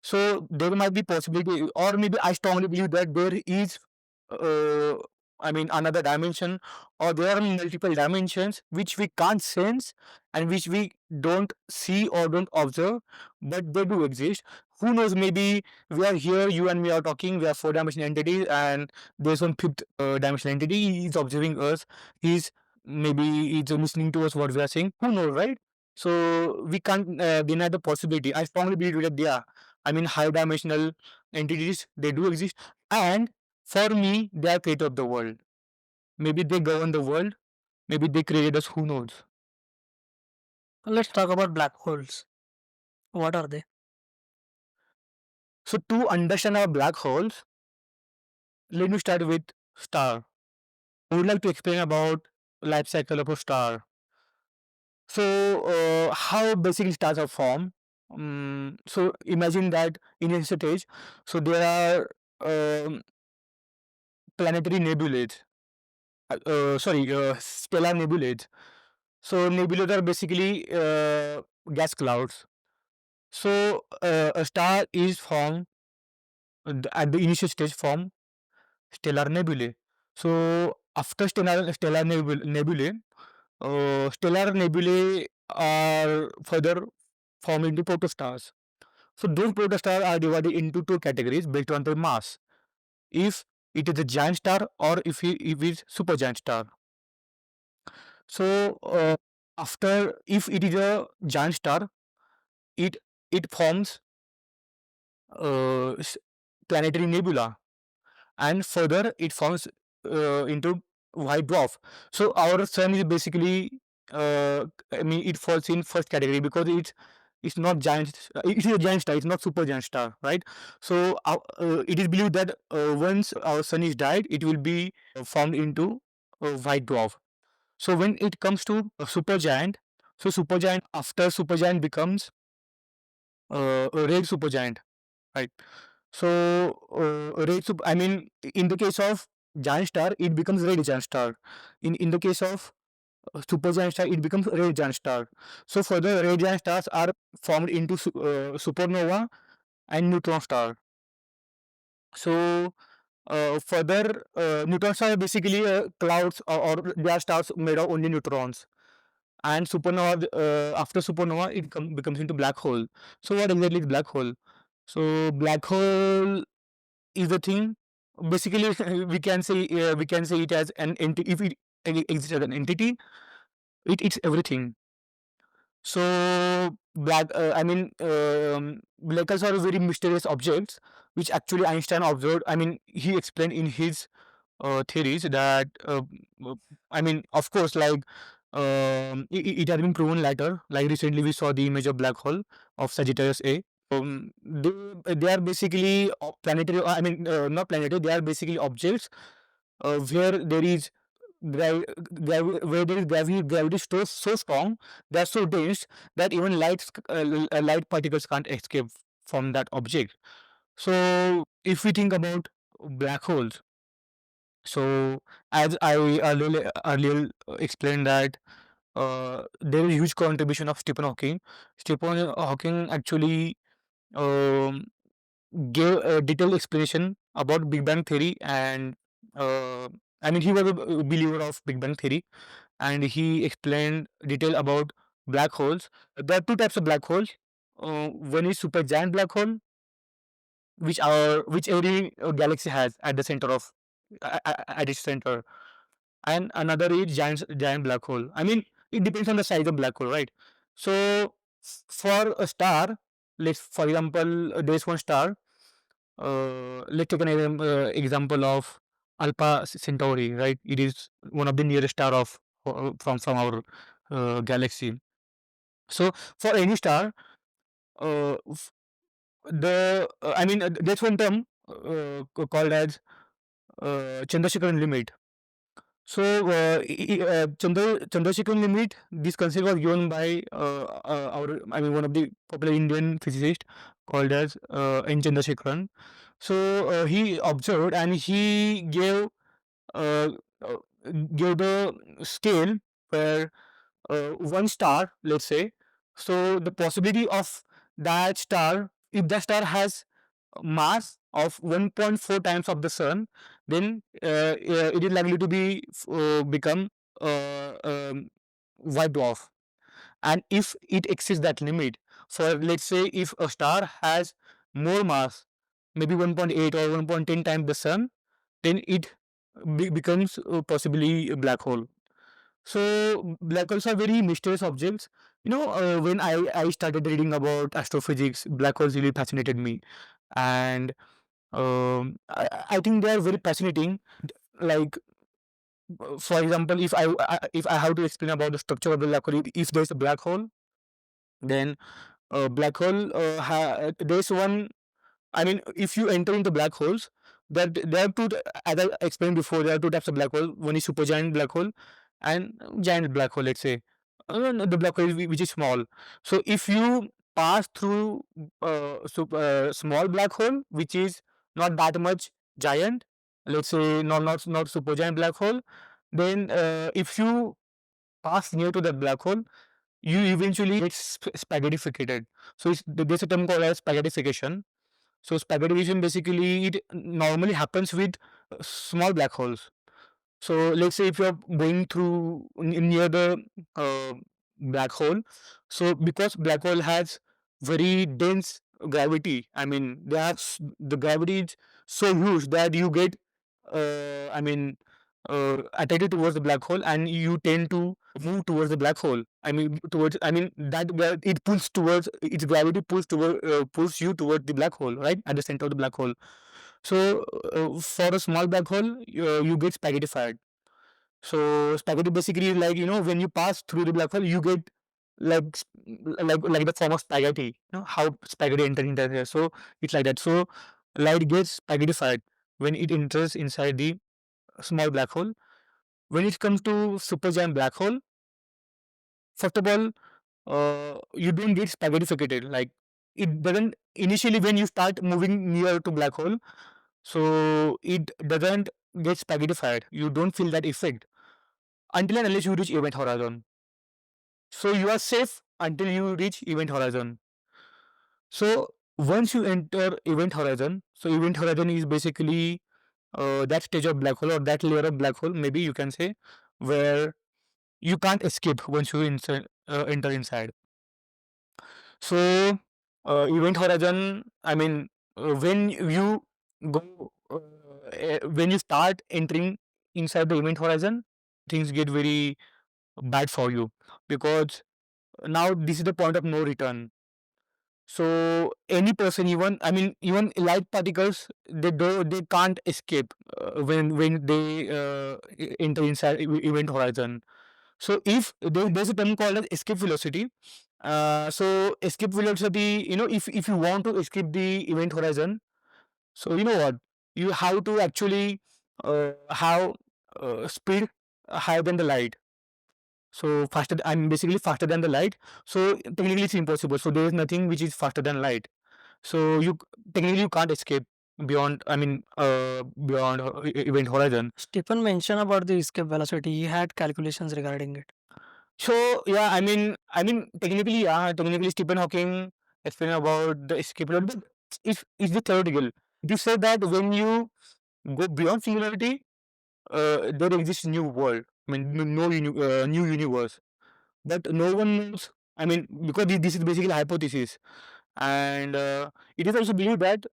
So there might be possibility, or maybe I strongly believe that there is, uh, I mean, another dimension, or there are multiple dimensions which we can't sense and which we don't see or don't observe, but they do exist. Who knows? Maybe we are here, you and me are talking. We are 4 dimensional entities, and there's one fifth dimensional entity. He's observing us. He's maybe he's listening to us what we are saying. Who knows, right? So we can't deny the possibility. I strongly believe that, yeah, I mean, high dimensional entities, they do exist. And for me, they are creator of the world. Maybe they govern the world. Maybe they created us. Who knows? Let's talk about black holes. What are they? So to understand our black holes, let me start with star. I would like to explain about life cycle of a star. So how basically stars are formed. So imagine that in a stage, so there are planetary nebulae. Stellar nebulae. So nebulas are basically gas clouds. So a star is formed at the initial stage form stellar nebulae. So after nebulae, stellar nebulae are further formed into protostars. So those protostars are divided into two categories based on their mass. If it is a giant star or if it's supergiant star. So after if it is a giant star, it it forms planetary nebula, and further it forms into white dwarf. So our sun is basically I mean it falls in first category because it's not giant. It is a giant star. It's not super giant star, right? So it is believed that once our sun is died, it will be formed into a white dwarf. So when it comes to a supergiant, so supergiant after supergiant becomes a red supergiant, right? So I mean, in the case of giant star, it becomes red giant star. In the case of supergiant star, it becomes red giant star. So further, red giant stars are formed into supernova and neutron star. So further, neutron stars are basically clouds, or they are stars made of only neutrons. And supernova, after supernova, it becomes into black hole. So what exactly is black hole? So black hole is the thing. Basically, we can say it as an entity. If it exists as an entity, it's everything. So black holes are very mysterious objects, which actually Einstein observed. I mean, he explained in his theories that of course, like it has been proven later. Like recently, we saw the image of black hole of Sagittarius A. They are basically planetary. Not planetary. They are basically objects where there is where there is gravity so strong, they are so dense that even light particles can't escape from that object. So if we think about black holes, so as I earlier explained that there is huge contribution of Stephen Hawking. Stephen Hawking actually um, gave a detailed explanation about Big Bang theory, and he was a believer of Big Bang theory, and he explained detail about black holes. There are two types of black holes. One is supergiant black hole, which every galaxy has at the center of at its center, and another is giant black hole. I mean, it depends on the size of black hole, right? So for a star, let's for example, there's one star. Let's take an example of Alpha Centauri, right? It is one of the nearest star of from our galaxy. So for any star, uh, f- there's one term called as Chandrasekharan limit. So Chandrasekharan limit, this concept was given by one of the popular Indian physicists called as N. Chandrasekharan. So he observed and he uh, uh, gave the scale where one star, let's say, so the possibility of that star, if that star has mass of 1.4 times of the sun, then it is likely to become white dwarf. And if it exceeds that limit, for let's say if a star has more mass, maybe 1.8 or 1.10 times the sun, then it becomes possibly a black hole. So black holes are very mysterious objects. When I started reading about astrophysics, black holes really fascinated me, and I think they are very fascinating. Like for example, if I have to explain about the structure of the black hole, if there's a black hole, then black hole there's one. If you enter into black holes, that there are as I explained before, there are two types of black hole. One is supergiant black hole and giant black hole, let's say. No, the black hole which is small. So if you pass through small black hole, which is not that much giant, let's say not supergiant black hole, then if you pass near to that black hole, you eventually get spaghettificated. So there's a term called as spaghettification. So spaghettification basically it normally happens with small black holes. So let's say if you're going through near the uh, black hole, so because black hole has very dense gravity, I mean the gravity is so huge that you get, I mean, attracted towards the black hole and you tend to move towards the black hole. I mean that it pulls towards its gravity pulls you toward the black hole, right at the center of the black hole. So for a small black hole, you get spaghettified. So spaghetti basically is like, when you pass through the black hole, you get like like the form of spaghetti. How spaghetti enters into there. So it's like that. So light gets spaghettified when it enters inside the small black hole. When it comes to supergiant black hole, first of all, you don't get spaghettificated. Like it doesn't initially when you start moving near to black hole, so it doesn't get spaghettified. You don't feel that effect until and unless you reach event horizon. So you are safe until you reach event horizon. So once you enter event horizon, so event horizon is basically that stage of black hole or that layer of black hole, maybe you can say, where you can't escape once you enter inside. So event horizon, I mean, when you go, when you start entering inside the event horizon, things get very bad for you because now this is the point of no return. So any person, even I mean, even light particles, they can't escape when they enter inside event horizon. So if there's a term called as escape velocity. So escape velocity, if you want to escape the event horizon, so you know what, you have to actually have speed higher than the light. So faster, I'm basically faster than the light. So technically it's impossible. So there is nothing which is faster than light. So technically you can't escape beyond. I mean, beyond event horizon. Stephen mentioned about the escape velocity. He had calculations regarding it. So yeah, technically Stephen Hawking explained about the escape velocity. But it's the theoretical. You said that when you go beyond singularity, there exists new world. I mean, new universe. But no one knows. I mean, because this is basically a hypothesis, and it is also believed that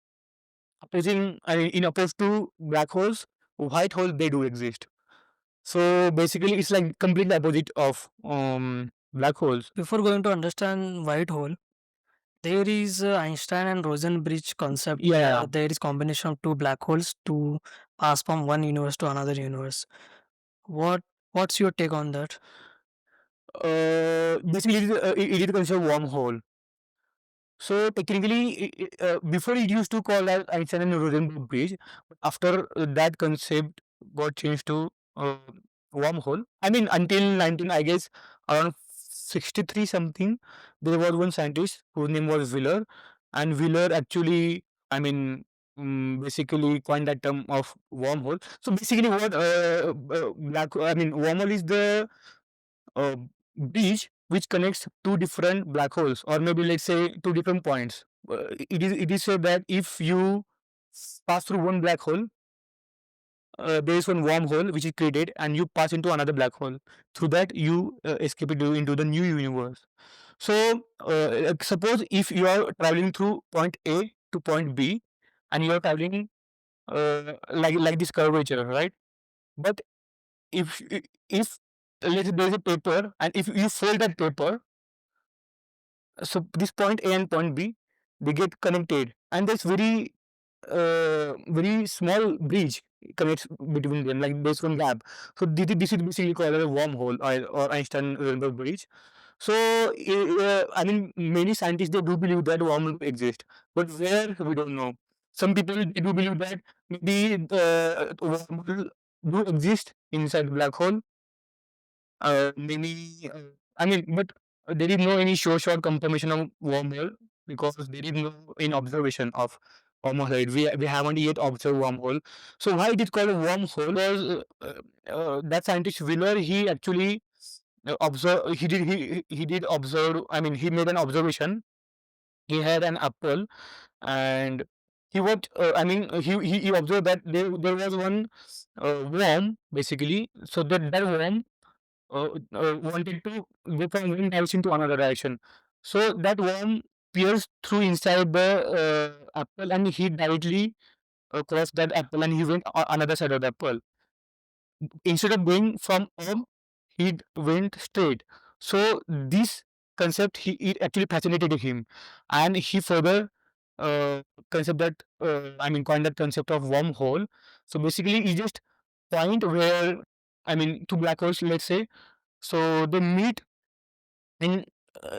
in opposed to black holes, white holes they do exist. So basically, it's like completely opposite of black holes. Before going to understand white hole, there is Einstein and Rosen bridge concept Yeah, where yeah. there is combination of two black holes to pass from one universe to another universe. What what's your take on that? Basically, it is considered wormhole. So technically, before it used to call as Einstein and Rosenberg bridge, but after that concept got changed to wormhole. I mean, until 19, I guess around 63 something, there was one scientist whose name was Wheeler, and Wheeler actually, I mean, basically coined that term of wormhole. So basically, what I mean, wormhole is the uh, bridge which connects two different black holes, or maybe let's say two different points. It is said that if you pass through one black hole, there is one wormhole which is created, and you pass into another black hole. Through that, you escape into the new universe. So, suppose if you are traveling through point A to point B, and you are traveling like this curvature, right? But if if let's say there is a paper, and if you fold that paper, so this point A and point B, they get connected, and there's very small bridge connects between them, like there's one gap. So this is basically called a wormhole, or Einstein-Rosenberg bridge. So I mean, many scientists they do believe that wormhole exist, but where we don't know. Some people they do believe that maybe the wormhole do exist inside the black hole. Maybe I mean, but there is no any sure shot confirmation of wormhole because there is no in observation of wormhole. Right? We haven't yet observed wormhole. So why it is called a wormhole? Because that scientist Wheeler he actually observe he did observe. I mean, he made an observation. He had an apple, and he what I mean he observed that there was one worm basically. So that worm wanted to go from one direction to another direction. So that worm pierced through inside the apple, and he directly crossed that apple, and he went another side of the apple. Instead of going from home, he went straight. So this concept it actually fascinated him, and he further uh, concept that coined that concept of wormhole. So basically, it's just point where two black holes, let's say, so they meet in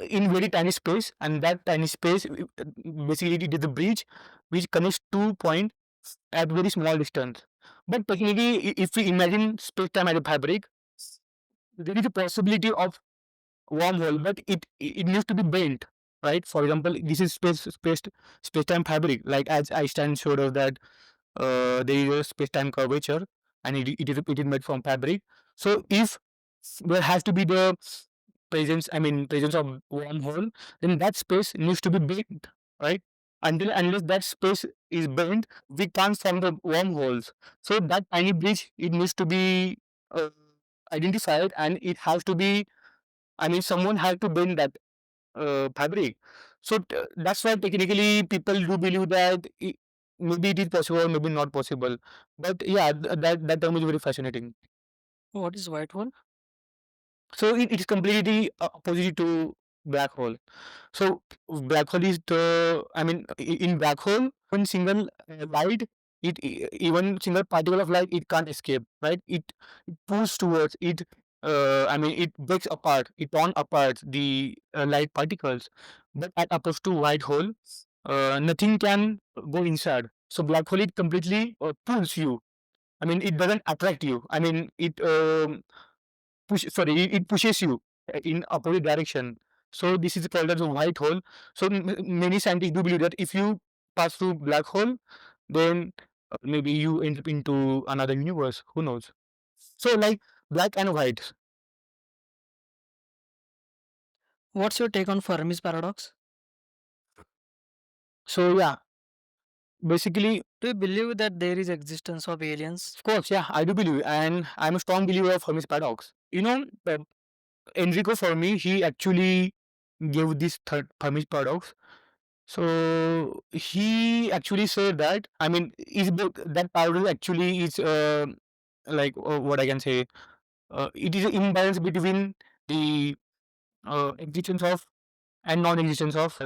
very tiny space, and that tiny space basically it is the bridge which connects two points at very small distance. But technically, if we imagine space-time as a fabric, there is a possibility of wormhole, but it needs to be bent, right? For example, this is space-time fabric, like as Einstein showed us that there is a space-time curvature, and it is made from fabric. So if there has to be the presence of wormhole, then that space needs to be bent, right? Unless that space is bent, we can't form the wormholes. So that tiny bridge, it needs to be uh, identified, and it has to be. Someone has to bend that fabric. So that's why technically people do believe that maybe it is possible, maybe not possible. But yeah, that term is very fascinating. What is white hole? So it is completely opposite to black hole. So black hole is in black hole, one single light, even single particle of light, it can't escape, right? It pulls towards it. It breaks apart, it torn apart the light particles. But at opposed to white hole, nothing can go inside. So black hole it completely pulls you. It doesn't attract you. It pushes you in opposite direction. So this is called as a white hole. So many scientists do believe that if you pass through black hole, then maybe you end up into another universe. Who knows? So like black and white. What's your take on Fermi's paradox? So yeah, basically, Do you believe that there is existence of aliens? of course, yeah, I do believe, and I'm a strong believer of Fermi's paradox. Enrico Fermi, he actually gave this third Fermi's paradox. So he actually said that is that paradox actually is what I can say. It is an imbalance between the existence of and non-existence of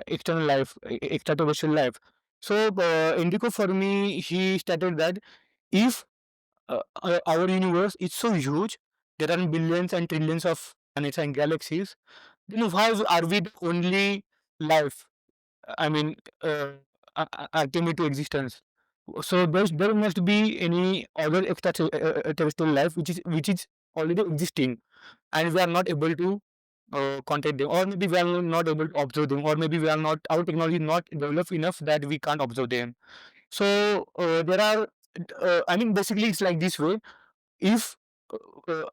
external life, extraterrestrial life. So Enrico Fermi he stated that if our universe is so huge, there are billions and trillions of planets and galaxies, then why are we the only life? I mean, uh, came into existence. So there must be any other extraterrestrial life which is already existing, and we are not able to contact them, or maybe we are not able to observe them, or maybe we are not our technology is not developed enough that we can't observe them. So there are, basically it's like this way. If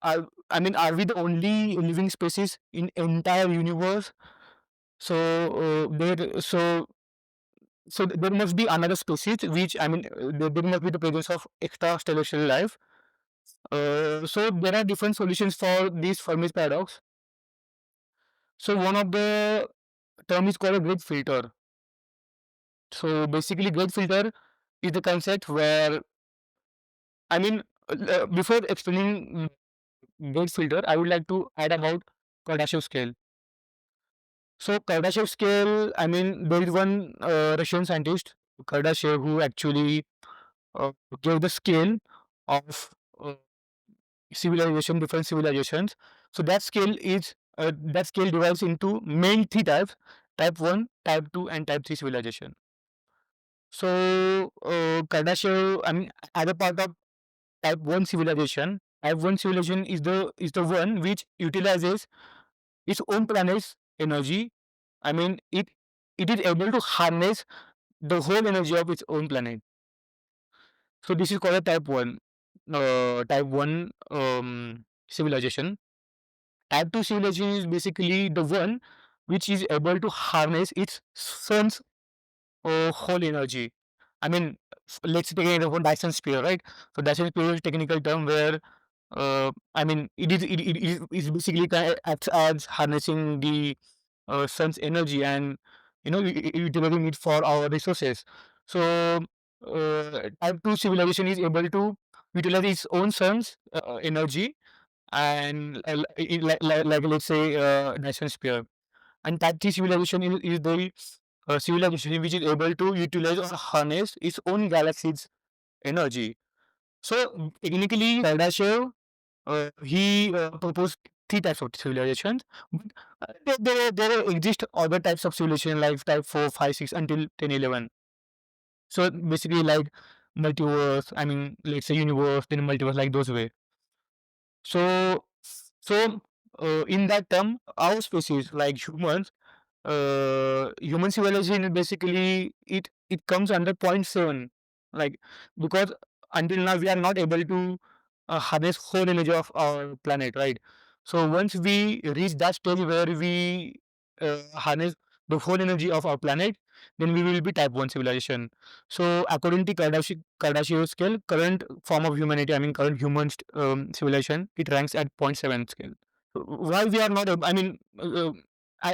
are we the only living species in entire universe? So there must be another species which there must be the presence of extraterrestrial life. So there are different solutions for this Fermi's paradox. So one of the term is called a great filter. So basically, great filter is the concept where before explaining great filter, I would like to add about Kardashev scale. So Kardashev scale, there is one Russian scientist, Kardashev, who actually uh, gave the scale of uh, civilization, different civilizations. So that scale divides into main three types: type one, type two, and type three civilization. So Kardashev, as a part of type one civilization, type one civilization is the one which utilizes its own planet's energy. It is able to harness the whole energy of its own planet. So this is called a type one civilization. Type two civilization is basically the one which is able to harness its sun's whole energy. I mean, let's take an example, Dyson sphere, right? So Dyson sphere is a technical term where I mean, it is basically kind of acts as harnessing the sun's energy and utilizing it for our resources. So type 2 civilization is able to utilize its own sun's energy and like let's say Dyson sphere. And type 3 civilization is the civilization which is able to utilize or harness its own galaxy's energy. So technically, Kardashev he proposed three types of civilizations, but there exist other types of civilization like type 4, 5, 6 until 10, 11. So basically, like multiverse. I mean, let's say universe, then multiverse, like those way. So in that term, our species, like humans, human civilization basically it comes under point 7, like, because until now we are not able to harness whole energy of our planet, right? So once we reach that stage where we harness the whole energy of our planet, then we will be type 1 civilization. So according to Kardashev scale, current form of humanity, I mean current human civilization, it ranks at point 7 scale. Why we are not I mean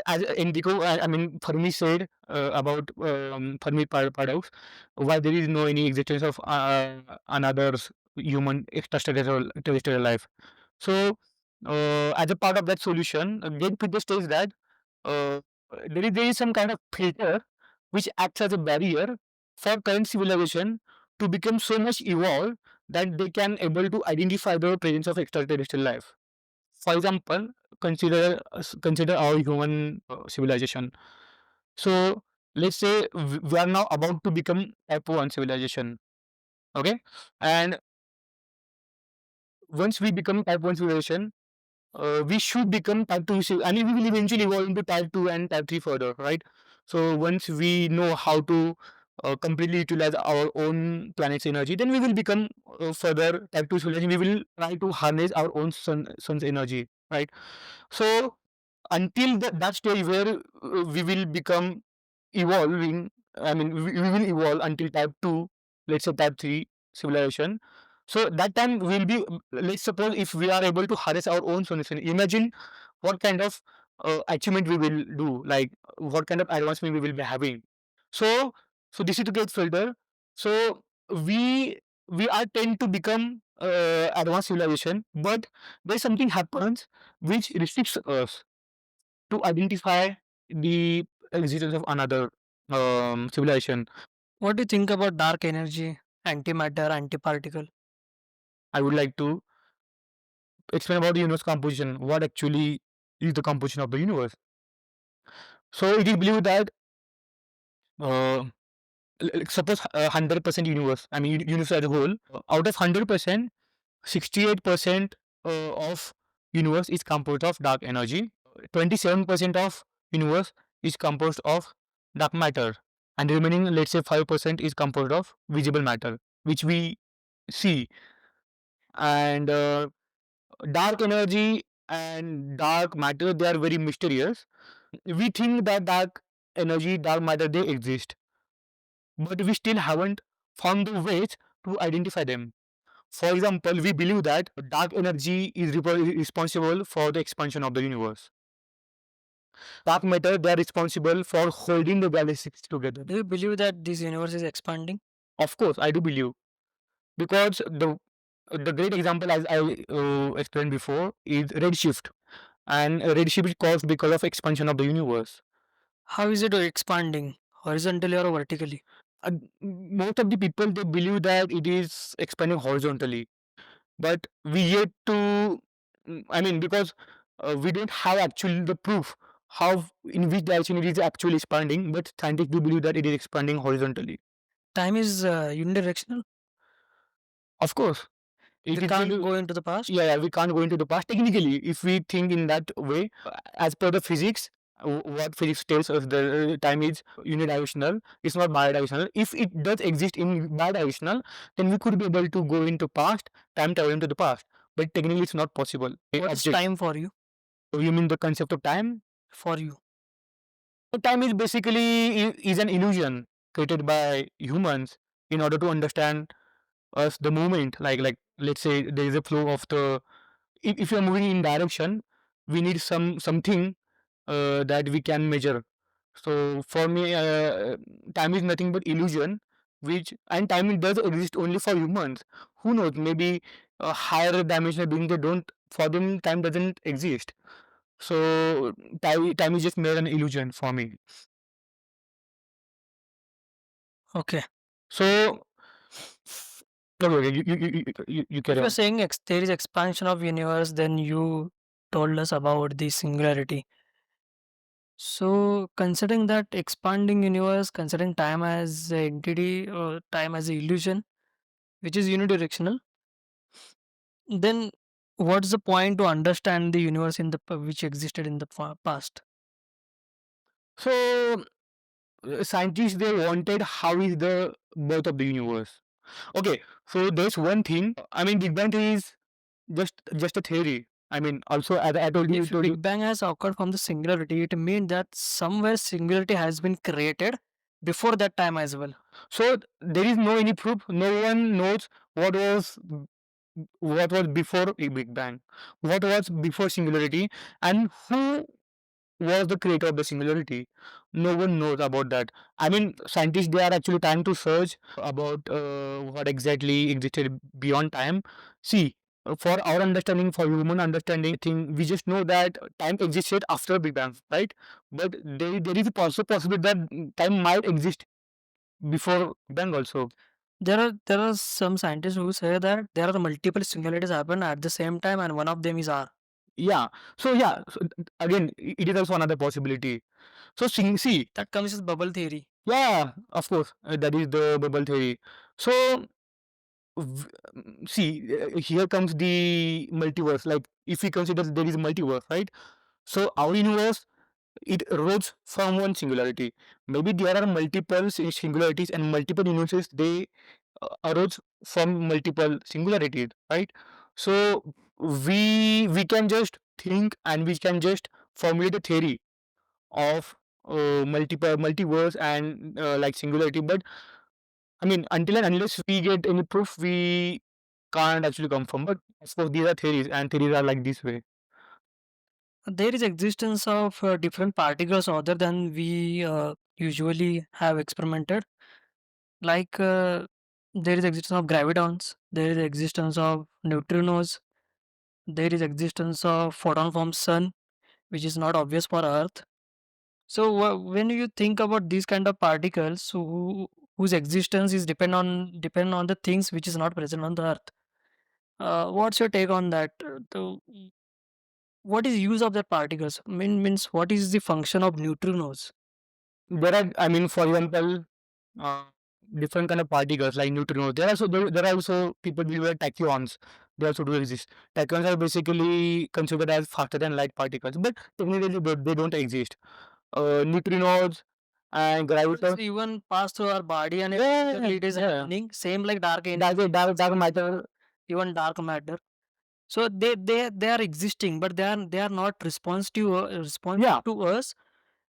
as Indigo, I mean, Fermi said about Fermi paradox, why there is no any existence of another human extraterrestrial life. So, as a part of that solution, Gate Peter states that uh, there is some kind of filter which acts as a barrier for current civilization to become so much evolved that they can able to identify the presence of extraterrestrial life. For example, consider our human civilization. So let's say we are now about to become type 1 civilization. Okay, and once we become type 1 civilization, we should become type 2 I mean, we will eventually evolve into type 2 and type 3 further, right? So once we know how to completely utilize our own planet's energy, then we will become further type 2 civilization. We will try to harness our own sun's energy, right? So until that stage where we will become evolving, I mean, we will evolve until type 2, let's say type 3 civilization. So that time will be, let's suppose if we are able to harness our own solution, imagine what kind of achievement we will do, like what kind of advancement we will be having. So, so this is the gate filter. So we are tend to become advanced civilization, but there's something happens which restricts us to identify the existence of another civilization. What do you think about dark energy, antimatter, antiparticle? I would like to explain about the universe composition. What actually is the composition of the universe? So it is believed that uh, suppose 100% universe. I mean universe as a whole. Out of 100%, 68% of universe is composed of dark energy. 27% of universe is composed of dark matter, and the remaining, let's say, 5% is composed of visible matter, which we see. And dark energy and dark matter, they are very mysterious. We think that dark energy, dark matter, they exist, but we still haven't found the ways to identify them. For example, we believe that dark energy is responsible for the expansion of the universe. Dark matter, they are responsible for holding the galaxies together. Do you believe that this universe is expanding? Of course, I do believe, because the great example, as I explained before, is redshift, and redshift is caused because of expansion of the universe. How is it expanding? Horizontally or vertically? Most of the people, they believe that it is expanding horizontally, but we yet to I mean, because we don't have actually the proof how in which direction it is actually expanding, but scientists do believe that it is expanding horizontally. Time is unidirectional. Of course, We it is can't go into the past. yeah, we can't go into the past technically if we think in that way. As per the physics, what physics tells us, the time is unidirectional. It's not bidirectional. If it does exist in bidirectional, then we could be able to go into past, time travel into the past. But technically, it's not possible. What is time for you? You mean the concept of time? For you. Time is basically is an illusion created by humans. in order to understand us the movement. Like let's say there is a flow of the, if you are moving in direction, we need something that we can measure. So for me, time is nothing but illusion, which, and time does exist only for humans. Who knows? Maybe higher dimensional beings, they don't. For them, time doesn't exist. So time is just mere an illusion for me. Okay. So okay, okay, you If carry you're on. saying there is expansion of universe, then you told us about the singularity. So, considering that expanding universe, considering time as an entity or time as an illusion, which is unidirectional, then what's the point to understand the universe in the which existed in the past? So scientists, they wanted how is the birth of the universe. Okay, so there's one thing. I mean, Big Bang theory is just a theory. I mean, also as I told you, If Big Bang has occurred from the singularity, it means that somewhere singularity has been created before that time as well. so there is no any proof. No one knows what was before a Big Bang, what was before singularity, and who was the creator of the singularity. No one knows about that. I mean, scientists, they are actually trying to search about what exactly existed beyond time. See, for our understanding, for human understanding, thing, we just know that time existed after Big Bang, right? But there is also possibility that time might exist before Big Bang also. There are some scientists who say that there are multiple singularities happen at the same time, and one of them is R. Yeah. So yeah. So again, it is also another possibility. So see, That comes as bubble theory. yeah, of course, that is the bubble theory. So see, here comes the multiverse. Like if we consider there is multiverse, right? So our universe, it arose from one singularity. Maybe there are multiple singularities and multiple universes. They arose from multiple singularities, right? So we can just think and we can just formulate a theory of multiple multiverse and like singularity. But I mean, until and unless we get any proof, we can't actually confirm. But of course, these are theories, and theories are like this way. There is existence of different particles other than we usually have experimented. Like there is existence of gravitons, there is existence of neutrinos, there is existence of photon from sun, which is not obvious for Earth. So when you think about these kind of particles whose existence is depend on the things which is not present on the Earth, what's your take on that? What is use of the particles? Means what is the function of neutrinos? There are, I mean, for example, uh, different kind of particles like neutrinos. There are also people believe that tachyons. They also do exist. Tachyons are basically considered as faster than light particles, but technically they don't exist. Neutrinos and It's gravitons. even pass through our body and Yeah, physically it is yeah. happening. Same like dark energy, Dark matter. even dark matter. So they are existing, but they are not Yeah, responsive to us.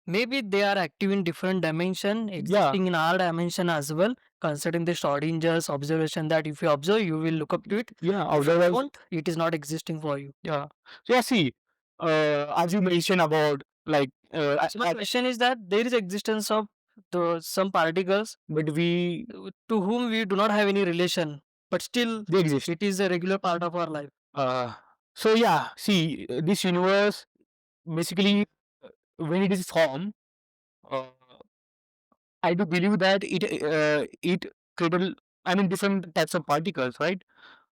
Maybe they are active in different dimension, yeah, existing in our dimension as well. Considering the Schrodinger's observation that if you observe, you will look up to it. yeah. If you Otherwise, don't, it is not existing for you. yeah. So yeah, see, as you mentioned about like, So my question is that there is existence of some particles but we to whom we do not have any relation, but still they exist. it is a regular part of our life. Uh, so yeah, see, this universe basically, when it is formed, uh, I do believe that it created, I mean, different types of particles, right?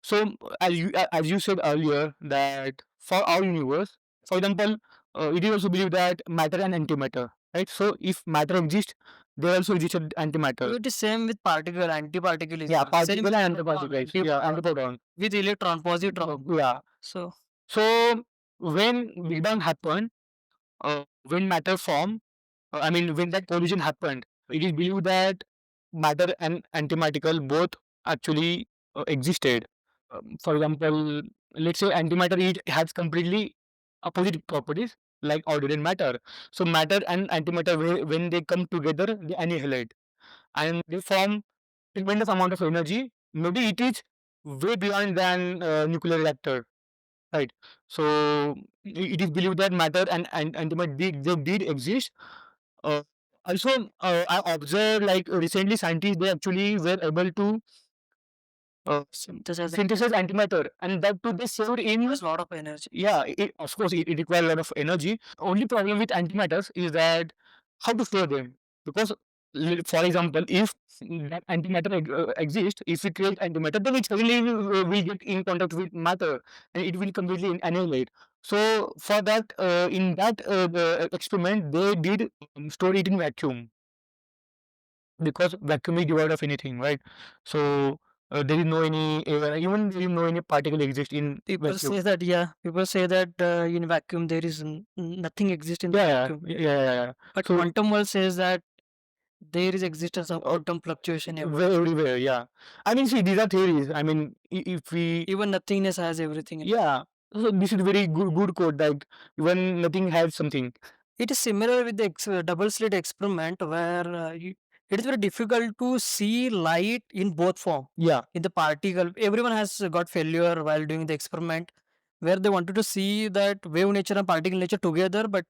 So as you said earlier that for our universe, for example, it is also believed that matter and antimatter, right? So if matter exists, there also exists So antimatter. it is same with particle, antiparticle is Yeah, there. Same particle with and proton, antiparticles. Yeah, antiproton. with electron, positron. Yeah. So So when Big Bang happened, when matter formed, I mean, when that collision happened, it is believed that matter and antimatter both actually existed. For example, let's say antimatter, it has completely opposite properties like ordinary matter. So matter and antimatter, when they come together, they annihilate and they form tremendous amount of energy. Maybe it is way beyond than nuclear reactor, right? So it is believed that matter and antimatter did exist. Uh, Also, I observed like recently scientists they actually were able to synthesize antimatter, and that too they saved in There's a lot of energy. yeah, of course, it requires a lot of energy. Only problem with antimatters is that how to store them. Because, for example, if that antimatter exists, if we create antimatter, then it suddenly will get in contact with matter and it will completely annihilate. So, for that, in that experiment, they did store it in vacuum because vacuum is devoid of anything, right? So, there is no any, even there is no any particle exist in People vacuum. say that, yeah, people say that in vacuum there is nothing exists in the Yeah, vacuum. yeah. But So quantum world says that there is existence of quantum fluctuation everywhere. everywhere, yeah. I mean, see, these are theories. I mean, if we, Even nothingness has everything in it. yeah. So this is very good quote. Like when nothing has something. It is similar with the double slit experiment where it is very difficult to see light in both form. Yeah. In the particle, everyone has got failure while doing the experiment where they wanted to see that wave nature and particle nature together, but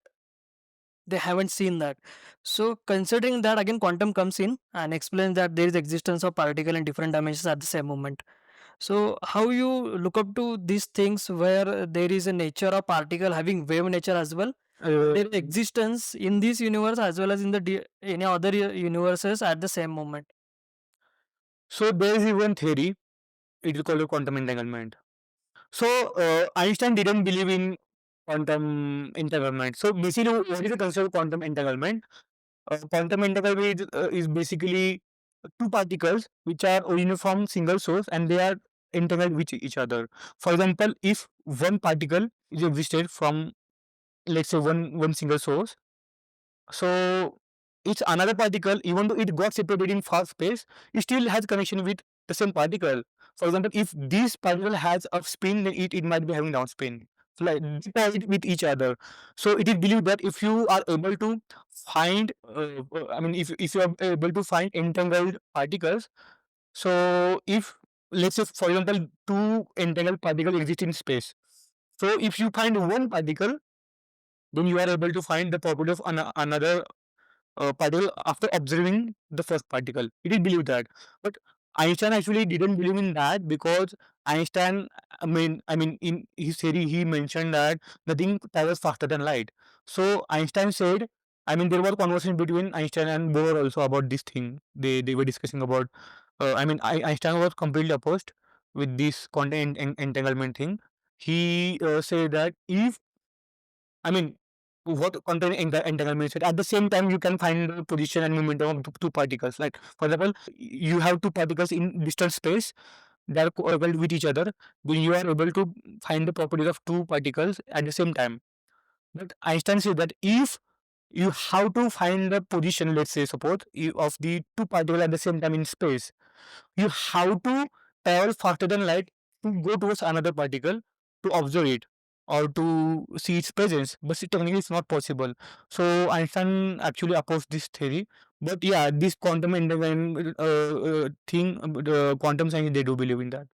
they haven't seen that. So considering that, again quantum comes in and explains that there is existence of particle in different dimensions at the same moment. So how you look up to these things where there is a nature of particle having wave nature as well, their existence in this universe as well as in the any other universes at the same moment. So there is even theory. It is called quantum entanglement. So Einstein didn't believe in quantum entanglement. So basically, what is the concept of quantum entanglement? Quantum entanglement is basically two particles which are originate from single source and they are entangled with each other. For example, if one particle is existed from let's say one single source, so it's another particle, even though it got separated in far space, it still has connection with the same particle. For example, if this particle has a spin, then it might be having down spin. So like they pair it with each other. So it is believed that if you are able to find, I mean, if you are able to find entangled particles, so if let's say for example two entangled particles exist in space, so if you find one particle, then you are able to find the property of another particle after observing the first particle. He did believe that, but Einstein actually didn't believe in that because Einstein, I mean, in his theory, he mentioned that nothing travels faster than light. So Einstein said, I mean, there was conversation between Einstein and Bohr also about this thing. They were discussing about. Einstein was completely opposed with this quantum entanglement thing. He said that if I mean, what quantum entanglement said. At the same time, you can find the position and momentum of two particles. Like, for example, you have two particles in distant space that are coupled with each other. Then you are able to find the properties of two particles at the same time. But Einstein said that if you have to find the position, let's say, suppose, of the two particles at the same time in space, you have to travel faster than light to go towards another particle to observe it or to see its presence, but technically it's not possible. So Einstein actually opposed this theory. But yeah, this quantum entanglement thing, the quantum science, they do believe in that.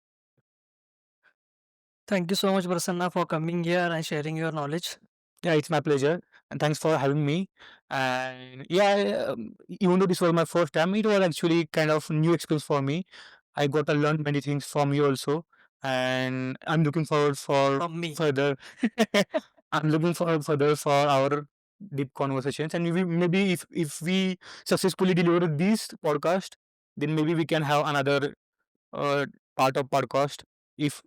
Thank you so much, Prasanna, for coming here and sharing your knowledge. Yeah, it's my pleasure, and thanks for having me. And yeah, even though this was my first time, it was actually kind of new experience for me. I got to learn many things from you also, and I'm looking forward for From me. further. I'm looking forward further for our deep conversations, and maybe if we successfully deliver this podcast, then maybe we can have another uh, part of podcast if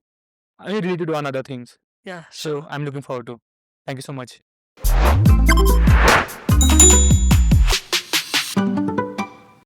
related to another things. Yeah, So sure. I'm looking forward to. Thank you so much.